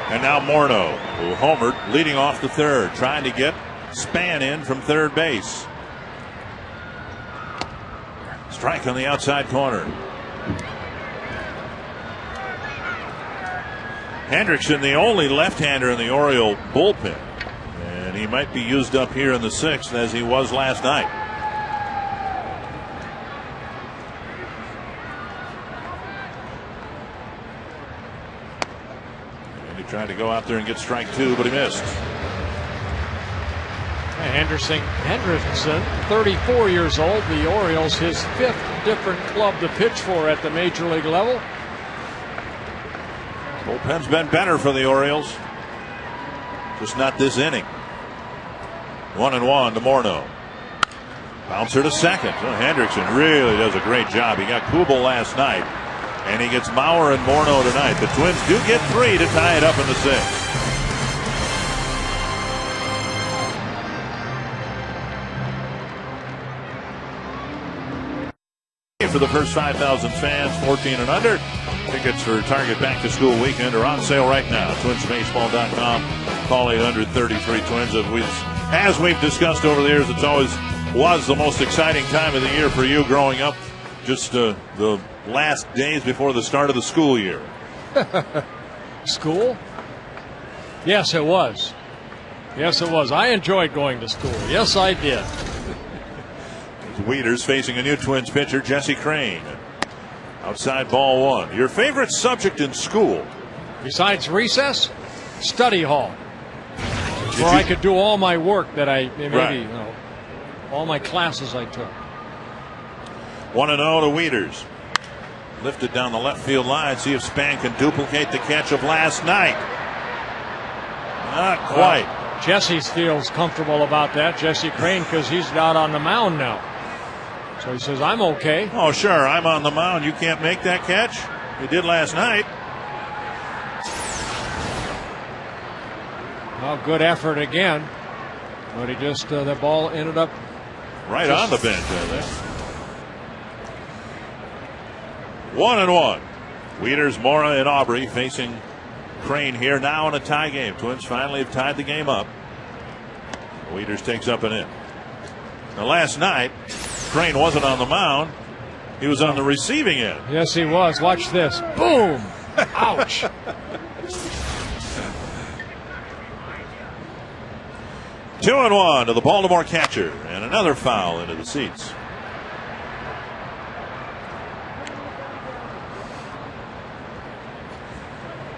Speaker 2: And now Morneau, who homered, leading off the 3rd, trying to get Span in from 3rd base. Strike on the outside corner. Hendrickson, the only left-hander in the Oriole bullpen. And he might be used up here in the 6th as he was last night. And he tried to go out there and get strike 2, but he missed.
Speaker 1: Hendrickson, 34 years old. The Orioles, his 5th different club to pitch for at the major league level.
Speaker 2: Bullpen's been better for the Orioles. Just not this inning. 1-1 to Morneau. Bouncer to second. So Hendrickson really does a great job. He got Kubel last night, and he gets Mauer and Morneau tonight. The Twins do get 3 to tie it up in the 6th. For the first 5,000 fans, 14 and under. Tickets for Target Back to School Weekend are on sale right now. TwinsBaseball.com. Call 800-33-TWINS. As we've discussed over the years, it's always was the most exciting time of the year for you growing up. Just the last days before the start of the school year.
Speaker 1: School? Yes, it was. Yes, it was. I enjoyed going to school. Yes, I did.
Speaker 2: Weeders facing a new Twins pitcher, Jesse Crane. Outside ball 1. Your favorite subject in school?
Speaker 1: Besides recess, study hall. Where I could do all my work that I maybe, all my classes I took.
Speaker 2: 1-0 to Weeders. Lifted down the left field line. See if Span can duplicate the catch of last night. Not quite.
Speaker 1: Jesse feels comfortable about that, Jesse Crane, because he's out on the mound now. So he says, I'm okay.
Speaker 2: Oh, sure, I'm on the mound. You can't make that catch? You did last night.
Speaker 1: Well, good effort again. But he just, the ball ended up
Speaker 2: right on the bench, I think. 1-1. Weeders, Mora, and Aubrey facing Crane here now in a tie game. Twins finally have tied the game up. Weeders takes up an in. Now, last night, Crane wasn't on the mound. He was on the receiving end.
Speaker 1: Yes, he was. Watch this. Boom. Ouch.
Speaker 2: Two and 1 to the Baltimore catcher, and another foul into the seats.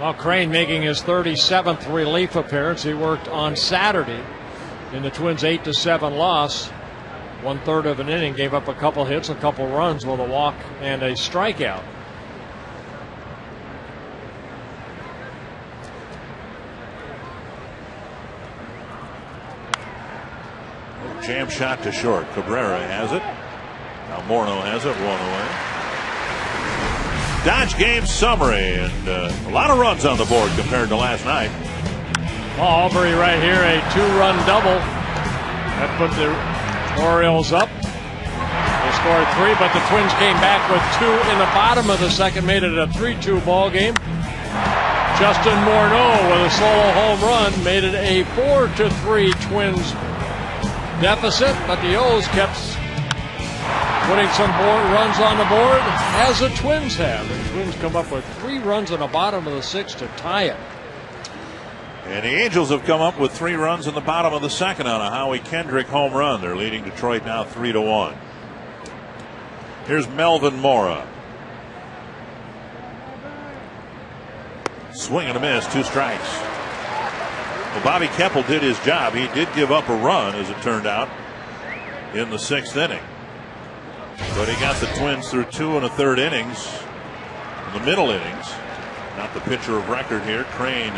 Speaker 1: Well, Crane making his 37th relief appearance. He worked on Saturday in the Twins' 8-7 loss. 1/3 of an inning, gave up a couple hits, a couple runs with a walk and a strikeout.
Speaker 2: Jam shot to short. Cabrera has it. Now Morneau has it. 1 away. Dodge game summary, and a lot of runs on the board compared to last night.
Speaker 1: Aubrey right here, a 2-run double. That put the Orioles up. They scored 3, but the Twins came back with 2 in the bottom of the second, made it a 3-2 ball game. Justin Morneau with a solo home run made it a 4-3 Twins deficit, but the O's kept putting some runs on the board, as the Twins have. The Twins come up with 3 runs in the bottom of the 6th to tie it.
Speaker 2: And the Angels have come up with 3 runs in the bottom of the 2nd on a Howie Kendrick home run. They're leading Detroit now 3-1. Here's Melvin Mora. Swing and a miss, 2 strikes. Well, Bobby Keppel did his job. He did give up a run, as it turned out, in the 6th inning. But he got the Twins through 2 1/3 innings. In the middle innings, not the pitcher of record here. Crane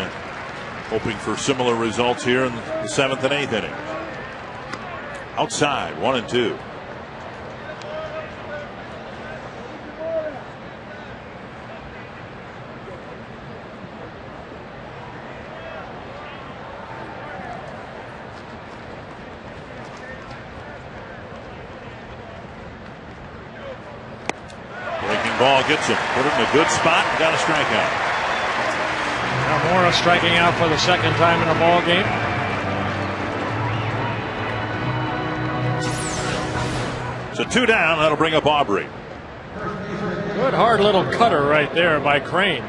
Speaker 2: hoping for similar results here in the 7th and 8th innings. Outside, 1-2. Breaking ball gets him. Put it in a good spot and got a strikeout.
Speaker 1: Now Mora striking out for the 2nd time in a ball game.
Speaker 2: So 2 down. That'll bring up Aubrey.
Speaker 1: Good hard little cutter right there by Crane.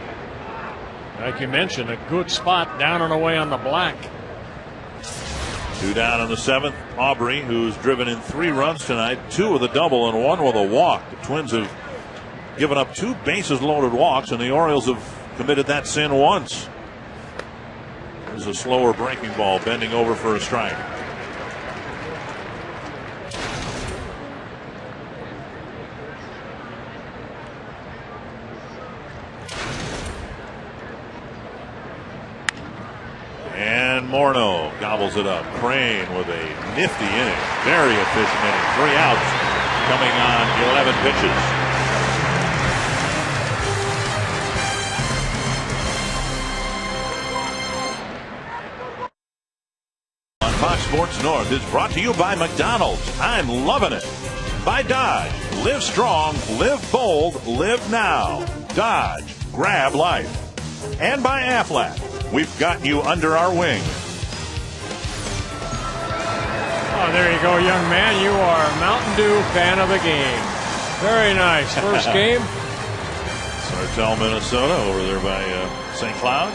Speaker 1: Like you mentioned, a good spot down and away on the black.
Speaker 2: 2 down in the 7th. Aubrey, who's driven in 3 runs tonight, 2 with a double and 1 with a walk. The Twins have given up 2 bases loaded walks, and the Orioles have committed that sin once. There's a slower breaking ball bending over for a strike. And Morneau gobbles it up. Crane with a nifty inning. Very efficient inning. 3 outs coming on 11 pitches. Fox Sports North is brought to you by McDonald's. I'm loving it. By Dodge. Live strong, live bold, live now. Dodge. Grab life. And by Aflac. We've got you under our wing.
Speaker 1: Oh, there you go, young man. You are a Mountain Dew fan of the game. Very nice. First game.
Speaker 2: Sartell, Minnesota, over there by St. Cloud.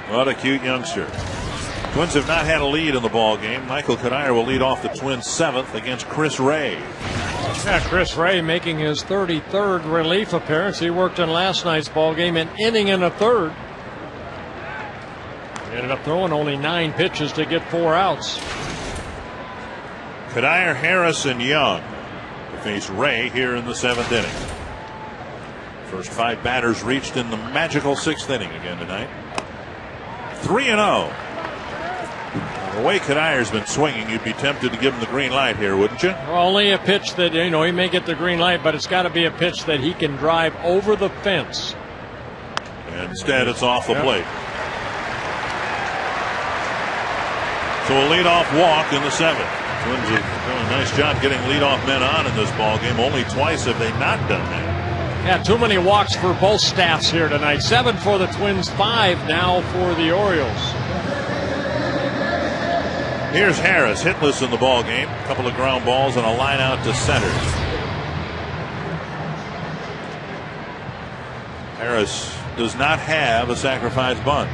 Speaker 2: What a cute youngster. Twins have not had a lead in the ball game. Michael Kadire will lead off the Twins 7th against Chris Ray.
Speaker 1: Yeah, Chris Ray making his 33rd relief appearance. He worked in last night's ball game, an inning and a third. He ended up throwing only 9 pitches to get 4 outs.
Speaker 2: Kadire, Harris, and Young to face Ray here in the 7th inning. First 5 batters reached in the magical 6th inning again tonight. 3-0. The way Kadire's been swinging, you'd be tempted to give him the green light here, wouldn't you?
Speaker 1: Well, only a pitch that, he may get the green light, but it's got to be a pitch that he can drive over the fence.
Speaker 2: And instead, it's off the plate. So a leadoff walk in the 7th. Twins have done a nice job getting leadoff men on in this ball game. Only twice have they not done that.
Speaker 1: Yeah, too many walks for both staffs here tonight. 7 for the Twins, 5 now for the Orioles.
Speaker 2: Here's Harris, hitless in the ball game. A couple of ground balls and a line out to center. Harris does not have a sacrifice bunt.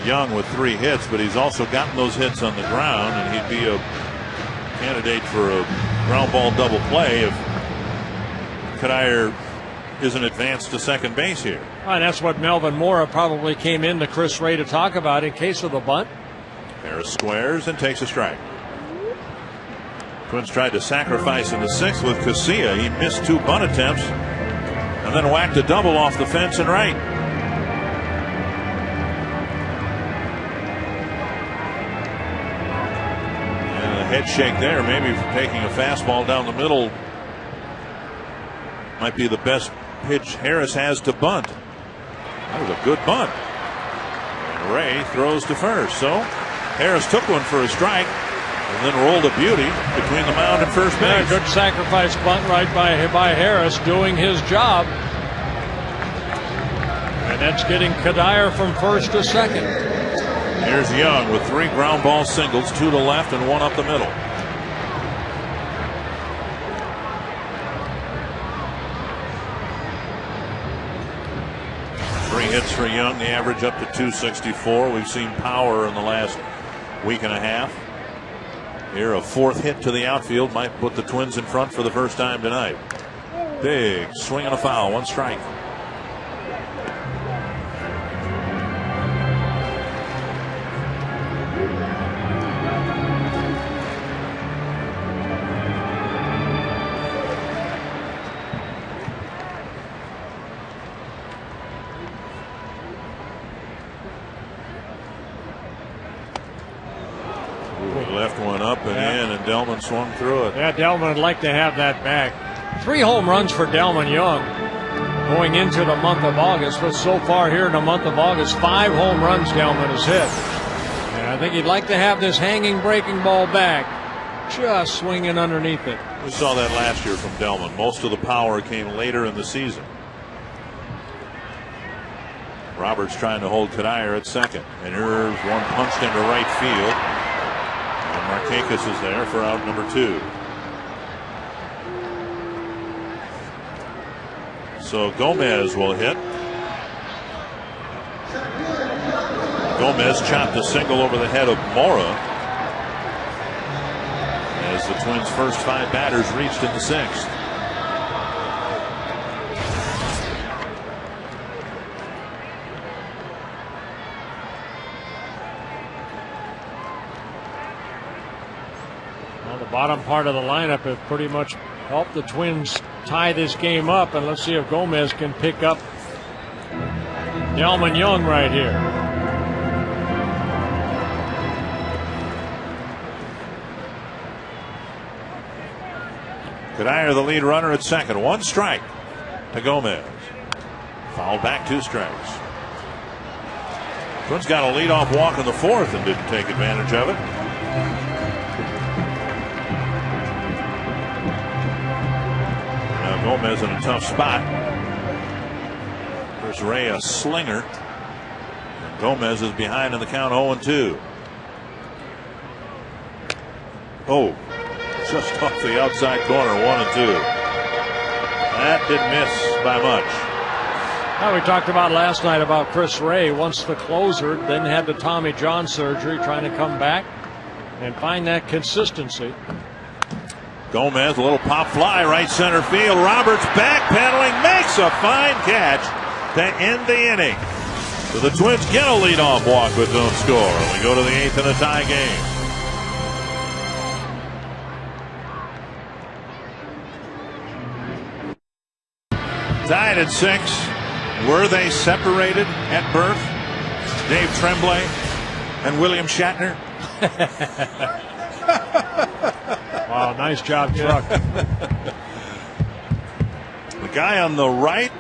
Speaker 2: Young with 3 hits, but he's also gotten those hits on the ground, and he'd be a candidate for a ground ball double play if Kadire isn't advanced to second base here.
Speaker 1: And that's what Melvin Mora probably came in to Chris Ray to talk about in case of the bunt.
Speaker 2: Harris squares and takes a strike. Twins tried to sacrifice in the 6th with Casilla. He missed 2 bunt attempts and then whacked a double off the fence and right. And a head shake there, maybe for taking a fastball down the middle Might be the best pitch Harris has to bunt. That was a good bunt. And Ray throws to first. So Harris took one for a strike and then rolled a beauty between the mound and first base.
Speaker 1: Yeah, good sacrifice bunt right by Harris, doing his job. And that's getting Kadire from first to second.
Speaker 2: Here's Young with 3 ground ball singles, 2 to left and 1 up the middle. Hits for Young, the average up to 264. We've seen power in the last week and a half. Here, a 4th hit to the outfield might put the Twins in front for the first time tonight. Big swing and a foul, 1 strike. Left one up and in, and Delmon swung through it.
Speaker 1: Yeah, Delmon would like to have that back. 3 home runs for Delmon Young going into the month of August, but so far here in the month of August, 5 home runs Delmon has hit. And I think he'd like to have this hanging breaking ball back, just swinging underneath it.
Speaker 2: We saw that last year from Delmon. Most of the power came later in the season. Roberts trying to hold Kadire at second, and here's one punched into right field. Markakis is there for out number 2. So Gomez will hit. Gomez chopped a single over the head of Mora as the Twins' first 5 batters reached in the 6th.
Speaker 1: Bottom part of the lineup have pretty much helped the Twins tie this game up, and let's see if Gomez can pick up Delmon Young right here.
Speaker 2: Kadire the lead runner at second. 1 strike to Gomez. Fouled back, 2 strikes. Twins got a leadoff walk in the 4th and didn't take advantage of it. Gomez in a tough spot. Chris Ray a slinger. And Gomez is behind in the count 0-2. Oh, just off the outside corner, 1-2. That didn't miss by much.
Speaker 1: Now, we talked about last night about Chris Ray, once the closer, then had the Tommy John surgery, trying to come back and find that consistency.
Speaker 2: Gomez, a little pop fly, right center field. Roberts backpedaling, makes a fine catch to end the inning. So the Twins get a leadoff walk but don't score. We go to the 8th in a tie game. Tied at 6. Were they separated at birth? Dave Tremblay and William Shatner?
Speaker 1: Wow, nice job, Chuck.
Speaker 2: The guy on the right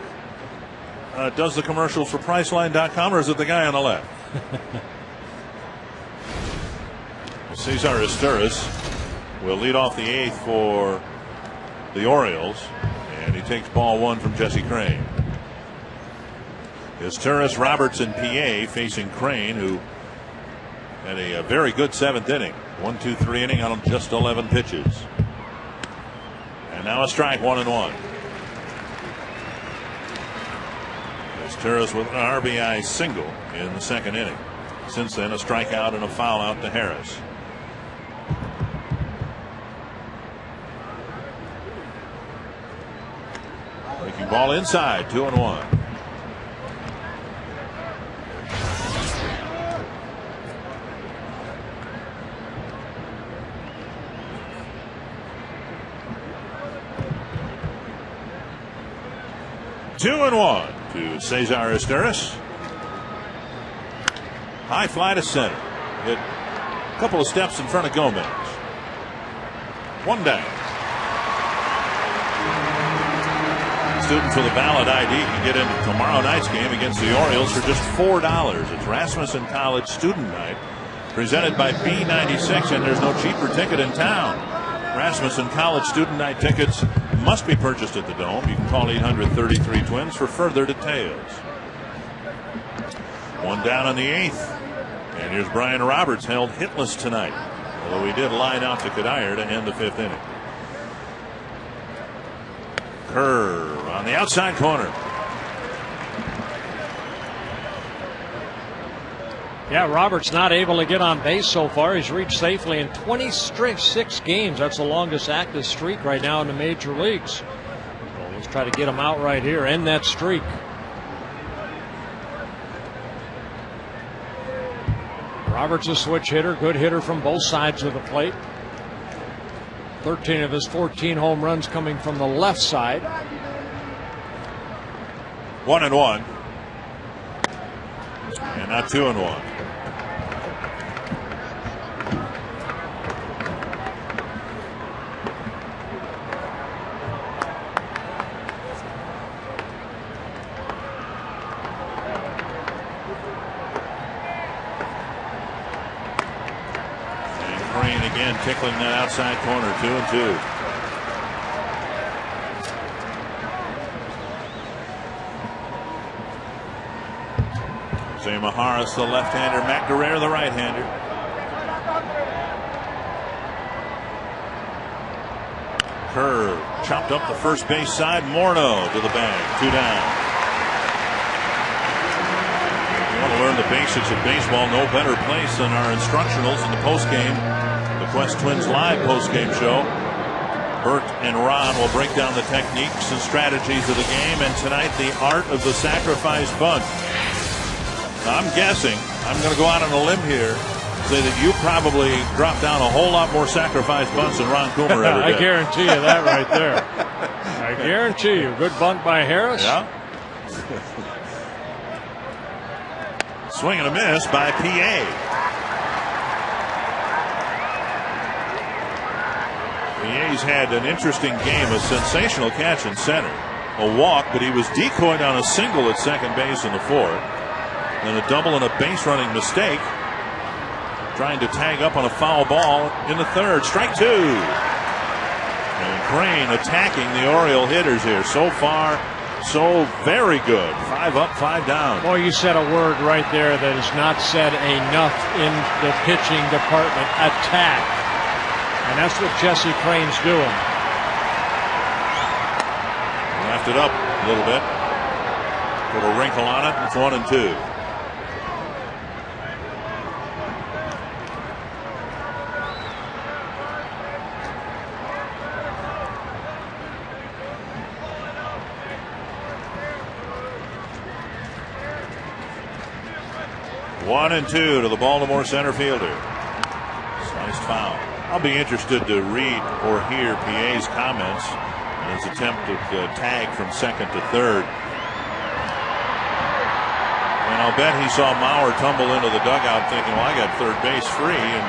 Speaker 2: does the commercials for Priceline.com, or is it the guy on the left? Cesar Esteuras will lead off the 8th for the Orioles, and he takes ball 1 from Jesse Crane. Esteuras, Roberts, and PA facing Crane, who had a very good 7th inning. 1-2-3 inning on just 11 pitches. And now a strike, 1-1. Esteuras with an RBI single in the 2nd inning. Since then, a strikeout and a foul out to Harris. Breaking ball inside, 2-1. Two and 1 to Cesar Esteuras. High fly to center. Hit a couple of steps in front of Gomez. 1 down. students with a valid ID can get into tomorrow night's game against the Orioles for just $4. It's Rasmussen College Student Night, presented by B96, and there's no cheaper ticket in town. Rasmussen College Student Night tickets must be purchased at the Dome. You can call 800-33-TWINS for further details. One down in the 8th. And here's Brian Roberts, held hitless tonight, although he did line out to Kadire to end the 5th inning. Curve on the outside corner.
Speaker 1: Yeah, Roberts not able to get on base so far. He's reached safely in 26 games. That's the longest active streak right now in the major leagues. Well, let's try to get him out right here, end that streak. Roberts a switch hitter, good hitter from both sides of the plate. 13 of his 14 home runs coming from the left side.
Speaker 2: 1-1. And not 2-1. Tickling that outside corner, 2-2. Jose Maharis, the left-hander, Matt Guerrero, the right-hander. Curve, chopped up the first base side. Morneau to the bag, 2 down. If you want to learn the basics of baseball, no better place than our instructionals in the postgame. Quest Twins live post-game show. Bert and Ron will break down the techniques and strategies of the game, and tonight the art of the sacrifice bunt. I'm guessing, I'm going to go out on a limb here, say that you probably dropped down a whole lot more sacrifice bunts than Ron Coomer ever did.
Speaker 1: I guarantee you that right there. I guarantee you. Good bunt by Harris.
Speaker 2: Yeah. Swing and a miss by PA. He's had an interesting game, a sensational catch in center, a walk, but he was decoyed on a single at second base in the 4th, and a double and a base running mistake, trying to tag up on a foul ball in the 3rd. Strike 2. And Crane attacking the Oriole hitters here. So far, so very good. 5 up, 5 down.
Speaker 1: Boy, you said a word right there that is not said enough in the pitching department. Attack. And that's what Jesse Crane's doing.
Speaker 2: Left it up a little bit. Put a wrinkle on it. It's 1-2. One and 2 to the Baltimore center fielder. Sliced foul. I'll be interested to read or hear PA's comments on his attempted tag from second to third. And I'll bet he saw Mauer tumble into the dugout thinking, well, I got third base free. And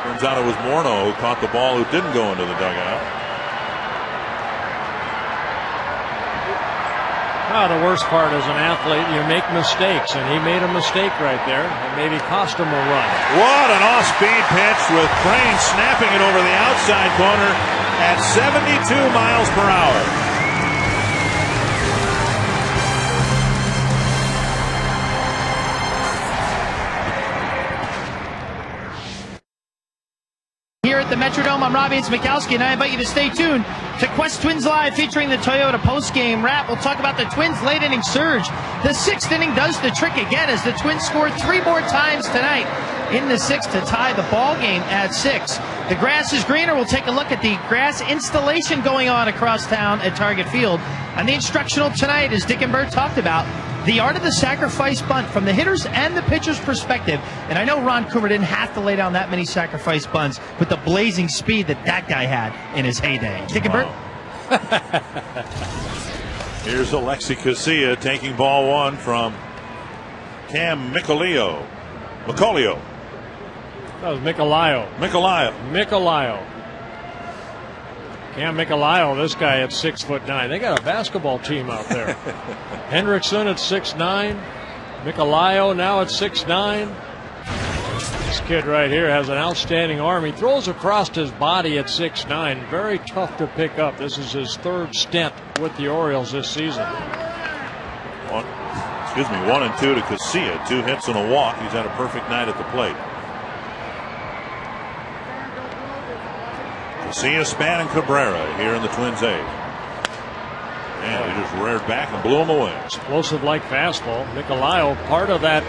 Speaker 2: turns out it was Morneau who caught the ball, who didn't go into the dugout.
Speaker 1: Well, the worst part as an athlete, you make mistakes, and he made a mistake right there, and maybe cost him a run.
Speaker 2: What an off-speed pitch with Crane snapping it over the outside corner at 72 miles per hour.
Speaker 3: Here at the Metrodome, I'm Robbie Mikowski, and I invite you to stay tuned to Quest Twins Live featuring the Toyota postgame wrap. We'll talk about the Twins' late inning surge. The 6th inning does the trick again as the Twins score 3 more times tonight in the 6th to tie the ball game at 6. The grass is greener. We'll take a look at the grass installation going on across town at Target Field. And the instructional tonight, as Dick and Bert talked about, the art of the sacrifice bunt from the hitter's and the pitcher's perspective. And I know Ron Coomer didn't have to lay down that many sacrifice bunts with the blazing speed that guy had in his heyday. Dick and Bert?
Speaker 2: Here's Alexi Casilla taking ball 1 from Cam Micolio.
Speaker 1: That was Micolaio.
Speaker 2: Micolaio.
Speaker 1: Cam Michelio, this guy at 6'9". They got a basketball team out there. Hendrickson at 6'9". Michelio now at 6'9". This kid right here has an outstanding arm. He throws across his body at 6'9". Very tough to pick up. This is his third stint with the Orioles this season.
Speaker 2: 1 and 2 to Casilla. 2 hits and a walk. He's had a perfect night at the plate. Casilla, Span, and Cabrera here in the Twins' eighth. And he just reared back and blew him away.
Speaker 1: Explosive like fastball. Michelio, part of that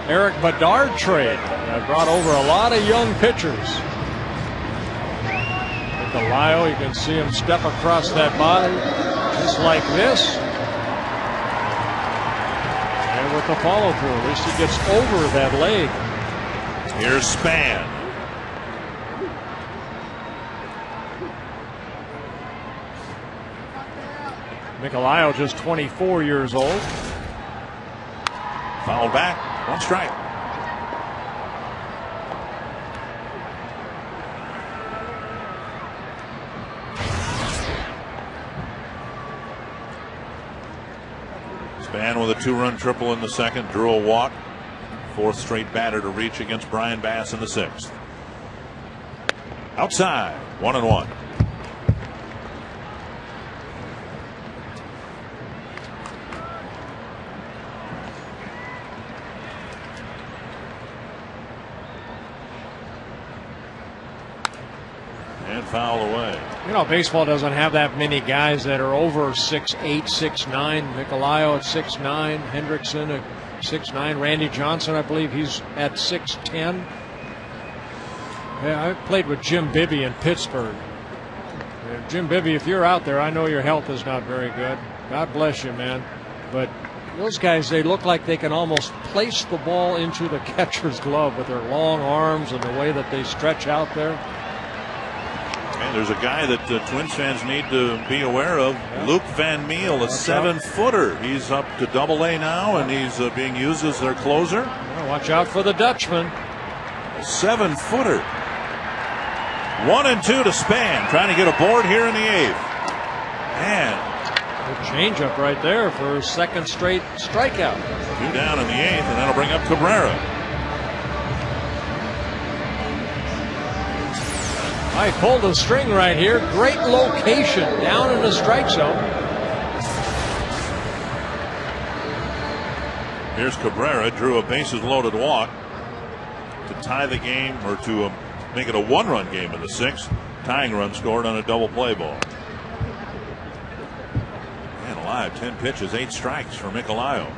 Speaker 1: Eric Bedard trade that brought over a lot of young pitchers. Michelio, you can see him step across that body just like this. And with the follow through, at least he gets over that leg.
Speaker 2: Here's Span.
Speaker 1: Michelio just 24 years old.
Speaker 2: Fouled back. 1 strike. Span with a 2-run triple in the second, drew a walk. 4th straight batter to reach against Brian Bass in the 6th. Outside, 1-1. And foul away.
Speaker 1: You know, baseball doesn't have that many guys that are over 6'8", 6'9". Michelio at 6'9", Hendrickson at 6'9", Randy Johnson, I believe he's at 6'10". Yeah, I played with Jim Bibby in Pittsburgh. Jim Bibby, if you're out there, I know your health is not very good. God bless you, man. But those guys, they look like they can almost place the ball into the catcher's glove with their long arms and the way that they stretch out there.
Speaker 2: And there's a guy that Twins fans need to be aware of. Yeah. Luke Van Meel, a 7-footer. He's up to Double-A now, and he's being used as their closer.
Speaker 1: Well, watch out for the Dutchman.
Speaker 2: A 7-footer. 1 and 2 to Span, trying to get a board here in the 8th. And
Speaker 1: good changeup right there for his 2nd straight strikeout.
Speaker 2: 2 down in the 8th, and that'll bring up Cabrera.
Speaker 1: I pulled a string right here. Great location down in the strike zone.
Speaker 2: Here's Cabrera, drew a bases loaded walk to tie the game, or to make it a 1-run game in the 6th. Tying run scored on a double play ball. And alive, 10 pitches, 8 strikes for Michelio.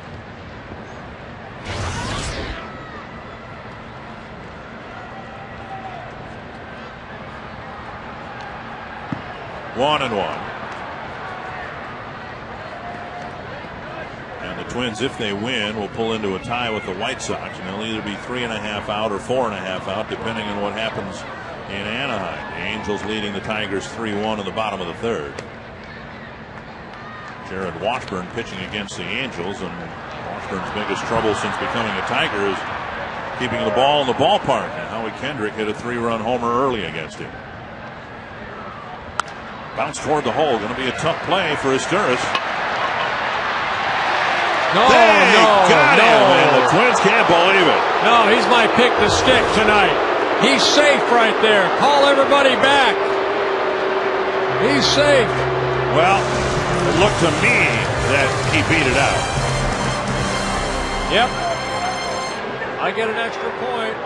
Speaker 2: One and 1. And the Twins, if they win, will pull into a tie with the White Sox, and they'll either be 3.5 out or 4.5 out, depending on what happens in Anaheim. The Angels leading the Tigers 3-1 in the bottom of the 3rd. Jared Washburn pitching against the Angels, and Washburn's biggest trouble since becoming a Tiger is keeping the ball in the ballpark. And Howie Kendrick hit a 3-run homer early against him. Bounce toward the hole. Going to be a tough play for Asturis.
Speaker 1: No,
Speaker 2: got him, and the Twins can't believe it.
Speaker 1: No, he's my pick to stick tonight. He's safe right there. Call everybody back. He's safe.
Speaker 2: Well, it looked to me that he beat it out.
Speaker 1: Yep. I get an extra point.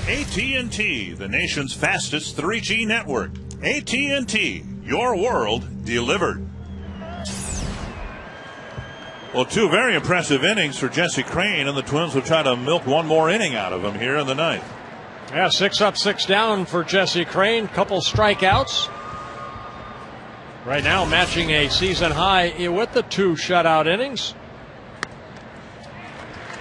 Speaker 2: AT&T, the nation's fastest 3G network. AT&T, your world delivered. Well, 2 very impressive innings for Jesse Crain, and the Twins will try to milk 1 more inning out of him here in the 9th.
Speaker 1: Yeah, 6 up, 6 down for Jesse Crain. Couple strikeouts. Right now matching a season high with the 2 shutout innings.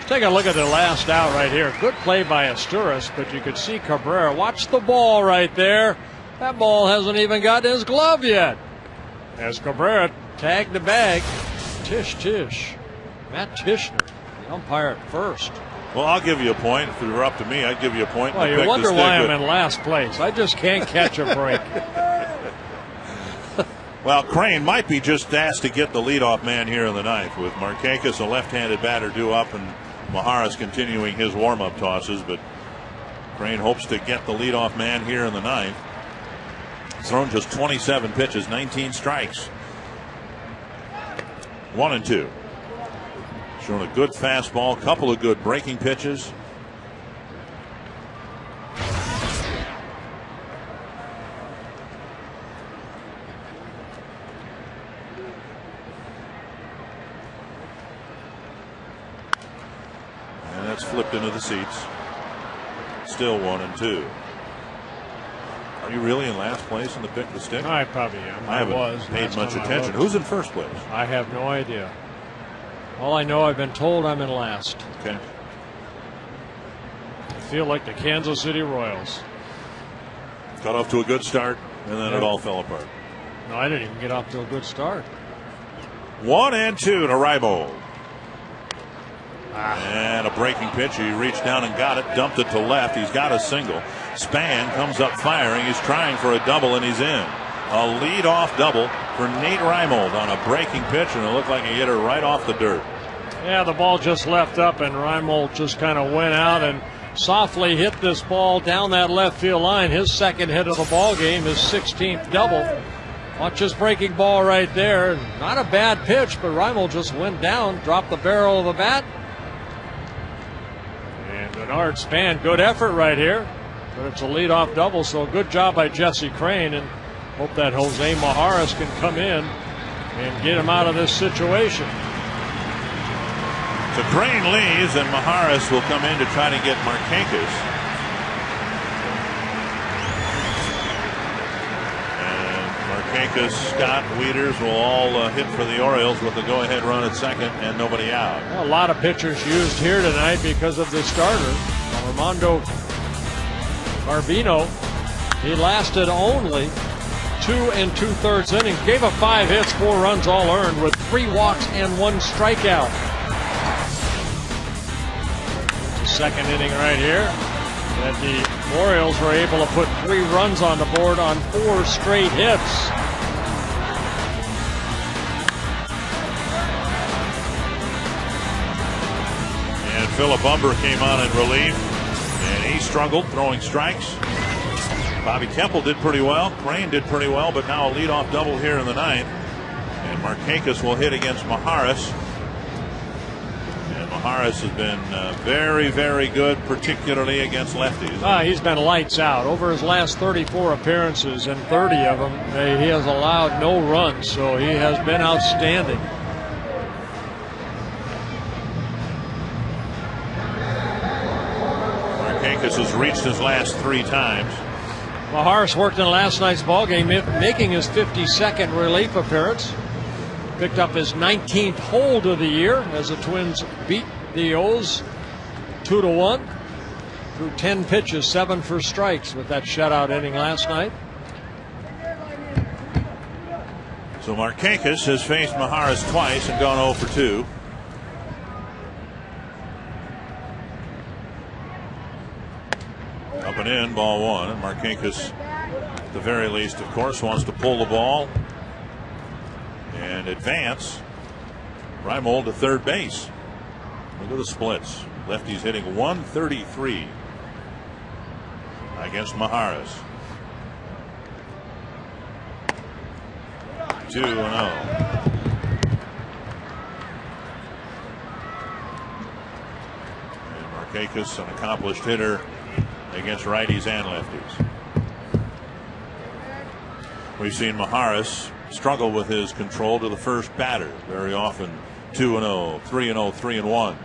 Speaker 1: Take a look at the last out right here. Good play by Asturias, but you could see Cabrera. Watch the ball right there. That ball hasn't even gotten his glove yet. As Cabrera tagged the bag. Tish. Matt Tishner, the umpire at first.
Speaker 2: Well, I'll give you a point. If it were up to me, I'd give you a point.
Speaker 1: Well, you wonder why I'm in last place. I just can't catch a break.
Speaker 2: Well, Crane might be just asked to get the leadoff man here in the ninth, with Markakis, a left-handed batter, due up, and Maharis continuing his warm-up tosses. But Crane hopes to get the leadoff man here in the ninth. He's thrown just 27 pitches, 19 strikes. 1-2. Shown a good fastball, couple of good breaking pitches. And that's flipped into the seats. Still 1-2. Are you really in last place in the pick the stick?
Speaker 1: I probably am.
Speaker 2: I haven't paid much attention. Who's in first place?
Speaker 1: I have no idea. All I know, I've been told I'm in last.
Speaker 2: Okay.
Speaker 1: I feel like the Kansas City Royals.
Speaker 2: Got off to a good start, and then it all fell apart.
Speaker 1: No, I didn't even get off to a good start.
Speaker 2: 1-2 to Reibold. And a breaking pitch. He reached down and got it, dumped it to left. He's got a single. Span comes up firing. He's trying for a double, and he's in. A lead-off double for Nate Reimold on a breaking pitch, and it looked like he hit her right off the dirt.
Speaker 1: Yeah, the ball just left up, and Reimold just kind of went out and softly hit this ball down that left field line. His second hit of the ball game, his 16th double. Watch his breaking ball right there. Not a bad pitch, but Reimold just went down, dropped the barrel of the bat. And Bernard Span, good effort right here. But it's a leadoff double, so good job by Jesse Crane, and hope that Jose Maharis can come in and get him out of this situation.
Speaker 2: So Crane leaves, and Maharis will come in to try to get Markakis. And Markakis, Scott, Wieters will all hit for the Orioles with the go-ahead run at second and nobody out.
Speaker 1: Well, a lot of pitchers used here tonight because of the starter, Armando Gabino. He lasted only 2 2/3 innings, gave up 5 hits, 4 runs all earned, with 3 walks and 1 strikeout. Second inning right here, that the Orioles were able to put 3 runs on the board on 4 straight hits.
Speaker 2: And Philip Umber came on in relief, and he struggled throwing strikes. Bobby Kemple did pretty well. Crane did pretty well, but now a leadoff double here in the ninth. And Markakis will hit against Maharis. And Maharis has been very, very good, particularly against lefties.
Speaker 1: He's been lights out. Over his last 34 appearances, and 30 of them, he has allowed no runs, so he has been outstanding.
Speaker 2: Markakis has reached his last 3 times.
Speaker 1: Maharis worked in last night's ballgame, making his 52nd relief appearance. Picked up his 19th hold of the year as the Twins beat the O's 2-1 through 10 pitches, 7 for strikes with that shutout inning last night.
Speaker 2: So Markakis has faced Maharis twice and gone 0 for 2. Up and in, ball 1. And Markakis, at the very least, of course, wants to pull the ball and advance Reimold to third base. Look at the splits. Lefty's hitting 133 against Maharis. 2-0. And Markakis, an accomplished hitter against righties and lefties. We've seen Maharis struggle with his control to the first batter. Very often 2-0, 3-0, 3-1.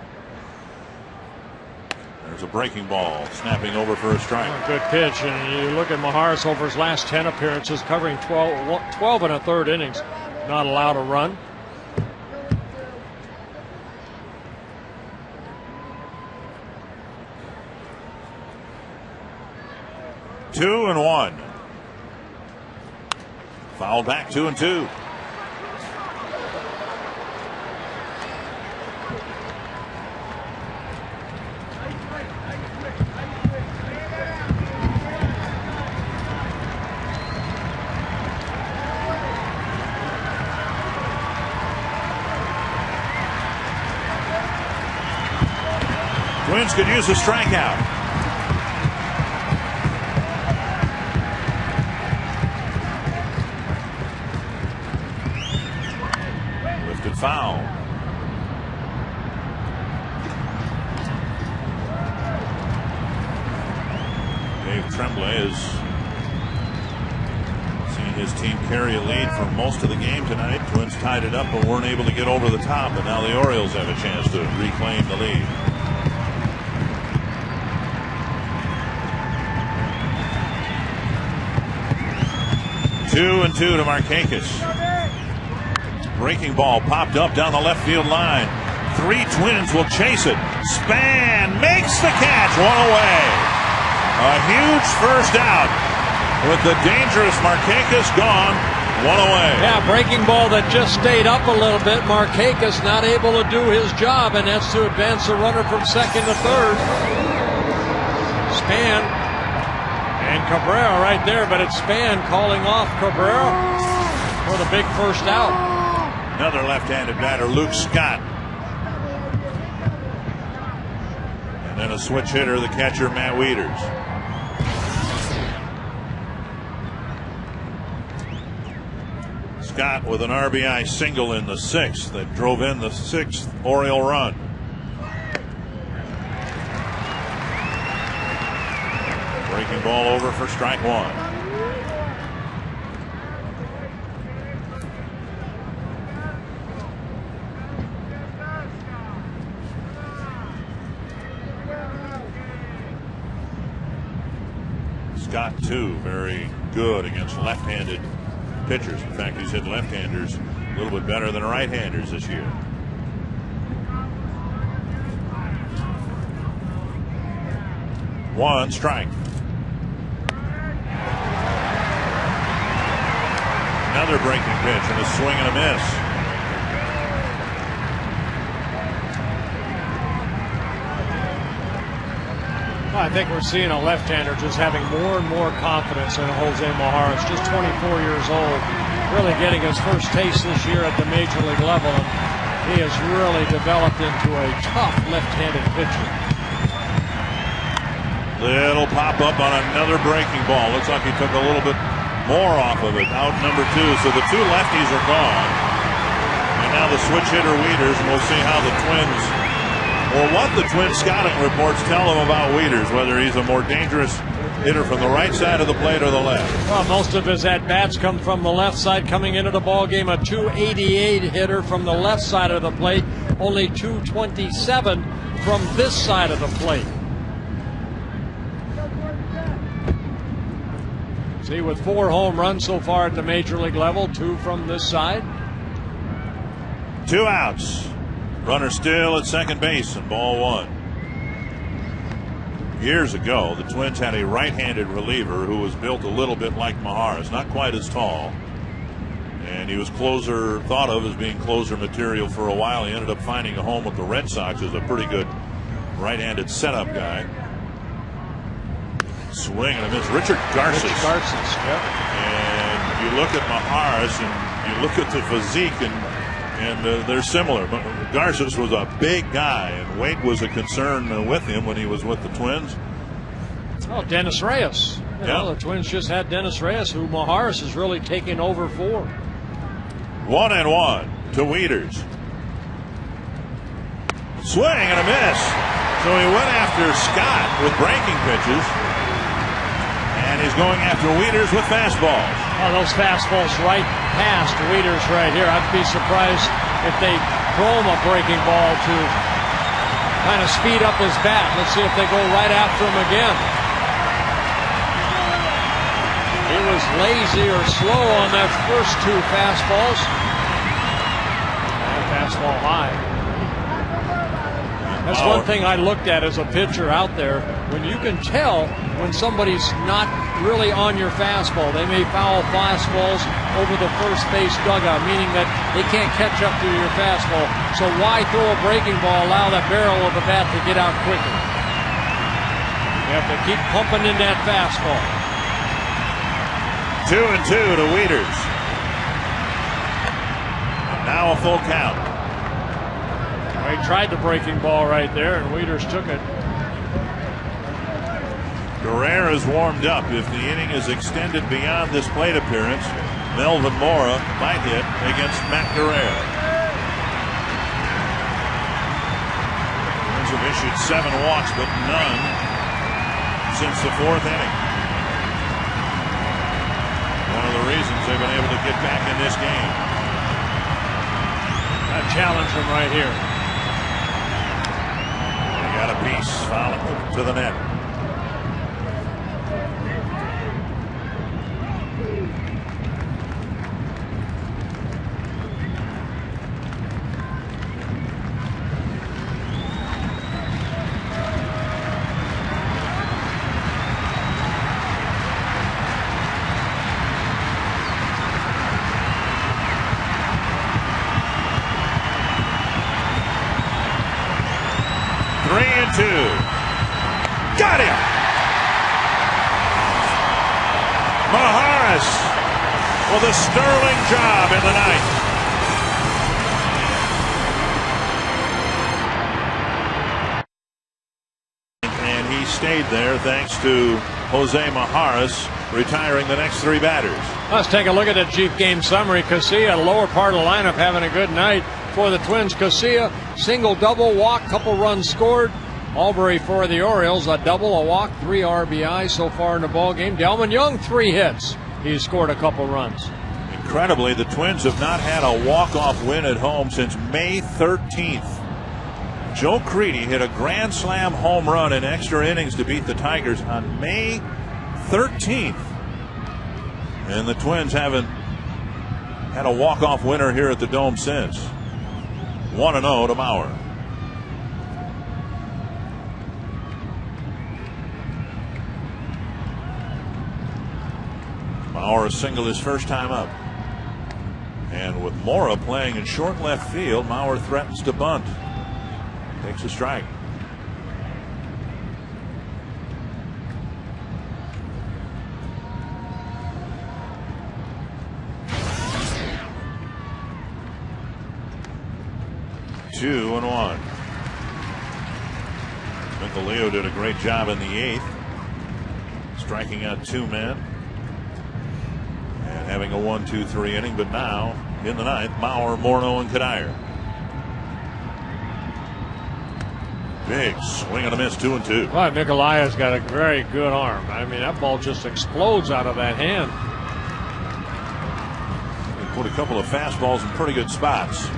Speaker 2: There's a breaking ball snapping over for a strike.
Speaker 1: Good pitch, and you look at Maharis over his last 10 appearances, covering 12 1/3 innings, not allowed a run.
Speaker 2: 2-1. Foul back, 2-2. Twins could use a strikeout. Lifted foul. Dave Tremblay has seen his team carry a lead for most of the game tonight. Twins tied it up but weren't able to get over the top, and now the Orioles have a chance to reclaim the lead. 2-2 to Markakis. Breaking ball popped up down the left field line. 3 Twins will chase it. Span makes the catch. 1 away. A huge first out with the dangerous Markakis gone. 1 away.
Speaker 1: Yeah, breaking ball that just stayed up a little bit. Markakis not able to do his job, and that's to advance the runner from second to third. Span and Cabrera right there, but it's Span calling off Cabrera for the big first out.
Speaker 2: Another left-handed batter, Luke Scott. And then a switch hitter, the catcher, Matt Wieters. Scott with an RBI single in the 6th that drove in the 6th Oriole run. Breaking ball over for strike 1. Scott, too, very good against left-handed pitchers. In fact, he's hit left-handers a little bit better than right-handers this year. One strike. Another breaking pitch and a swing and a miss.
Speaker 1: Well, I think we're seeing a left-hander just having more and more confidence in Jose Mojarras, just 24 years old, really getting his first taste this year at the major league level. And he has really developed into a tough left-handed pitcher.
Speaker 2: Little pop up on another breaking ball. Looks like he took a little bit more off of it. Out number 2. So the 2 lefties are gone. And now the switch hitter Wieters, and we'll see how the Twins, or what the Twins scouting reports tell him about Wieters, whether he's a more dangerous hitter from the right side of the plate or the left.
Speaker 1: Well, most of his at-bats come from the left side coming into the ball game. A .288 hitter from the left side of the plate, only .227 from this side of the plate. See, with 4 home runs so far at the major league level, 2 from this side.
Speaker 2: 2 outs. Runner still at second base and ball 1. Years ago, the Twins had a right-handed reliever who was built a little bit like Mojarras, not quite as tall. And he was closer, thought of as being closer material for a while. He ended up finding a home with the Red Sox as a pretty good right-handed setup guy. Swing and a miss. Richard Garces.
Speaker 1: Yep.
Speaker 2: And you look at Mojarras and you look at the physique, and they're similar. But Garces was a big guy, and weight was a concern with him when he was with the Twins.
Speaker 1: Oh, Dennis Reyes. You know, the Twins just had Dennis Reyes, who Mojarras is really taking over for.
Speaker 2: 1-1 to Wieters. Swing and a miss. So he went after Scott with breaking pitches. And he's going after Wieters with fastballs.
Speaker 1: Oh, those fastballs right past Wieters right here. I'd be surprised if they throw him a breaking ball to kind of speed up his bat. Let's see if they go right after him again. He was lazy or slow on that first 2 fastballs. And fastball high. That's one thing I looked at as a pitcher out there. When you can tell when somebody's not really on your fastball. They may foul fastballs over the first base dugout, meaning that they can't catch up to your fastball. So why throw a breaking ball, allow that barrel of the bat to get out quicker? You have to keep pumping in that fastball.
Speaker 2: 2-2 to Wieters. Now a full count.
Speaker 1: He tried the breaking ball right there, and Wieters took it.
Speaker 2: Guerrero is warmed up. If the inning is extended beyond this plate appearance, Melvin Mora might hit against Matt Guerrero. Twins have issued 7 walks, but none since the 4th inning. One of the reasons they've been able to get back in this game.
Speaker 1: I challenge him right here.
Speaker 2: They got a piece, foul to the net. Got him! Maharis with a sterling job in the ninth. And he stayed there thanks to Jose Maharis retiring the next 3 batters.
Speaker 1: Let's take a look at the Chief game summary. Casilla, lower part of the lineup, having a good night for the Twins. Casilla, single, double, walk, couple runs scored. Albury for the Orioles, a double, a walk, 3 RBI so far in the ball game. Delmon Young, 3 hits. He's scored a couple runs.
Speaker 2: Incredibly, the Twins have not had a walk-off win at home since May 13th. Joe Creedy hit a grand slam home run in extra innings to beat the Tigers on May 13th. And the Twins haven't had a walk-off winner here at the Dome since. 1-0 to Mauer. Mauer singled his first time up. And with Mora playing in short left field, Mauer threatens to bunt. Takes a strike. Two and 1. Leo did a great job in the 8th, striking out 2 men and having a 1-2-3 inning. But now in the 9th, Mauer, Morneau, and Kadire. Big swing and a miss, 2-2.
Speaker 1: Well, Nikolaev's got a very good arm. I mean, that ball just explodes out of that hand.
Speaker 2: He put a couple of fastballs in pretty good spots.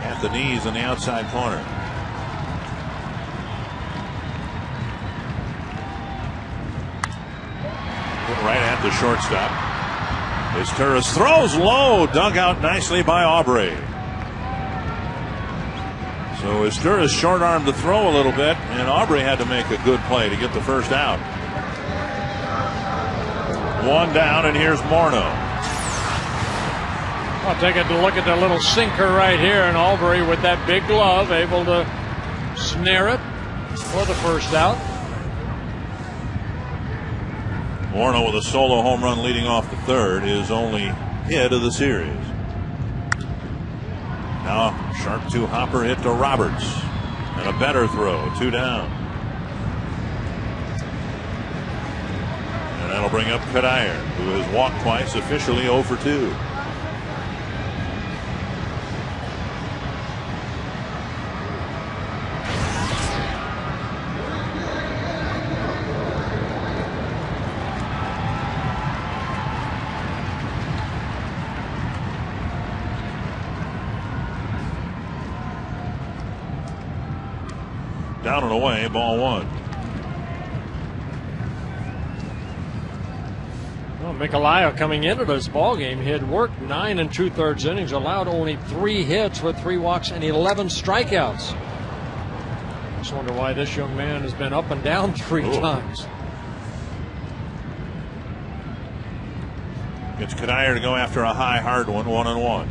Speaker 2: At the knees in the outside corner. Put right at the shortstop. Izturis throws low, dug out nicely by Aubrey. So Izturis short-armed to throw a little bit, and Aubrey had to make a good play to get the first out. 1 down, and here's Morneau.
Speaker 1: I'll take a look at the little sinker right here, and Aubrey with that big glove able to snare it for the first out.
Speaker 2: Morneau with a solo home run leading off the 3rd, his only hit of the series. Now sharp 2 hopper hit to Roberts, and a better throw, 2 down. And that'll bring up Kadire, who has walked twice, officially 0 for 2. Down and away, ball 1.
Speaker 1: Well, Nikolaev coming into this ball game, he had worked 9 2/3 innings, allowed only 3 hits with 3 walks and 11 strikeouts. Just wonder why this young man has been up and down 3 times.
Speaker 2: It's Kadire to go after a high, hard one, 1-1.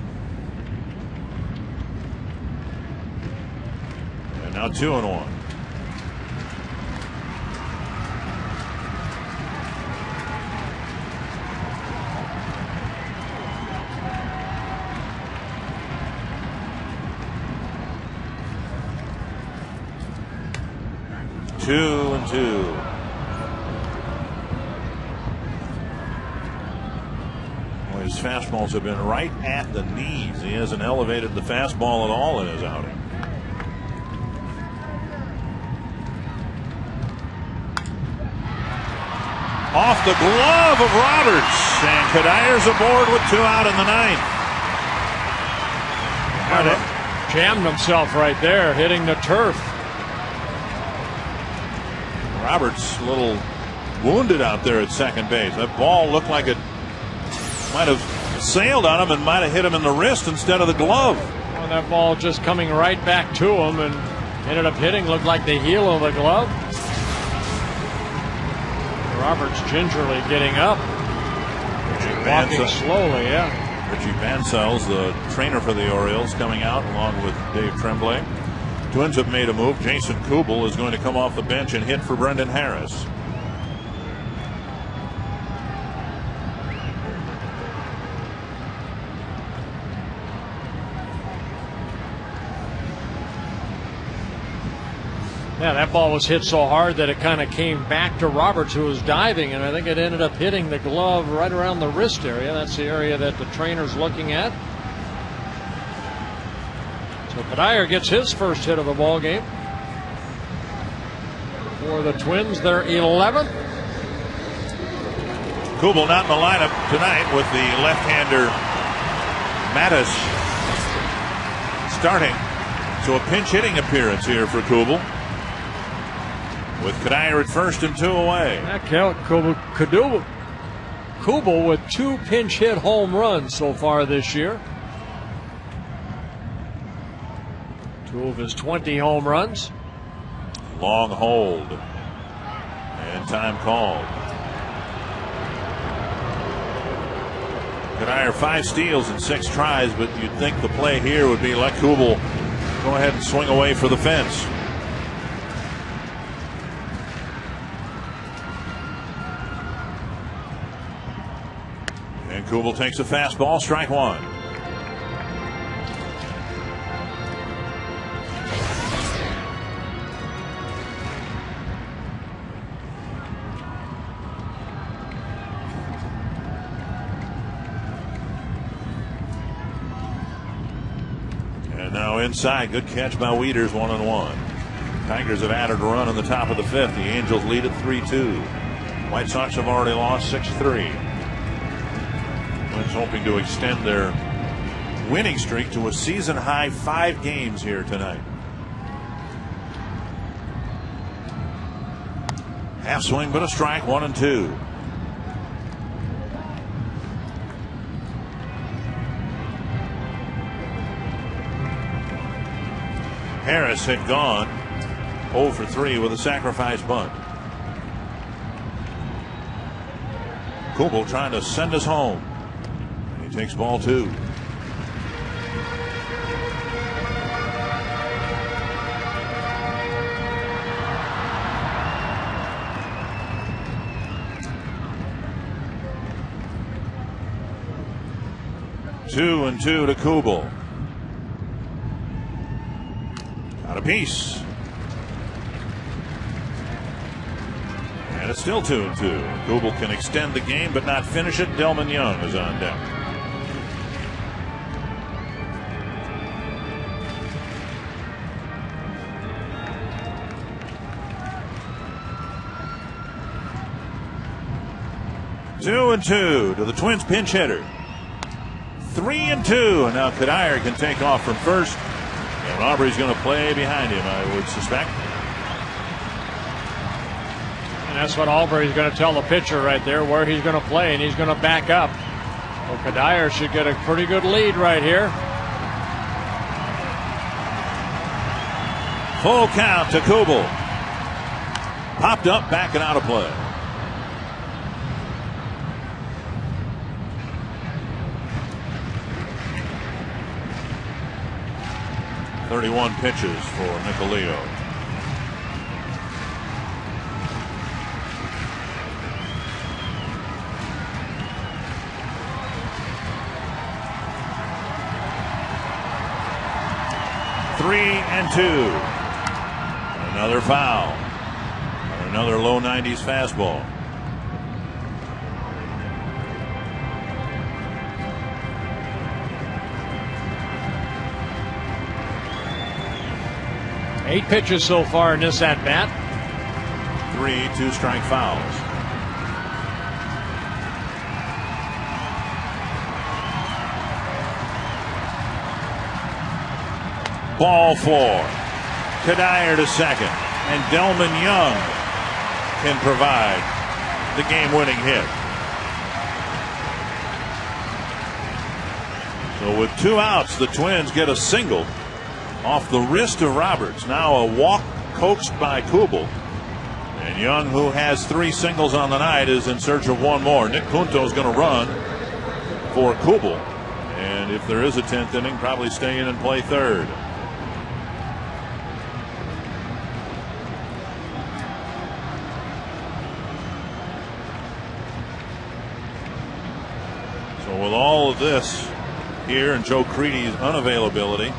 Speaker 2: And now 2-1. Two and two. His fastballs have been right at the knees. He hasn't elevated the fastball at all in his outing. Off the glove of Roberts, and Kadire's aboard with 2 out in the 9th.
Speaker 1: Jammed himself right there, hitting the turf.
Speaker 2: Roberts a little wounded out there at second base. That ball looked like it might have sailed on him and might have hit him in the wrist instead of the glove.
Speaker 1: Well, that ball just coming right back to him and ended up hitting, looked like the heel of the glove. Roberts gingerly getting up. Walking slowly, yeah.
Speaker 2: Richie Mansel's the trainer for the Orioles, coming out along with Dave Tremblay. Twins have made a move. Jason Kubel is going to come off the bench and hit for Brendan Harris.
Speaker 1: Yeah, that ball was hit so hard that it kind of came back to Roberts, who was diving, and I think it ended up hitting the glove right around the wrist area. That's the area that the trainer's looking at. So Kadire gets his first hit of the ball game. For the Twins, their 11th.
Speaker 2: Kubel not in the lineup tonight with the left-hander Mattis starting. So a pinch hitting appearance here for Kubel, with Kadire at first and 2 away.
Speaker 1: Kubel with 2 pinch hit home runs so far this year. 2 of his 20 home runs.
Speaker 2: Long hold. And time called. Kadire 5 steals and 6 tries, but you'd think the play here would be let Kubel go ahead and swing away for the fence. And Kubel takes a fastball, strike 1. And now inside, good catch by Wieters, 1-1. Tigers have added a run in the top of the 5th. The Angels lead at 3-2. White Sox have already lost 6-3. Twins hoping to extend their winning streak to a season high 5 games here tonight. Half swing but a strike, 1-2. Harris had gone 0 for 3 with a sacrifice bunt. Kubel trying to send us home. He takes ball 2. Two and 2 to Kubel. Out a piece. And it's still 2-2. Kubel can extend the game but not finish it. Delmon Young is on deck. Two and 2 to the Twins pinch hitter. 3-2, and now Kadire can take off from first. And Aubrey's going to play behind him, I would suspect.
Speaker 1: And that's what Aubrey's going to tell the pitcher right there, where he's going to play, and he's going to back up. Well, Kadire should get a pretty good lead right here.
Speaker 2: Full count to Kubel. Popped up, back and out of play. 31 pitches for Nicolio. Three and two. Another foul. Another low 90s fastball.
Speaker 1: Eight pitches so far in this at bat.
Speaker 2: 3 2-strike fouls. Ball 4. Kadire to second, and Delmon Young can provide the game-winning hit. So with 2 outs, the Twins get a single off the wrist of Roberts. Now a walk coaxed by Kubel. And Young, who has 3 singles on the night, is in search of one more. Nick Punto is going to run for Kubel. And if there is a 10th inning, probably stay in and play third. So with all of this here and Joe Creedy's unavailability,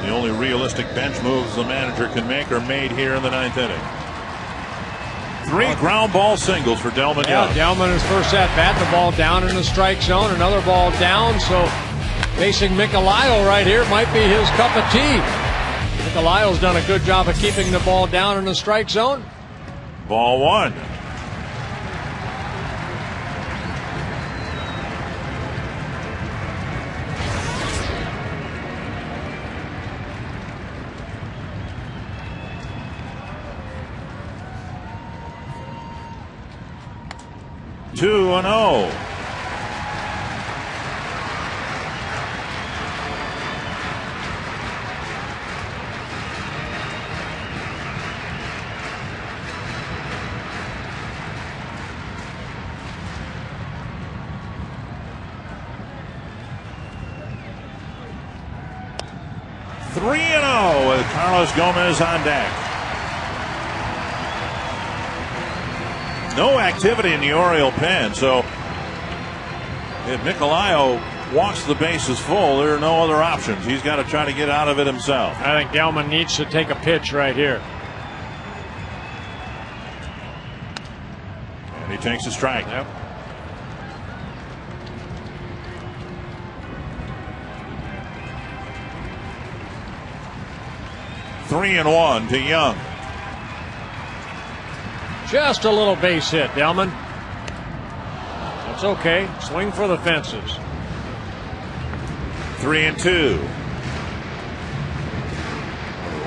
Speaker 2: the only realistic bench moves the manager can make are made here in the 9th inning. 3 ground ball singles for Delmon Young.
Speaker 1: Delmon his first at bat, the ball down in the strike zone, another ball down. So facing Micolio right here might be his cup of tea. Micolio's done a good job of keeping the ball down in the strike zone.
Speaker 2: Ball 1. Two and 0. Three and 0 with Carlos Gomez on deck. No activity in the Oriole pen, so if Micolio walks the bases full, there are no other options. He's got to try to get out of it himself.
Speaker 1: I think Delmon needs to take a pitch right here.
Speaker 2: And he takes a strike.
Speaker 1: Yep.
Speaker 2: Three and 1 to Young.
Speaker 1: Just a little base hit, Delmon. That's okay. Swing for the fences.
Speaker 2: 3 and 2.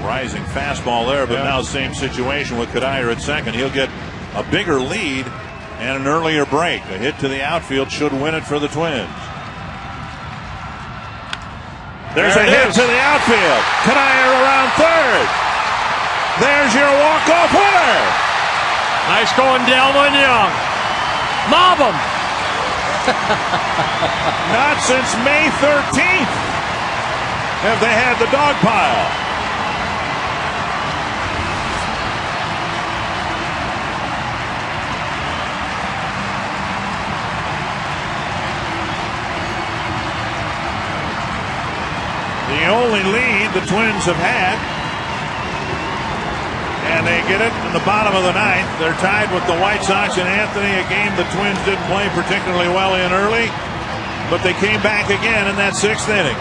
Speaker 2: Rising fastball there, but now same situation with Kadire at second. He'll get a bigger lead and an earlier break. A hit to the outfield should win it for the Twins. There's a hit to the outfield. Kadire around third. There's your walk-off winner.
Speaker 1: Nice going, Delmon Young. Mob him.
Speaker 2: Not since May 13th have they had the dog pile. The only lead the Twins have had. And they get it in the bottom of the 9th. They're tied with the White Sox and Anthony, a game the Twins didn't play particularly well in early, but they came back again in that 6th inning.